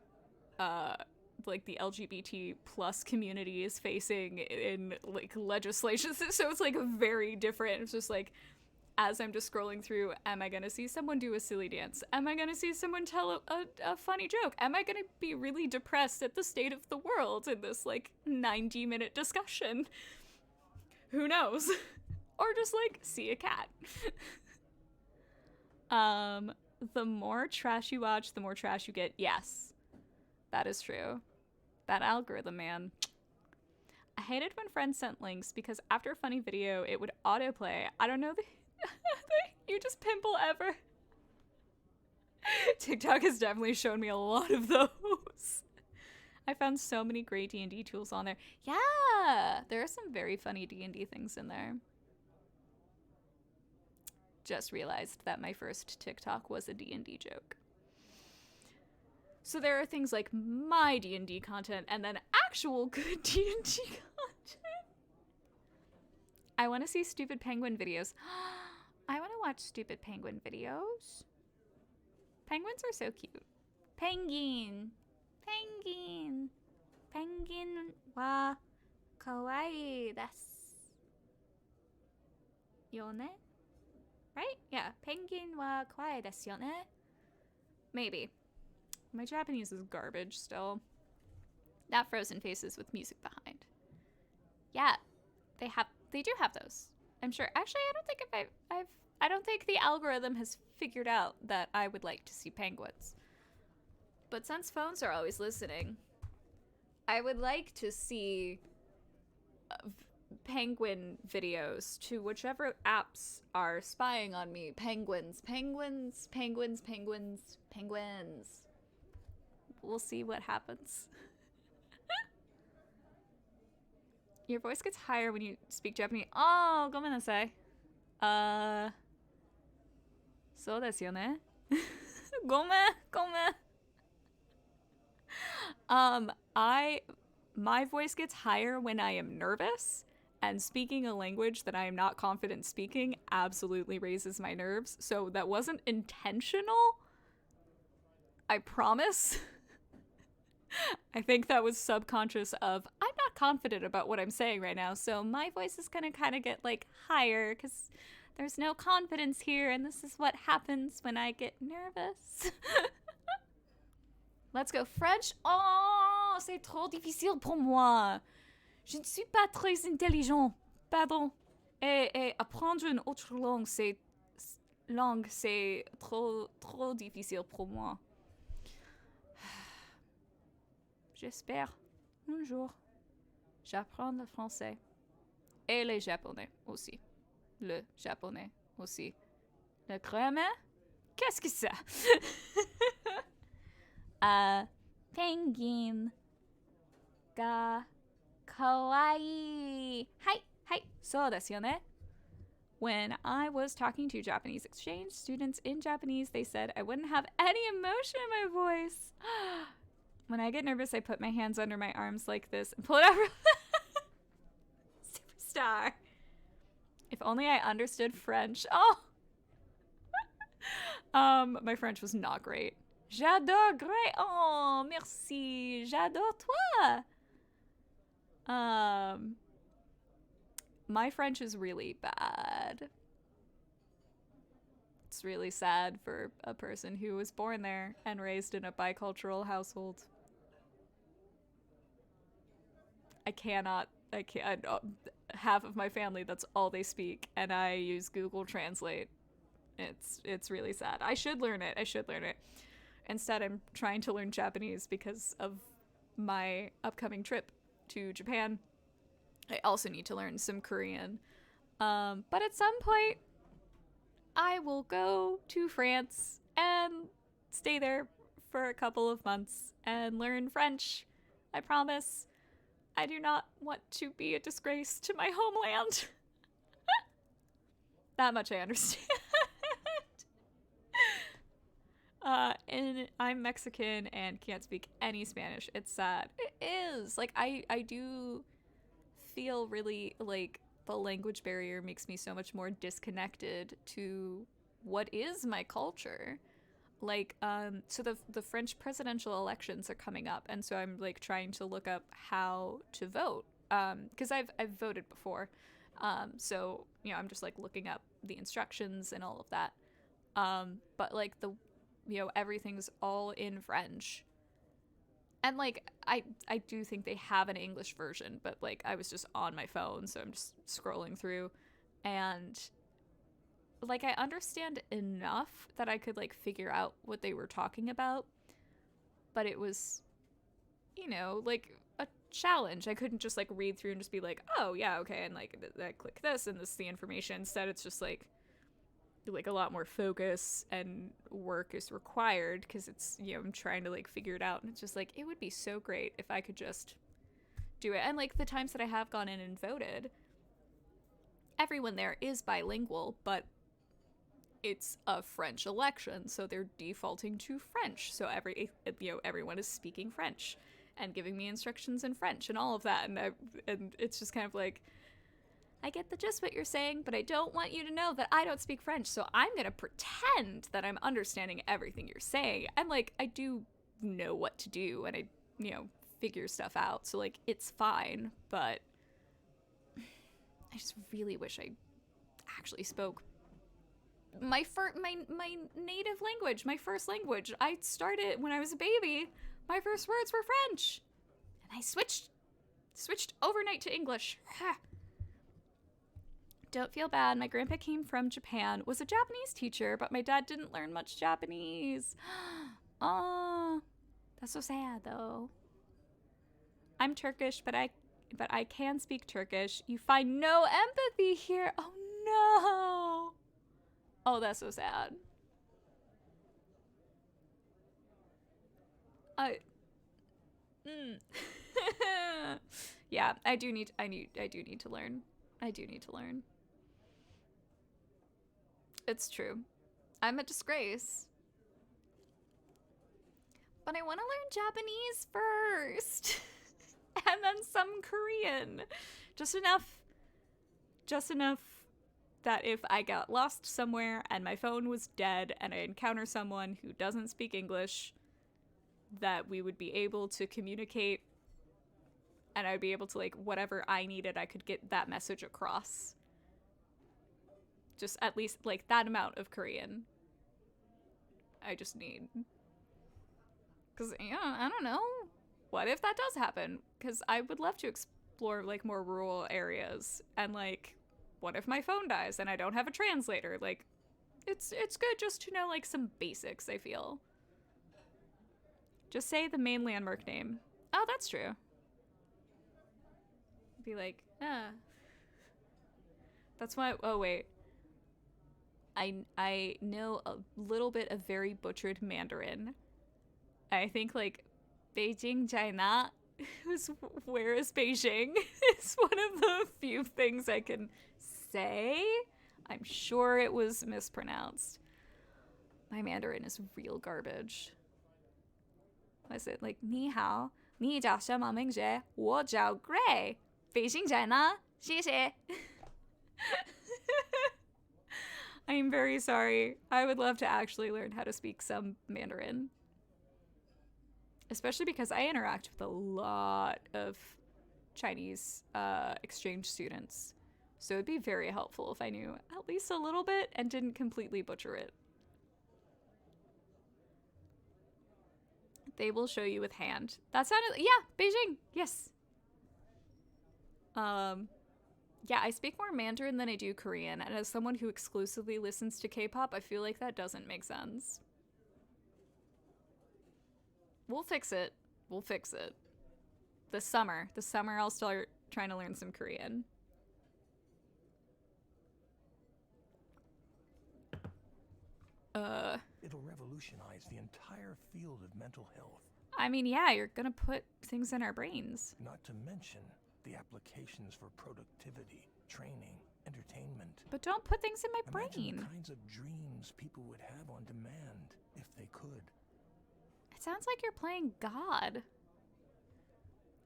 like the LGBT plus community is facing in like legislation. So it's like very different. It's just like, as I'm just scrolling through, am I gonna see someone do a silly dance? Am I gonna see someone tell a funny joke? Am I gonna be really depressed at the state of the world in this like 90-minute discussion? Who knows? Or just like see a cat. The more trash you watch, the more trash you get. Yes, that is true. That algorithm, man. I hated when friends sent links because after a funny video, it would autoplay. I don't know the you just pimple ever. TikTok has definitely shown me a lot of those. I found so many great D&D tools on there. Yeah, there are some very funny D&D things in there. Just realized that my first TikTok was a D&D joke. So there are things like my D&D content and then actual good D&D content. I want to see stupid penguin videos. I want to watch stupid penguin videos. Penguins are so cute. Penguin. Penguin. Penguin wa kawaii desu. Yone? Right? Yeah. Penguin wa kawaii desu yone? Maybe. My Japanese is garbage still. Not frozen faces with music behind. Yeah. They do have those. I'm sure. Actually, I don't think the algorithm has figured out that I would like to see penguins. But since phones are always listening, I would like to see penguin videos to whichever apps are spying on me. Penguins. We'll see what happens. Your voice gets higher when you speak Japanese. Oh, ごめんなさい. そうですよね。ごめん。My voice gets higher when I am nervous, and speaking a language that I am not confident speaking absolutely raises my nerves. So that wasn't intentional. I promise. I think that was subconscious of, I'm not confident about what I'm saying right now, so my voice is gonna kind of get like higher because there's no confidence here, and this is what happens when I get nervous. Let's go. French. Oh, c'est trop difficile pour moi. Je ne suis pas très intelligent. Pardon. Et apprendre une autre langue, c'est trop difficile pour moi. J'espère un jour j'apprends le français et le japonais aussi. Le japonais aussi. Le grammaire? Qu'est-ce que c'est? Penguin ga kawaii. Hi. そうですよね. When I was talking to Japanese exchange students in Japanese, they said I wouldn't have any emotion in my voice. When I get nervous, I put my hands under my arms like this and pull it over. Superstar. If only I understood French. Oh. My French was not great. J'adore, great. Oh, merci. J'adore toi. My French is really bad. It's really sad for a person who was born there and raised in a bicultural household. I can't, half of my family, that's all they speak, and I use Google Translate. It's really sad. I should learn it. Instead, I'm trying to learn Japanese because of my upcoming trip to Japan. I also need to learn some Korean. But at some point, I will go to France and stay there for a couple of months and learn French. I promise. I do not want to be a disgrace to my homeland. That much I understand. And I'm Mexican and can't speak any Spanish. It's sad. It is. Like, I do feel really like the language barrier makes me so much more disconnected to what is my culture. Like, so the French presidential elections are coming up, and so I'm like trying to look up how to vote. Because I've voted before. So, you know, I'm just like looking up the instructions and all of that. But like everything's all in French. And like I do think they have an English version, but like I was just on my phone, so I'm just scrolling through, and like I understand enough that I could like figure out what they were talking about, but it was, you know, like a challenge. I couldn't just like read through and just be like, oh yeah, okay, and like I click this and this is the information. Instead, it's just like a lot more focus and work is required because it's, you know, I'm trying to like figure it out, and it's just like it would be so great if I could just do it. And like the times that I have gone in and voted, everyone there is bilingual, but it's a French election, so they're defaulting to French. So everyone is speaking French and giving me instructions in French and all of that, and it's just kind of like, I get the gist what you're saying, but I don't want you to know that I don't speak French, so I'm gonna pretend that I'm understanding everything you're saying. And like, I do know what to do, and I, you know, figure stuff out, so like, it's fine, but I just really wish I actually spoke my native language, my first language. I started when I was a baby. My first words were French, and I switched overnight to English. Don't feel bad. My grandpa came from Japan, was a Japanese teacher, but my dad didn't learn much Japanese. Oh, that's so sad though. I'm Turkish, but I can speak Turkish. You find no empathy here. Oh no. Oh, that's so sad. Yeah, I do need to learn. I do need to learn. It's true. I'm a disgrace. But I want to learn Japanese first. And then some Korean. Just enough that if I got lost somewhere and my phone was dead and I encounter someone who doesn't speak English, that we would be able to communicate, and I'd be able to, like, whatever I needed, I could get that message across. Just at least, like, that amount of Korean. I just need. Because, yeah, I don't know. What if that does happen? Because I would love to explore, like, more rural areas. And, like, what if my phone dies and I don't have a translator? Like, it's good just to know, like, some basics, I feel. Just say the main landmark name. Oh, that's true. Be like, That's why. Oh, wait. I know a little bit of very butchered Mandarin. I think, like, Beijing, China, where is Beijing? It's one of the few things I can say. I'm sure it was mispronounced. My Mandarin is real garbage. What is it? Like, 你好,你叫什么名字?我叫 Gray. Beijing, China. 谢谢. I'm very sorry. I would love to actually learn how to speak some Mandarin. Especially because I interact with a lot of Chinese exchange students. So it'd be very helpful if I knew at least a little bit and didn't completely butcher it. They will show you with hand. That sounded, yeah, Beijing, yes. Yeah, I speak more Mandarin than I do Korean, and as someone who exclusively listens to K-pop, I feel like that doesn't make sense. We'll fix it. We'll fix it. This summer I'll start trying to learn some Korean. It'll revolutionize the entire field of mental health. I mean, yeah, you're gonna put things in our brains. Not to mention the applications for productivity, training, entertainment. But don't put things in my Imagine brain. the kinds of dreams people would have on demand if they could. It sounds like you're playing God.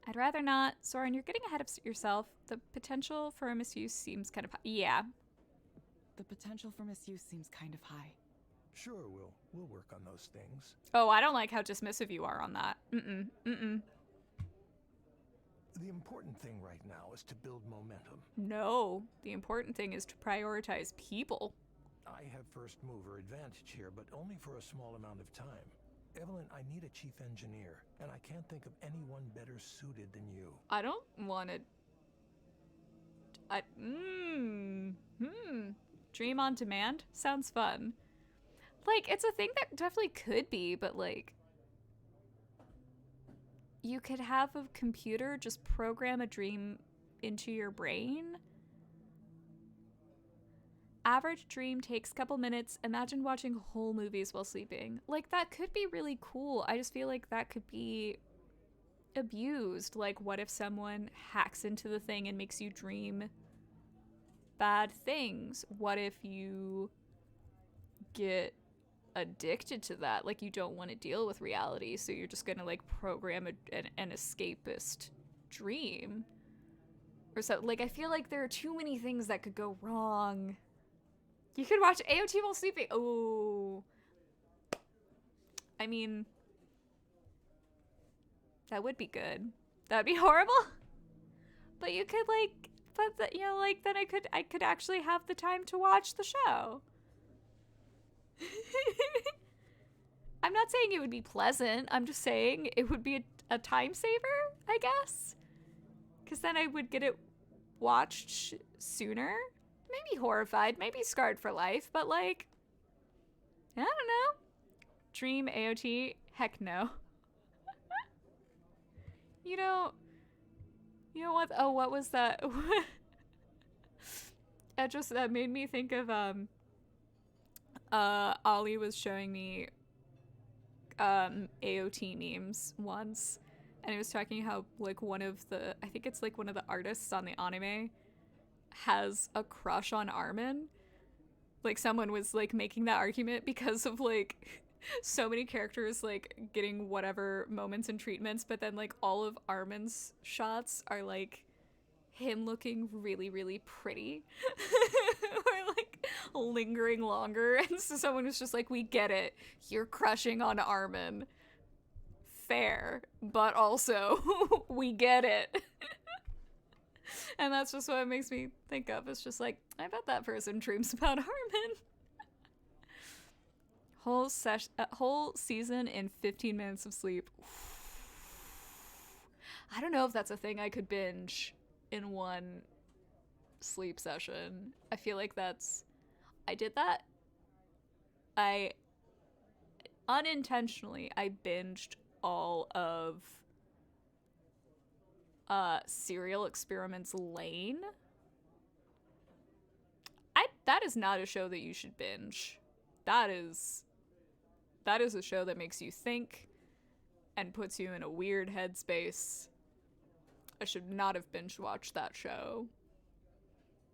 I'd rather not. Soren, you're getting ahead of yourself. The potential for misuse seems kind of high. Yeah. The potential for misuse seems kind of high. Sure, we'll work on those things. Oh, I don't like how dismissive you are on that. Mm-mm. The important thing right now is to build momentum. No. The important thing is to prioritize people. I have first mover advantage here, but only for a small amount of time. Evelyn, I need a chief engineer, and I can't think of anyone better suited than you. I don't want to... Dream on demand? Sounds fun. Like, it's a thing that definitely could be, but like... You could have a computer just program a dream into your brain. Average dream takes a couple minutes. Imagine watching whole movies while sleeping. Like, that could be really cool. I just feel like that could be abused. Like, what if someone hacks into the thing and makes you dream bad things? What if you get addicted to that? Like, you don't want to deal with reality, so you're just gonna like program an escapist dream or so. Like, I feel like there are too many things that could go wrong. You could watch AOT while sleeping. Oh, I mean, that would be good. That'd be horrible, but you could like, but the, you know, like then I could actually have the time to watch the show. I'm not saying it would be pleasant. I'm just saying it would be a time saver, I guess. Because then I would get it watched sooner. Maybe horrified, maybe scarred for life, but like, I don't know. Dream AOT? Heck no. You know what? Oh, what was that? That made me think of, Ollie was showing me AOT memes once, and he was talking how like I think it's like one of the artists on the anime has a crush on Armin. Like, someone was like making that argument because of like so many characters like getting whatever moments and treatments, but then like all of Armin's shots are like him looking really, really pretty or like lingering longer. And so someone was just like, we get it, you're crushing on Armin, fair, but also we get it. And that's just what it makes me think of. It's just like, I bet that person dreams about Armin. Whole season in 15 minutes of sleep. I don't know if that's a thing I could binge in one sleep session. I feel like I did that. Unintentionally, I binged all of Serial Experiments Lane. That is not a show that you should binge. That is a show that makes you think and puts you in a weird headspace. I should not have binge watched that show.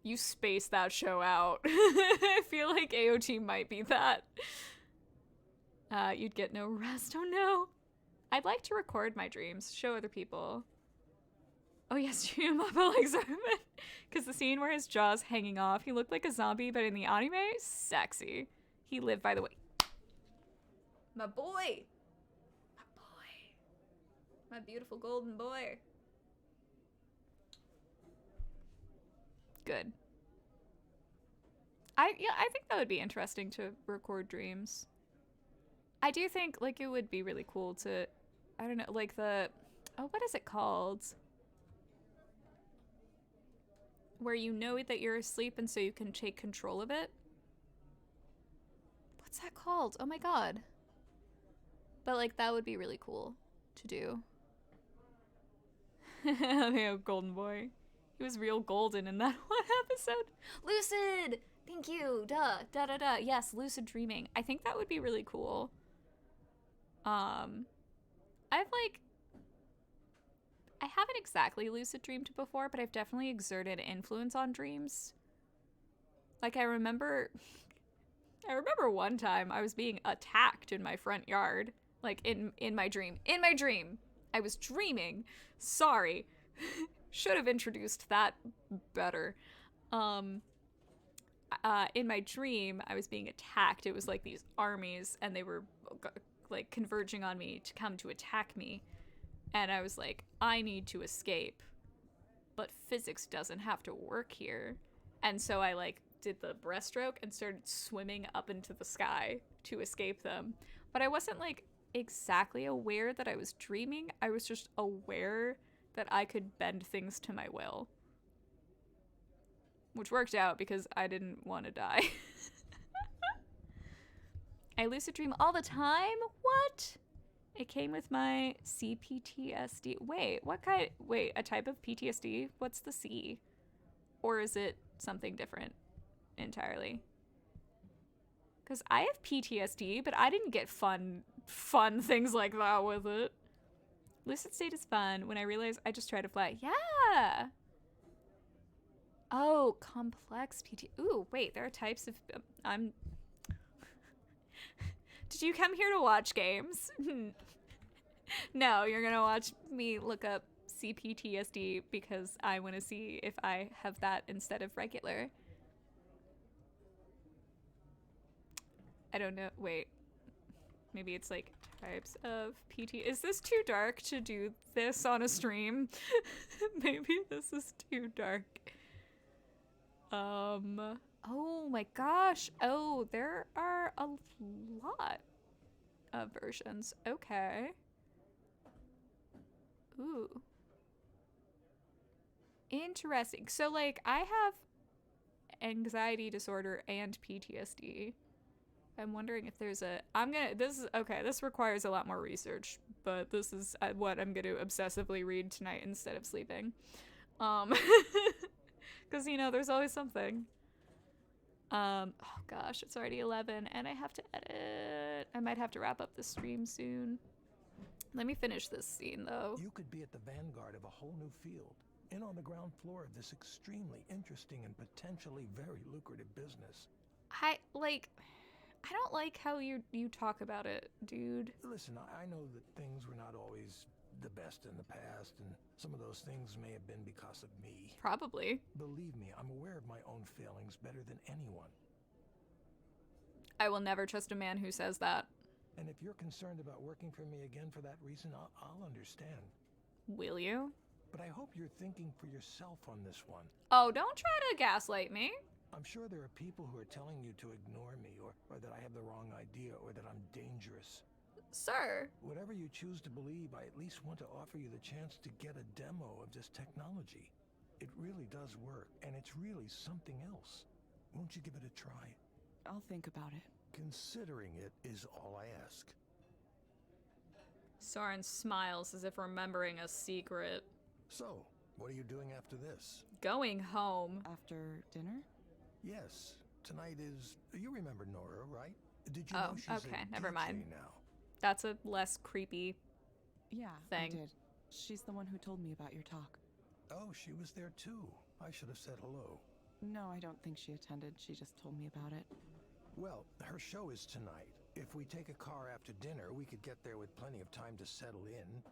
You space that show out. I feel like AOT might be that. You'd get no rest. Oh no. I'd like to record my dreams, show other people. Oh yes, dream up Eliza. Because the scene where his jaw's hanging off, he looked like a zombie, but in the anime, sexy. He lived, by the way. My boy. My beautiful golden boy. Good. I think that would be interesting to record dreams. I do think like it would be really cool to, I don't know, like what is it called? Where you know that you're asleep and so you can take control of it. What's that called? Oh my god. But like that would be really cool to do. Yeah, golden boy. He was real golden in that one episode. Lucid! Thank you. Duh. Da. Yes, lucid dreaming. I think that would be really cool. I haven't exactly lucid dreamed before, but I've definitely exerted influence on dreams. Like, I remember one time I was being attacked in my front yard, like in my dream. In my dream. I was dreaming. Sorry. Should have introduced that better. In my dream, I was being attacked. It was like these armies, and they were like converging on me to come to attack me. And I was like, I need to escape. But physics doesn't have to work here. And so I like did the breaststroke and started swimming up into the sky to escape them. But I wasn't like exactly aware that I was dreaming. I was just aware that I could bend things to my will. Which worked out because I didn't want to die. I lucid dream all the time? What? It came with my CPTSD. Wait, what kind? Wait, a type of PTSD? What's the C? Or is it something different entirely? Because I have PTSD, but I didn't get fun things like that with it. Lucid state is fun. When I realize I just try to fly. Yeah! Oh, complex PT. Ooh, wait, there are types of... Did you come here to watch games? No, you're gonna watch me look up CPTSD because I want to see if I have that instead of regular. I don't know. Wait. Maybe it's like types of PT. Is this too dark to do this on a stream? Maybe this is too dark. Oh my gosh. Oh, there are a lot of versions. Okay. Ooh. Interesting. So, like, I have anxiety disorder and PTSD. I'm wondering if there's a... this requires a lot more research, but this is what I'm gonna obsessively read tonight instead of sleeping. Because, you know, there's always something. Oh gosh, it's already 11 and I have to edit. I might have to wrap up the stream soon. Let me finish this scene though. You could be at the vanguard of a whole new field, in on the ground floor of this extremely interesting and potentially very lucrative business. I don't like how you talk about it, dude. Listen, I know that things were not always the best in the past, and some of those things may have been because of me. Probably. Believe me, I'm aware of my own failings better than anyone. I will never trust a man who says that. And if you're concerned about working for me again for that reason, I'll understand. Will you? But I hope you're thinking for yourself on this one. Oh, don't try to gaslight me. I'm sure there are people who are telling you to ignore me, or that I have the wrong idea, or that I'm dangerous. Sir. Whatever you choose to believe, I at least want to offer you the chance to get a demo of this technology. It really does work, and it's really something else. Won't you give it a try? I'll think about it. Considering it is all I ask. Soren smiles as if remembering a secret. So, what are you doing after this? Going home. After dinner? Yes, tonight is... You remember Nora, right? Did you know she's okay, a never DJ mind. now? That's a less creepy Yeah, thing. I did. She's the one who told me about your talk. Oh, she was there too. I should have said hello. No, I don't think she attended. She just told me about it. Well, her show is tonight. If we take a car after dinner, we could get there with plenty of time to settle in.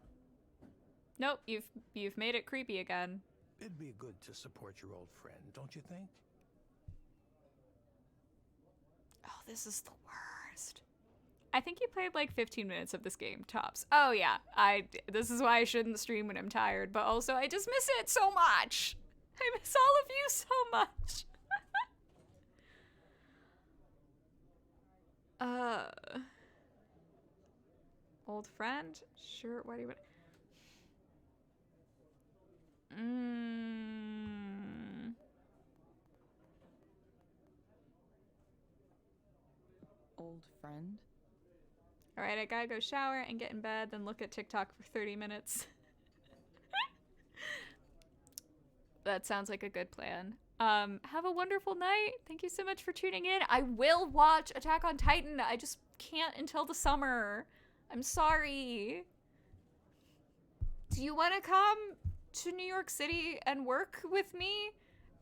Nope, you've made it creepy again. It'd be good to support your old friend, don't you think? Oh, this is the worst. I think you played like 15 minutes of this game, tops. Oh yeah, this is why I shouldn't stream when I'm tired, but also I just miss it so much. I miss all of you so much. Old friend? Sure, why do you want... Old friend? Alright, I gotta go shower and get in bed, then look at TikTok for 30 minutes. That sounds like a good plan. Have a wonderful night. Thank you so much for tuning in. I will watch Attack on Titan. I just can't until the summer. I'm sorry. Do you want to come to New York City and work with me?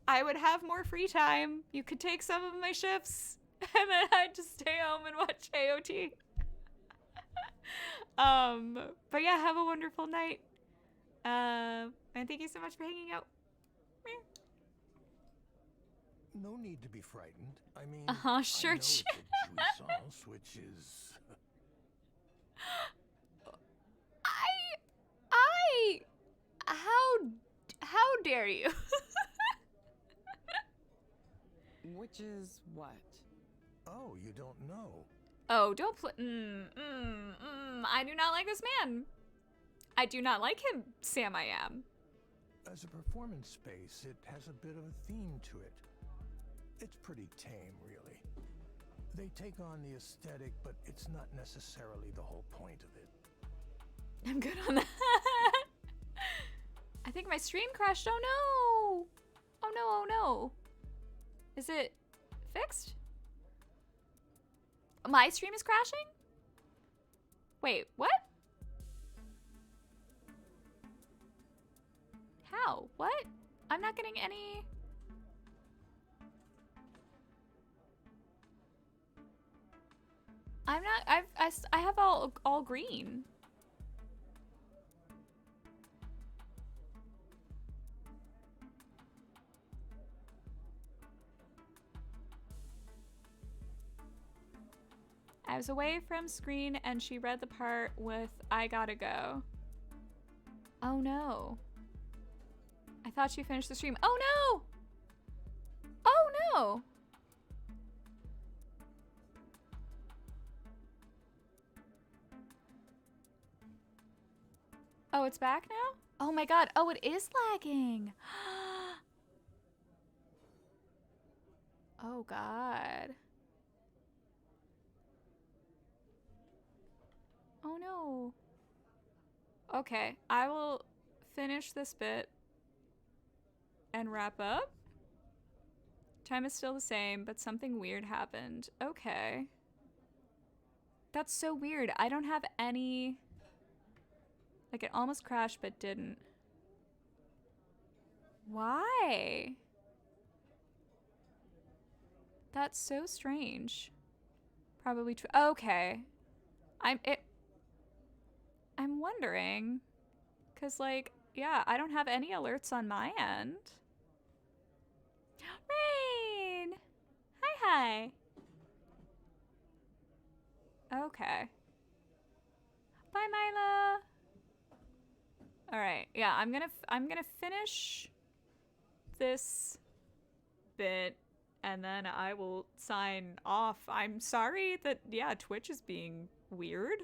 I would have more free time. You could take some of my shifts, and then I'd just stay home and watch AOT. But yeah, have a wonderful night. And thank you so much for hanging out. No need to be frightened. I mean, Sure. I know it's a jouissance, which is... How dare you? Which is what? Oh, you don't know. Oh, don't play. I do not like this man. I do not like him, Sam I Am. As a performance space, it has a bit of a theme to it. It's pretty tame, really. They take on the aesthetic, but it's not necessarily the whole point of it. I'm good on that. I think my stream crashed. Oh no! Oh no, oh no. Is it fixed? My stream is crashing? Wait, what? How? What? I'm not getting any... I'm not... I have all green. I was away from screen and she read the part with I gotta go. Oh no. I thought she finished the stream. Oh no! Oh no! Oh, it's back now? Oh my god. Oh, it is lagging. Oh god. Oh no. Okay, I will finish this bit and wrap up. Time is still the same, but something weird happened. Okay. That's so weird. I don't have any... Like, it almost crashed, but didn't. Why? That's so strange. Probably true. Okay. I'm wondering, cause like, yeah, I don't have any alerts on my end. Rain! Hi. Okay. Bye, Mila. All right, yeah, I'm gonna finish this bit, and then I will sign off. I'm sorry that, yeah, Twitch is being weird.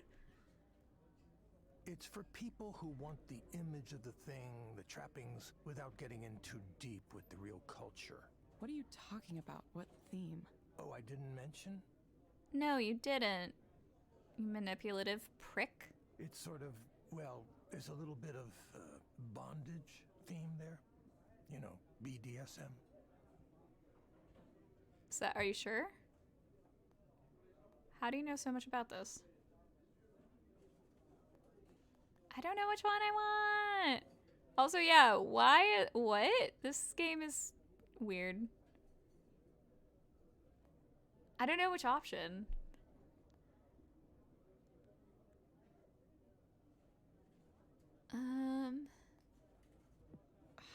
It's for people who want the image of the thing, the trappings, without getting in too deep with the real culture. What are you talking about? What theme? Oh, I didn't mention? No, you didn't. You manipulative prick. It's sort of, well, there's a little bit of bondage theme there. You know, BDSM. Are you sure? How do you know so much about this? I don't know which one I want. Also, yeah, what? This game is weird. I don't know which option.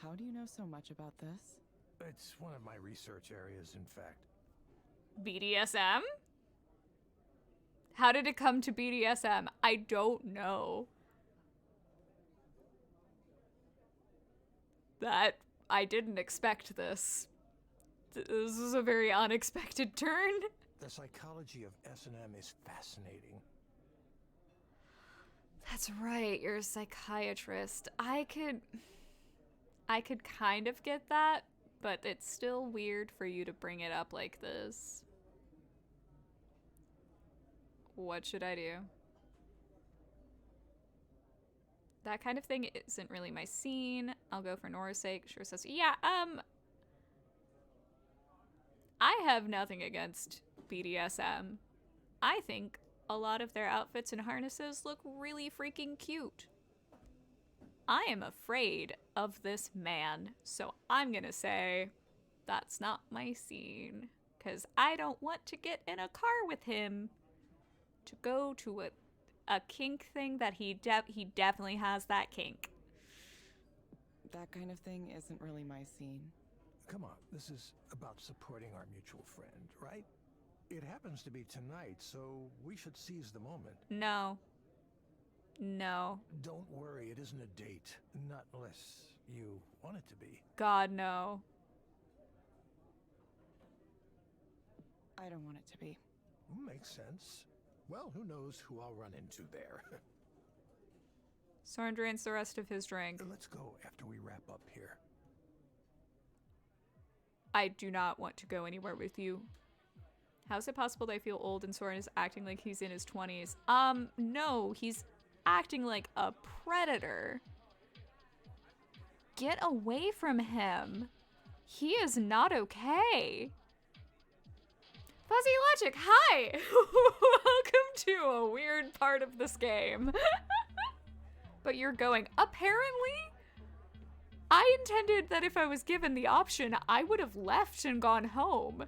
How do you know so much about this? It's one of my research areas, in fact. BDSM? How did it come to BDSM? I don't know. That I didn't expect this. This is a very unexpected turn. The psychology of S&M is fascinating. That's right, you're a psychiatrist. I could kind of get that, but it's still weird for you to bring it up like this. What should I do? That kind of thing isn't really my scene. I'll go for Nora's sake. Sure says, yeah, I have nothing against BDSM. I think a lot of their outfits and harnesses look really freaking cute. I am afraid of this man, so I'm gonna say That's not my scene. Because I don't want to get in a car with him to go to a kink thing that he definitely has that kink. That kind of thing isn't really my scene. Come on, this is about supporting our mutual friend, right? It happens to be tonight, so we should seize the moment. No. No. Don't worry, it isn't a date. Not unless you want it to be. God, no. I don't want it to be. Makes sense. Well, who knows who I'll run into there. Soren drains the rest of his drink. Let's go after we wrap up here. I do not want to go anywhere with you. How is it possible that I feel old and Soren is acting like he's in his 20s? No, he's acting like a predator. Get away from him. He is not okay. Fuzzy Logic, hi! Welcome to a weird part of this game. But you're going, apparently? I intended that if I was given the option, I would have left and gone home.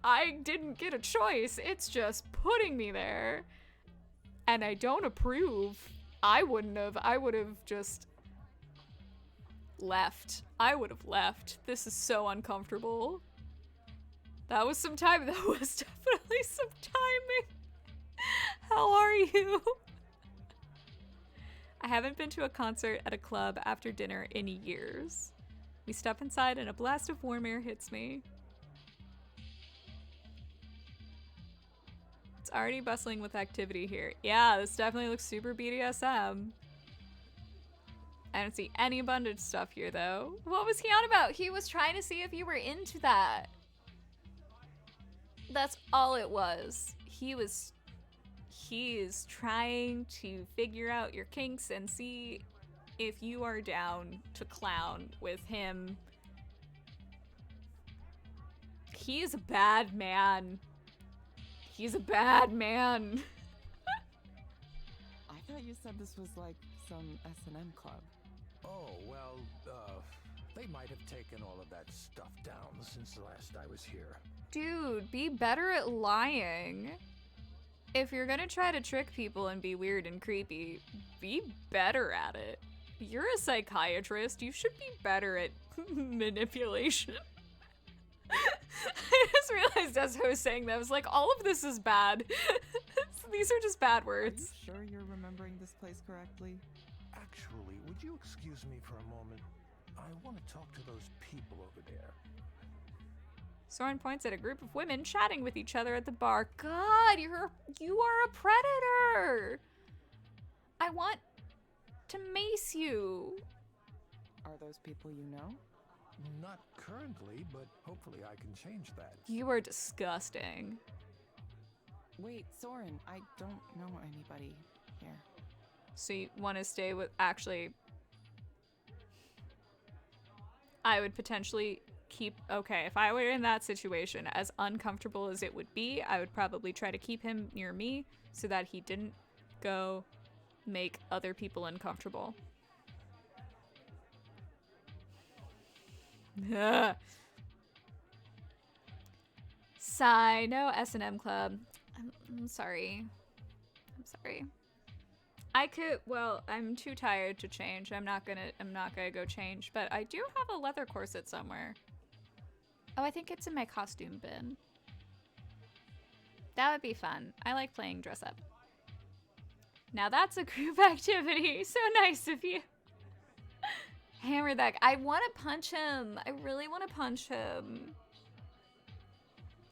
I didn't get a choice. It's just putting me there. And I don't approve. I wouldn't have. I would have just left. I would have left. This is so uncomfortable. That was some time. That was definitely some timing. How are you? I haven't been to a concert at a club after dinner in years. We step inside and a blast of warm air hits me. It's already bustling with activity here. Yeah, this definitely looks super BDSM. I don't see any bondage stuff here though. What was he on about? He was trying to see if you were into that. That's all it was. He is trying to figure out your kinks and see if you are down to clown with him. He is a bad man. He's a bad man. I thought you said this was like some S&M club. Oh, well, they might have taken all of that stuff down since the last I was here. Dude, be better at lying. If you're gonna try to trick people and be weird and creepy, be better at it. You're a psychiatrist. You should be better at manipulation. I just realized as I was saying that, I was like, all of this is bad. These are just bad words. Are you sure you're remembering this place correctly? Actually, would you excuse me for a moment? I want to talk to those people over there. Soren points at a group of women chatting with each other at the bar. God, you are a predator. I want to mace you. Are those people you know? Not currently, but hopefully I can change that. You are disgusting. Wait, Soren, I don't know anybody here. So you want to stay with... Actually, I would potentially keep... Okay, if I were in that situation, as uncomfortable as it would be, I would probably try to keep him near me so that he didn't go make other people uncomfortable. Sigh, no S&M club. I'm sorry. I'm sorry. I could, well, I'm too tired to change. I'm not gonna go change, but I do have a leather corset somewhere. Oh, I think it's in my costume bin. That would be fun. I like playing dress up. Now that's a group activity. So nice of you. Hammer that. I want to punch him. I really want to punch him.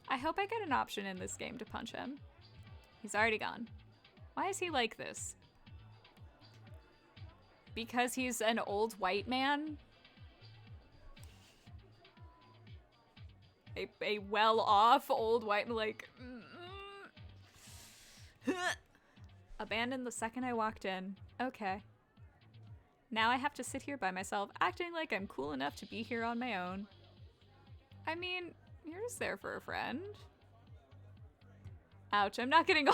I hope I get an option in this game to punch him. He's already gone. Why is he like this? Because he's an old white man? A well-off old white, like... Abandoned the second I walked in. Okay. Now I have to sit here by myself, acting like I'm cool enough to be here on my own. I mean, you're just there for a friend. Ouch, I'm not getting...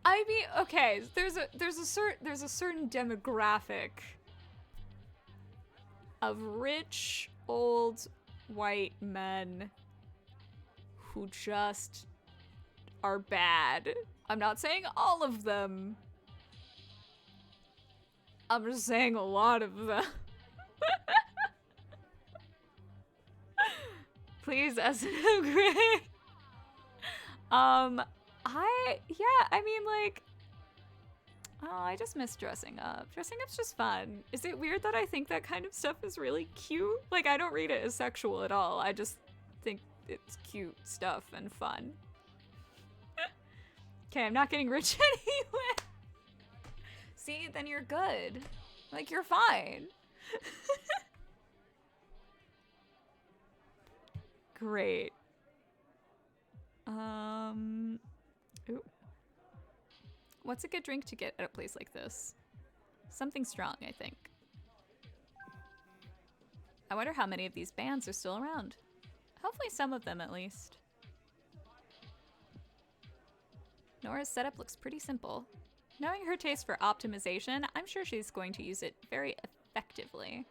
I mean, okay, there's a certain demographic of rich old white men who just are bad. I'm not saying all of them. I'm just saying a lot of them. Please, S&M Gray. I mean, like, oh, I just miss dressing up. Dressing up's just fun. Is it weird that I think that kind of stuff is really cute? Like, I don't read it as sexual at all. I just think it's cute stuff and fun. Okay, I'm not getting rich anyway. See, then you're good. Like, you're fine. Great. Ooh. What's a good drink to get at a place like this? Something strong, I think. I wonder how many of these bands are still around. Hopefully some of them, at least. Nora's setup looks pretty simple. Knowing her taste for optimization, I'm sure she's going to use it very effectively.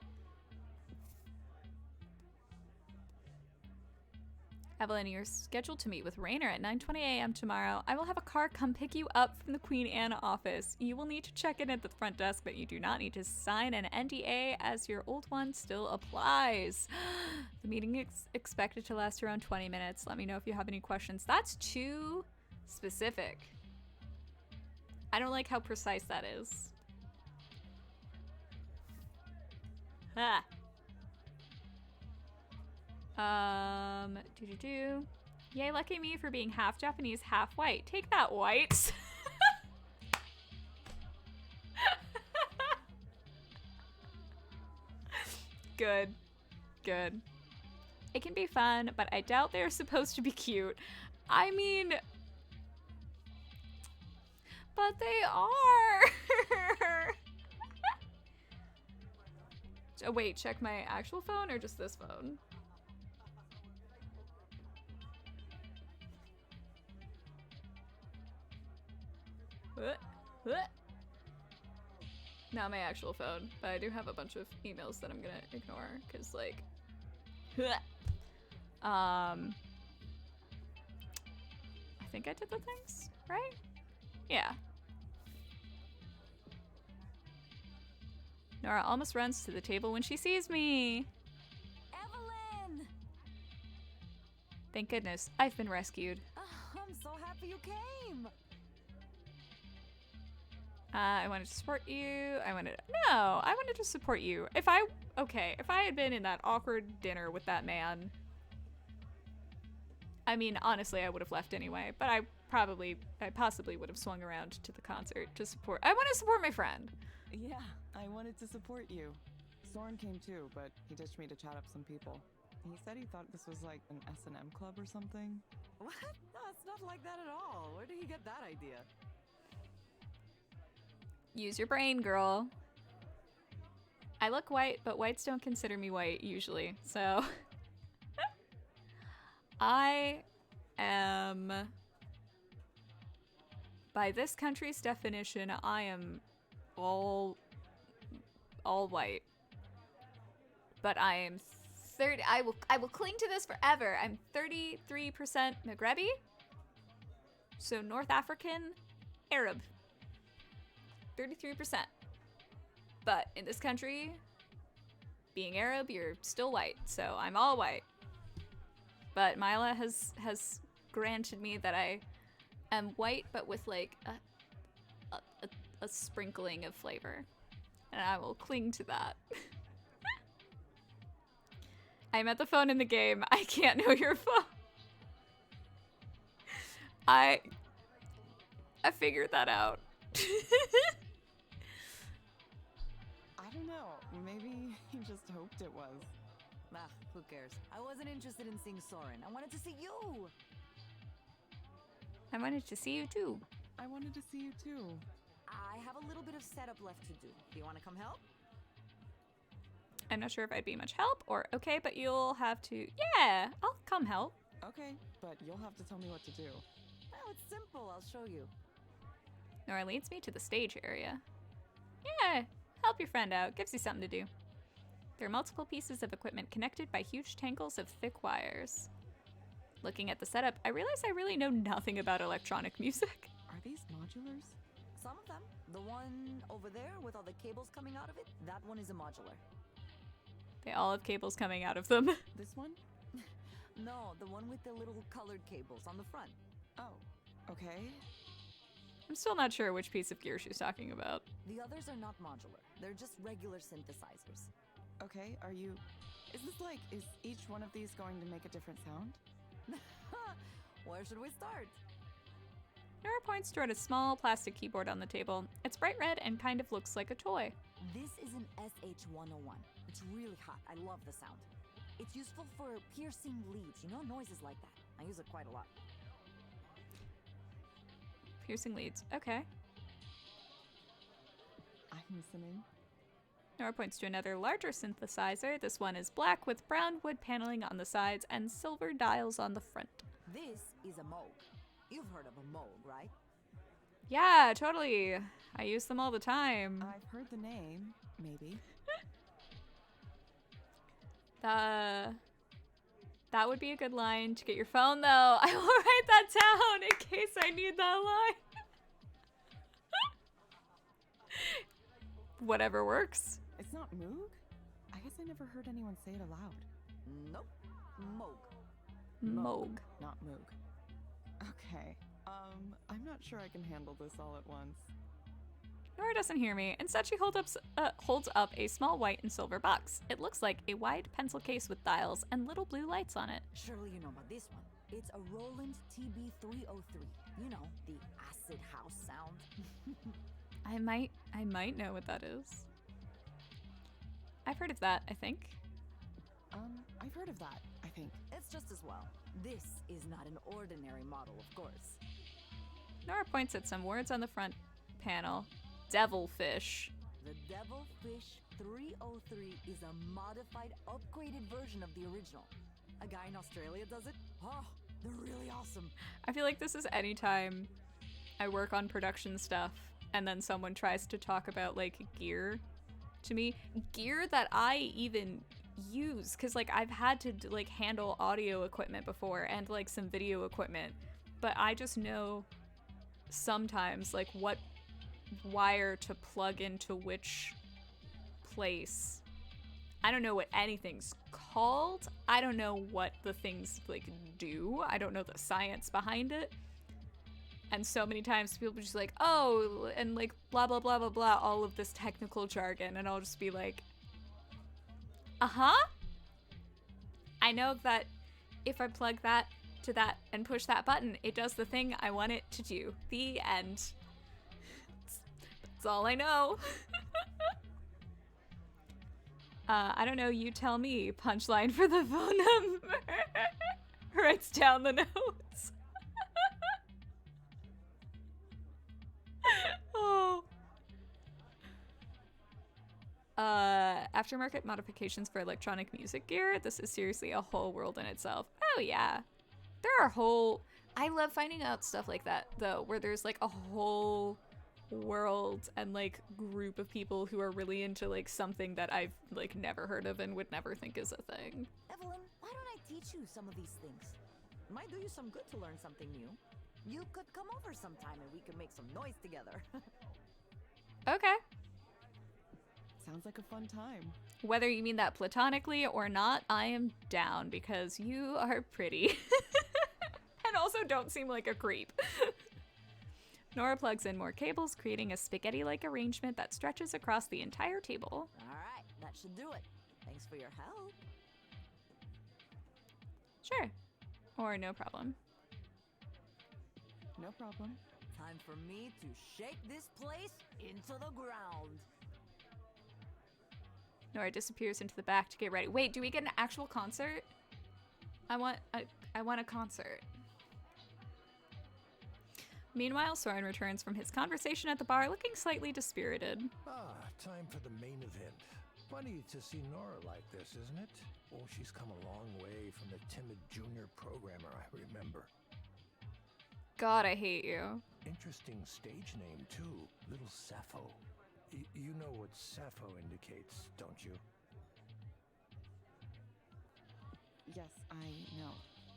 Evelyn, you're scheduled to meet with Rainer at 9:20 a.m. tomorrow. I will have a car come pick you up from the Queen Anne office. You will need to check in at the front desk, but you do not need to sign an NDA as your old one still applies. The meeting is expected to last around 20 minutes. Let me know if you have any questions. That's too specific. I don't like how precise that is. Ah. Yay, lucky me for being half Japanese, half white. Take that, whites. Good. Good. It can be fun, but I doubt they're supposed to be cute. I mean... But they are! Oh, wait, check my actual phone or just this phone? Not my actual phone, but I do have a bunch of emails that I'm gonna ignore, because, like... I think I did the things, right? Yeah. Nora almost runs to the table when she sees me. Evelyn! Thank goodness, I've been rescued. Oh, I'm so happy you came. I wanted to support you. I wanted to support you. If I had been in that awkward dinner with that man, I mean, honestly, I would have left anyway, but I possibly would have swung around to the concert to support. I want to support my friend. Yeah, I wanted to support you. Soren came too, but he ditched me to chat up some people. He said he thought this was like an S&M club or something. What? No, it's not like that at all. Where did he get that idea? Use your brain, girl. I look white, but whites don't consider me white usually, so... I am... By this country's definition, I am all white. But I am 30... I will cling to this forever. I'm 33% Maghrebi. So North African, Arab. 33%. But in this country, being Arab, you're still white. So I'm all white. But Mila has granted me that I am white, but with like a sprinkling of flavor. And I will cling to that. I'm at the phone in the game. I can't know your phone. I figured that out. I don't know. Maybe he just hoped it was. Ah, who cares? I wasn't interested in seeing Soren. I wanted to see you. I wanted to see you too. I wanted to see you too. I have a little bit of setup left to do. Do you want to come help? I'm not sure if I'd be much help or okay, but you'll have to... Yeah, I'll come help. Okay, but you'll have to tell me what to do. Oh, it's simple. I'll show you. Nora leads me to the stage area. Yeah, help your friend out. Gives you something to do. There are multiple pieces of equipment connected by huge tangles of thick wires. Looking at the setup, I realize I really know nothing about electronic music. Are these modulars? Some of them. The one over there with all the cables coming out of it, that one is a modular. They all have cables coming out of them. This one? No, the one with the little colored cables on the front. Oh, okay. I'm still not sure which piece of gear she's talking about. The others are not modular. They're just regular synthesizers. Okay, is each one of these going to make a different sound? Where should we start? Nora points toward a small plastic keyboard on the table. It's bright red and kind of looks like a toy. This is an SH-101. It's really hot. I love the sound. It's useful for piercing leads, noises like that. I use it quite a lot. Piercing leads. Okay. I'm listening. Nora points to another larger synthesizer. This one is black with brown wood paneling on the sides and silver dials on the front. This is a Moog. You've heard of a Moog, right? Yeah, totally. I use them all the time. I've heard the name, maybe. That would be a good line to get your phone, though. I will write that down in case I need that line. Whatever works. It's not Moog? I guess I never heard anyone say it aloud. Nope. Moog. Moog. Not Moog. Okay. I'm not sure I can handle this all at once. Nora doesn't hear me. Instead, she holds up a small white and silver box. It looks like a wide pencil case with dials and little blue lights on it. Surely you know about this one. It's a Roland TB-303. You know, the acid house sound. I might know what that is. I've heard of that, I think. I've heard of that, I think. It's just as well. This is not an ordinary model, of course. Nora points at some words on the front panel. Devilfish. The Devilfish 303 is a modified, upgraded version of the original. A guy in Australia does it? Oh, they're really awesome. I feel like this is anytime I work on production stuff and then someone tries to talk about like gear to me. Gear that I even use, because like I've had to like handle audio equipment before and like some video equipment, but I just know sometimes like what wire to plug into which place. I don't know what anything's called. I don't know what the things like do. I don't know the science behind it. And so many times people are just like, oh, and like blah, blah, blah, blah, blah, all of this technical jargon. And I'll just be like, uh-huh. I know that if I plug that to that and push that button, it does the thing I want it to do. The end. That's all I know. I don't know, you tell me. Punchline for the phone number. Writes down the notes. Oh. Aftermarket modifications for electronic music gear. This is seriously a whole world in itself. Oh yeah. There are I love finding out stuff like that though, where there's like a whole world and like group of people who are really into like something that I've like never heard of and would never think is a thing. Evelyn, why don't I teach you some of these things? It might do you some good to learn something new. You could come over sometime and we could make some noise together. Okay. Sounds like a fun time. Whether you mean that platonically or not, I am down because you are pretty. And also don't seem like a creep. Nora plugs in more cables, creating a spaghetti-like arrangement that stretches across the entire table. All right, that should do it. Thanks for your help. Sure. Or no problem. No problem. Time for me to shake this place into the ground. Nora disappears into the back to get ready. Wait, do we get an actual concert? I want a concert. Meanwhile, Soren returns from his conversation at the bar looking slightly dispirited. Time for the main event. Funny to see Nora like this, isn't it? Oh, she's come a long way from the timid junior programmer I remember. God, I hate you. Interesting stage name, too. Little Sappho. You know what Sappho indicates, don't you? Yes, I know.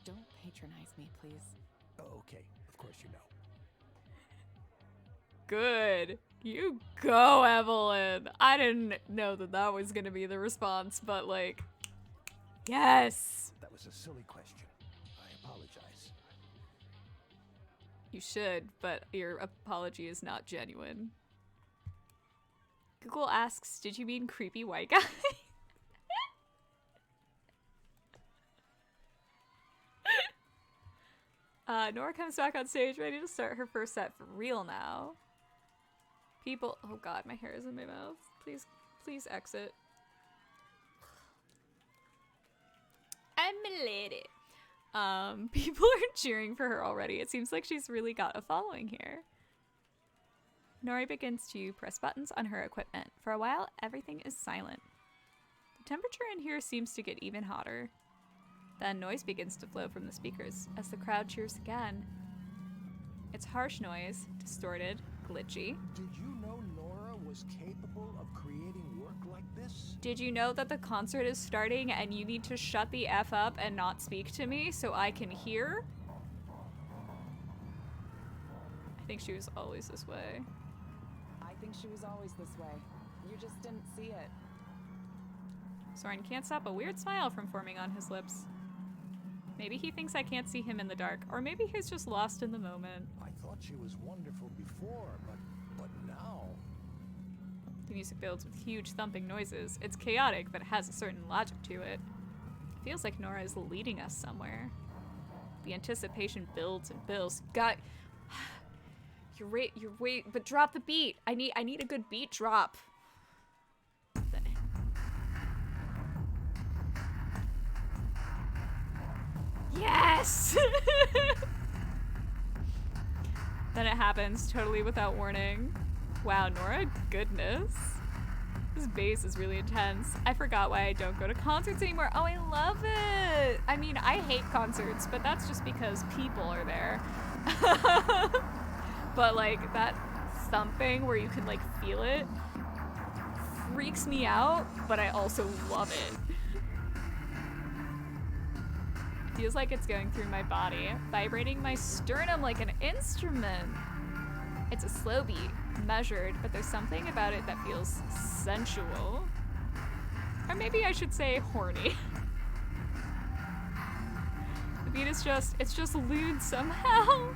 Don't patronize me, please. Oh, okay, of course you know. Good. You go, Evelyn. I didn't know that that was gonna be the response, but like, yes. That was a silly question. I apologize. You should, but your apology is not genuine. Google asks, did you mean creepy white guy? Nora comes back on stage ready to start her first set for real now. People, oh god, my hair is in my mouth. Please, please exit. I'm a lady. People are cheering for her already. It seems like she's really got a following here. Nori begins to press buttons on her equipment. For a while, everything is silent. The temperature in here seems to get even hotter. Then noise begins to flow from the speakers as the crowd cheers again. It's harsh noise, distorted, glitchy. Did you know Nora was capable of creating work like this? Did you know that the concert is starting and you need to shut the F up and not speak to me so I can hear? I think she was always this way. I think she was always this way. You just didn't see it. Soren can't stop a weird smile from forming on his lips. Maybe he thinks I can't see him in the dark, or maybe he's just lost in the moment. I thought she was wonderful before, but now... The music builds with huge thumping noises. It's chaotic, but it has a certain logic to it. It feels like Nora is leading us somewhere. The anticipation builds and builds. God, you're wait, but drop the beat. I need a good beat drop. Yes! Then it happens, totally without warning. Wow, Nora, goodness. This bass is really intense. I forgot why I don't go to concerts anymore. Oh, I love it! I mean, I hate concerts, but that's just because people are there. But like, that thumping where you can like feel it freaks me out, but I also love it. Feels like it's going through my body, vibrating my sternum like an instrument. It's a slow beat, measured, but there's something about it that feels sensual. Or maybe I should say horny. The beat is it's just lewd somehow.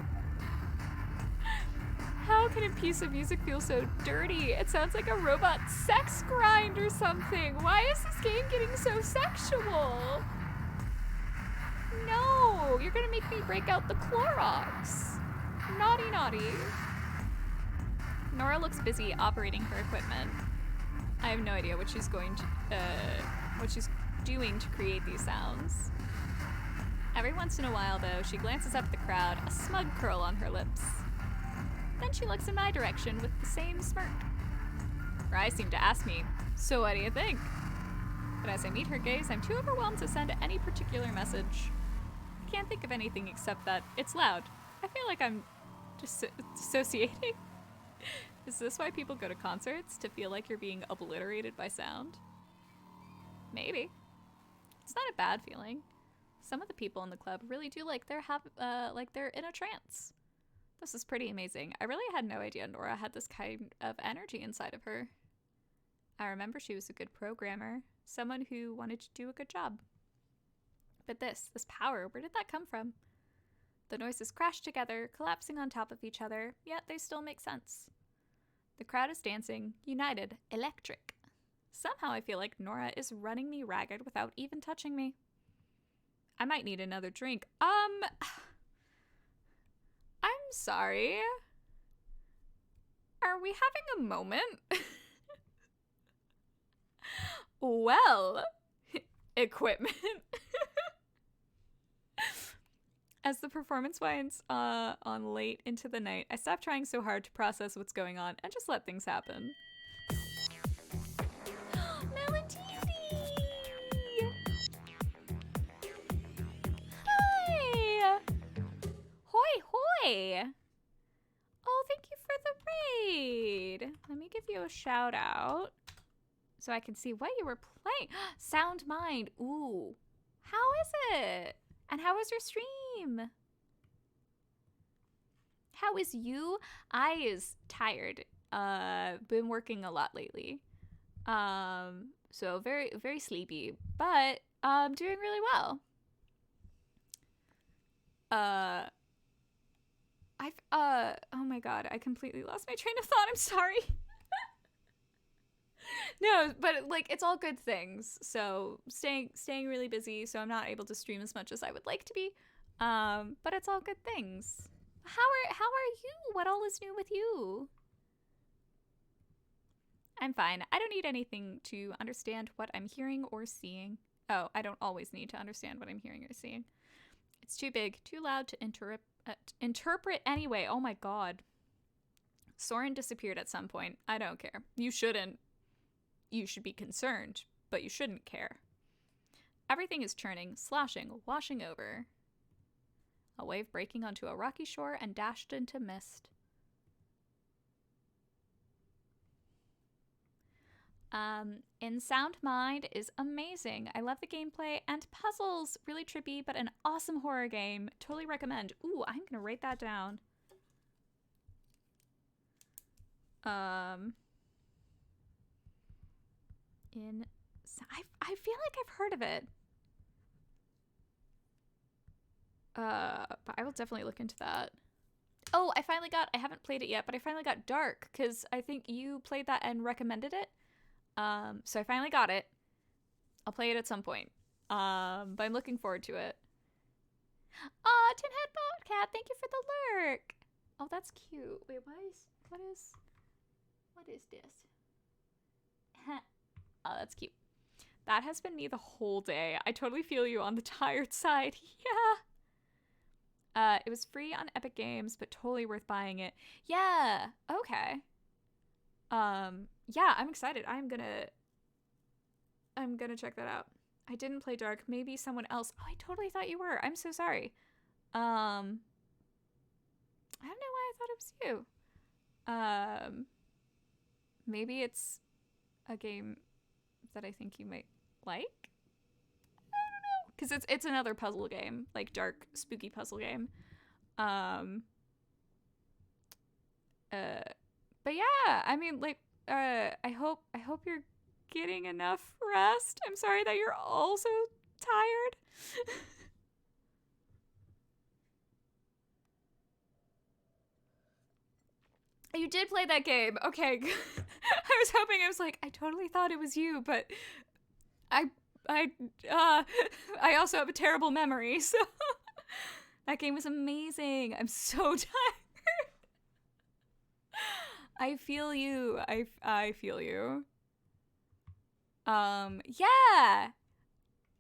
How can a piece of music feel so dirty? It sounds like a robot sex grind or something. Why is this game getting so sexual? No, you're gonna make me break out the Clorox. Naughty, naughty. Nora looks busy operating her equipment. I have no idea what she's doing to create these sounds. Every once in a while, though, she glances up at the crowd, a smug curl on her lips. Then she looks in my direction with the same smirk. Her eyes seem to ask me, so what do you think? But as I meet her gaze, I'm too overwhelmed to send any particular message. I can't think of anything except that it's loud. I feel like I'm dissociating. Is this why people go to concerts? To feel like you're being obliterated by sound? Maybe. It's not a bad feeling. Some of the people in the club really do like they're in a trance. This is pretty amazing. I really had no idea Nora had this kind of energy inside of her. I remember she was a good programmer, someone who wanted to do a good job. But this power, where did that come from? The noises crash together, collapsing on top of each other, yet they still make sense. The crowd is dancing, united, electric. Somehow I feel like Nora is running me ragged without even touching me. I might need another drink. I'm sorry. Are we having a moment? Well, equipment. As the performance winds on late into the night, I stop trying so hard to process what's going on and just let things happen. Melantisi! Hi! Hoi hoi! Hey! Oh, thank you for the raid. Let me give you a shout out so I can see what you were playing. Sound Mind. Ooh. How is it? And how was your stream? How is you? I is tired. Been working a lot lately. So very, very sleepy, but doing really well. Oh my god, I completely lost my train of thought. I'm sorry. No, but like it's all good things. So staying really busy, so I'm not able to stream as much as I would like to be. But it's all good things. How are you? What all is new with you? I'm fine. I don't need anything to understand what I'm hearing or seeing. Oh, I don't always need to understand what I'm hearing or seeing. It's too big, too loud to interpret anyway. Oh my god. Soren disappeared at some point. I don't care. You shouldn't. You should be concerned, but you shouldn't care. Everything is churning, sloshing, washing over. A wave breaking onto a rocky shore and dashed into mist. In Sound Mind is amazing. I love the gameplay and puzzles. Really trippy, but an awesome horror game. Totally recommend. Ooh, I'm gonna write that down. I feel like I've heard of it. But I will definitely look into that. Oh, I haven't played it yet, but I finally got Dark, because I think you played that and recommended it. So I finally got it. I'll play it at some point. But I'm looking forward to it. Aw, Tin Head Bobcat, thank you for the lurk. Oh, that's cute. Wait, what is this? Oh, that's cute. That has been me the whole day. I totally feel you on the tired side. Yeah. It was free on Epic Games, but totally worth buying it. Yeah. Okay. Yeah, I'm excited. I'm gonna check that out. I didn't play Dark. Maybe someone else. Oh, I totally thought you were. I'm so sorry. I don't know why I thought it was you. Maybe it's a game that I think you might like. I don't know, because it's another puzzle game, like dark, spooky puzzle game. But yeah, I mean, like, I hope you're getting enough rest. I'm sorry that you're also tired. You did play that game. Okay. I was hoping, I was like, I totally thought it was you, but I also have a terrible memory, so that game was amazing. I'm so tired. I feel you. I feel you. Yeah.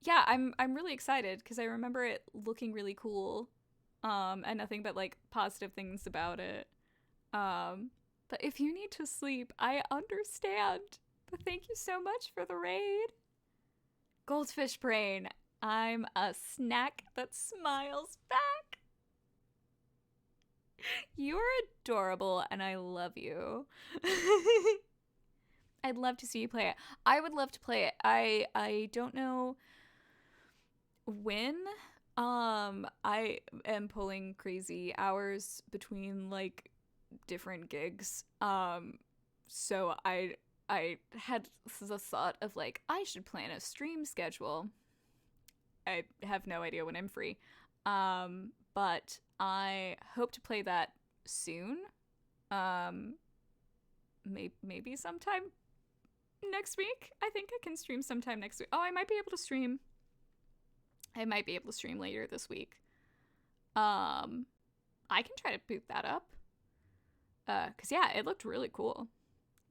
Yeah, I'm really excited because I remember it looking really cool. And nothing but like positive things about it. But if you need to sleep, I understand. But thank you so much for the raid. Goldfish Brain, I'm a snack that smiles back. You're adorable and I love you. I'd love to see you play it. I would love to play it. I don't know when. I am pulling crazy hours between like different gigs. So I had the thought of like I should plan a stream schedule. I have no idea when I'm free. But I hope to play that soon. Maybe sometime next week. I think I can stream sometime next week. Oh, I might be able to stream. I might be able to stream later this week. I can try to boot that up. 'Cause yeah, it looked really cool.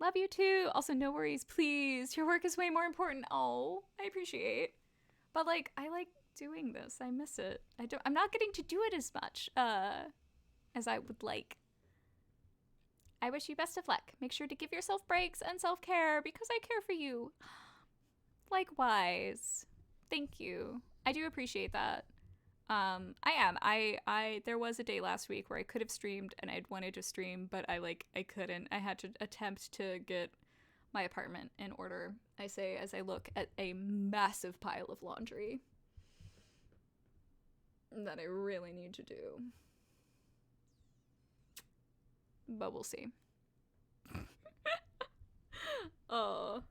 Love you too. Also, no worries, please. Your work is way more important. Oh, I appreciate. But like, I like doing this. I miss it. I'm not getting to do it as much, as I would like. I wish you best of luck. Make sure to give yourself breaks and self-care because I care for you. Likewise. Thank you. I do appreciate that. I am. There was a day last week where I could have streamed and I'd wanted to stream, but I couldn't. I had to attempt to get my apartment in order, I say, as I look at a massive pile of laundry that I really need to do. But we'll see. Oh.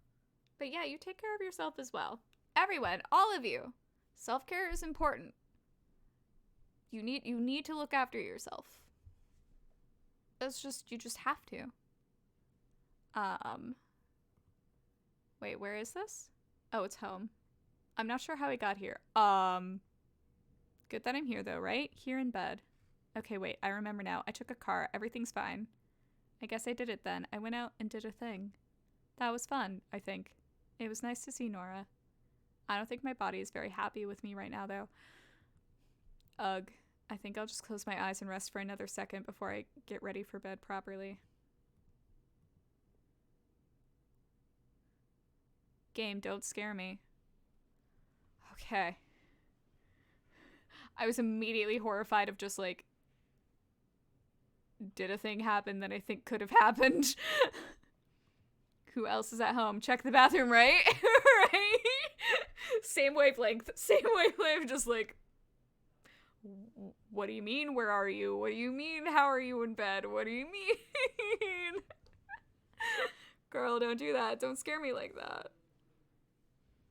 But yeah, you take care of yourself as well. Everyone, all of you. Self-care is important. You need to look after yourself. You just have to. Wait, where is this? Oh, it's home. I'm not sure how I got here. Good that I'm here though, right? Here in bed. Okay, wait, I remember now. I took a car. Everything's fine. I guess I did it then. I went out and did a thing. That was fun, I think. It was nice to see Nora. I don't think my body is very happy with me right now, though. Ugh. I think I'll just close my eyes and rest for another second before I get ready for bed properly. Game, don't scare me. Okay. I was immediately horrified of just like, did a thing happen that I think could have happened? Who else is at home? Check the bathroom, right? Right? Same wavelength, just like, what do you mean, where are you? What do you mean, how are you in bed? What do you mean? Girl, don't do that. Don't scare me like that.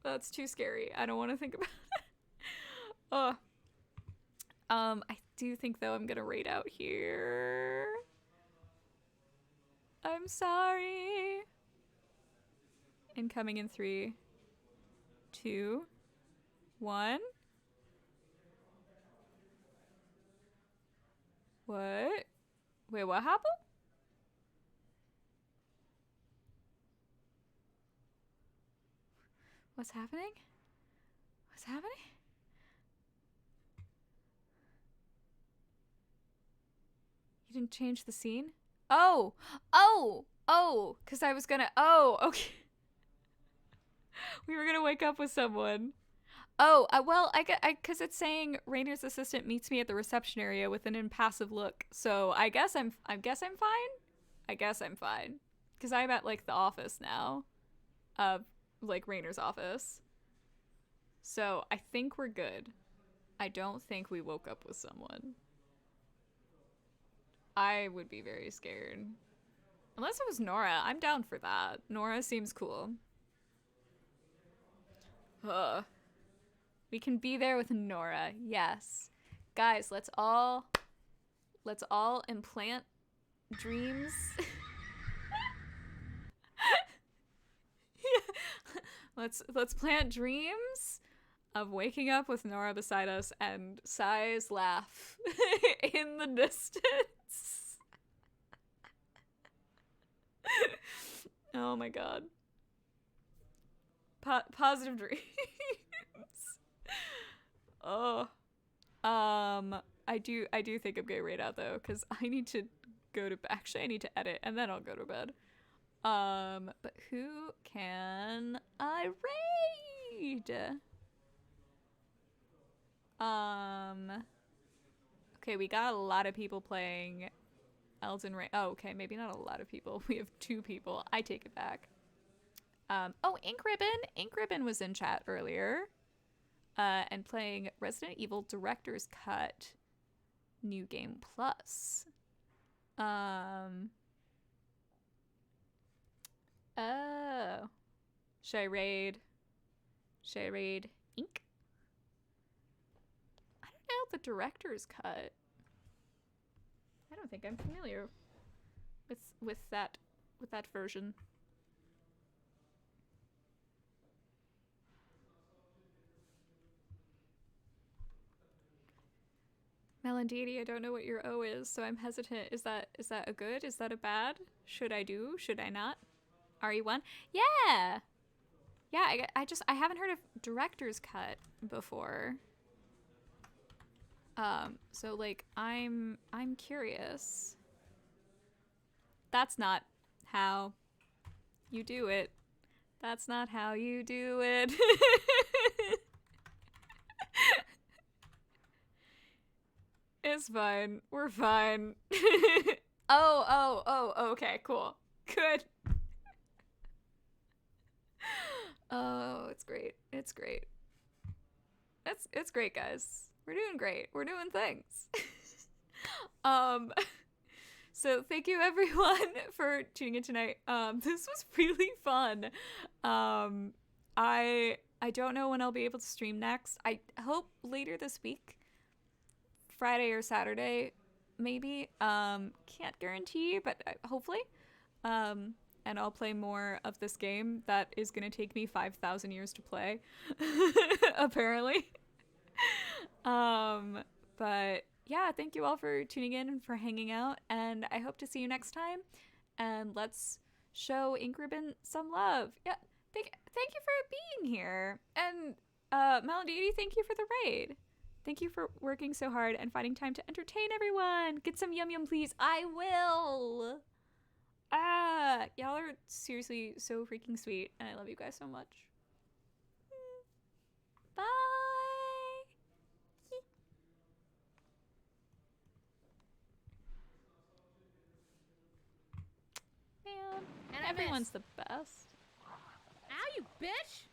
That's too scary. I don't want to think about it. I do think, though, I'm gonna raid out here. I'm sorry. Incoming in 3, 2, 1. What? Wait, what happened? What's happening? What's happening? You didn't change the scene? Oh! Because I was gonna... Oh, okay. We were gonna wake up with someone. Oh, well, because it's saying Rainer's assistant meets me at the reception area with an impassive look. So I guess I'm fine. I guess I'm fine. Because I'm at, like, the office now. Like, Rainer's office. So I think we're good. I don't think we woke up with someone. I would be very scared. Unless it was Nora. I'm down for that. Nora seems cool. Ugh. We can be there with Nora. Yes. Guys, let's all implant dreams. Yeah. Let's plant dreams of waking up with Nora beside us and Sai's laugh in the distance. Oh my god. Positive dreams. Oh. I do think I'm gonna raid out though, because I need to go to actually I need to edit and then I'll go to bed. But who can I raid? Okay, we got a lot of people playing Elden Ring. Oh, okay, maybe not a lot of people. We have 2 people. I take it back. Oh, Ink Ribbon was in chat earlier. And playing Resident Evil Director's Cut New Game Plus. Oh. Should I raid Ink? I don't know the Director's Cut. I don't think I'm familiar with that version. Melandini, I don't know what your O is, so I'm hesitant. Is that a good? Is that a bad? Should I do? Should I not? RE1? Yeah! Yeah, I haven't heard of Director's Cut before. So like I'm curious. That's not how you do it. That's not how you do it. It's fine. We're fine. Okay, cool. Good. Oh, it's great. It's great. It's great, guys. We're doing great. We're doing things. So thank you everyone for tuning in tonight. This was really fun. I don't know when I'll be able to stream next. I hope later this week. Friday or Saturday, maybe. Can't guarantee, but hopefully. And I'll play more of this game that is gonna take me 5,000 years to play, apparently. But yeah, thank you all for tuning in and for hanging out, and I hope to see you next time. And let's show Ink Ribbon some love. Yeah, thank you for being here. And Melody, thank you for the raid. Thank you for working so hard and finding time to entertain everyone. Get some yum yum, please. I will. Y'all are seriously so freaking sweet, and I love you guys so much. Bye. Man, everyone's the best. Ow, you bitch!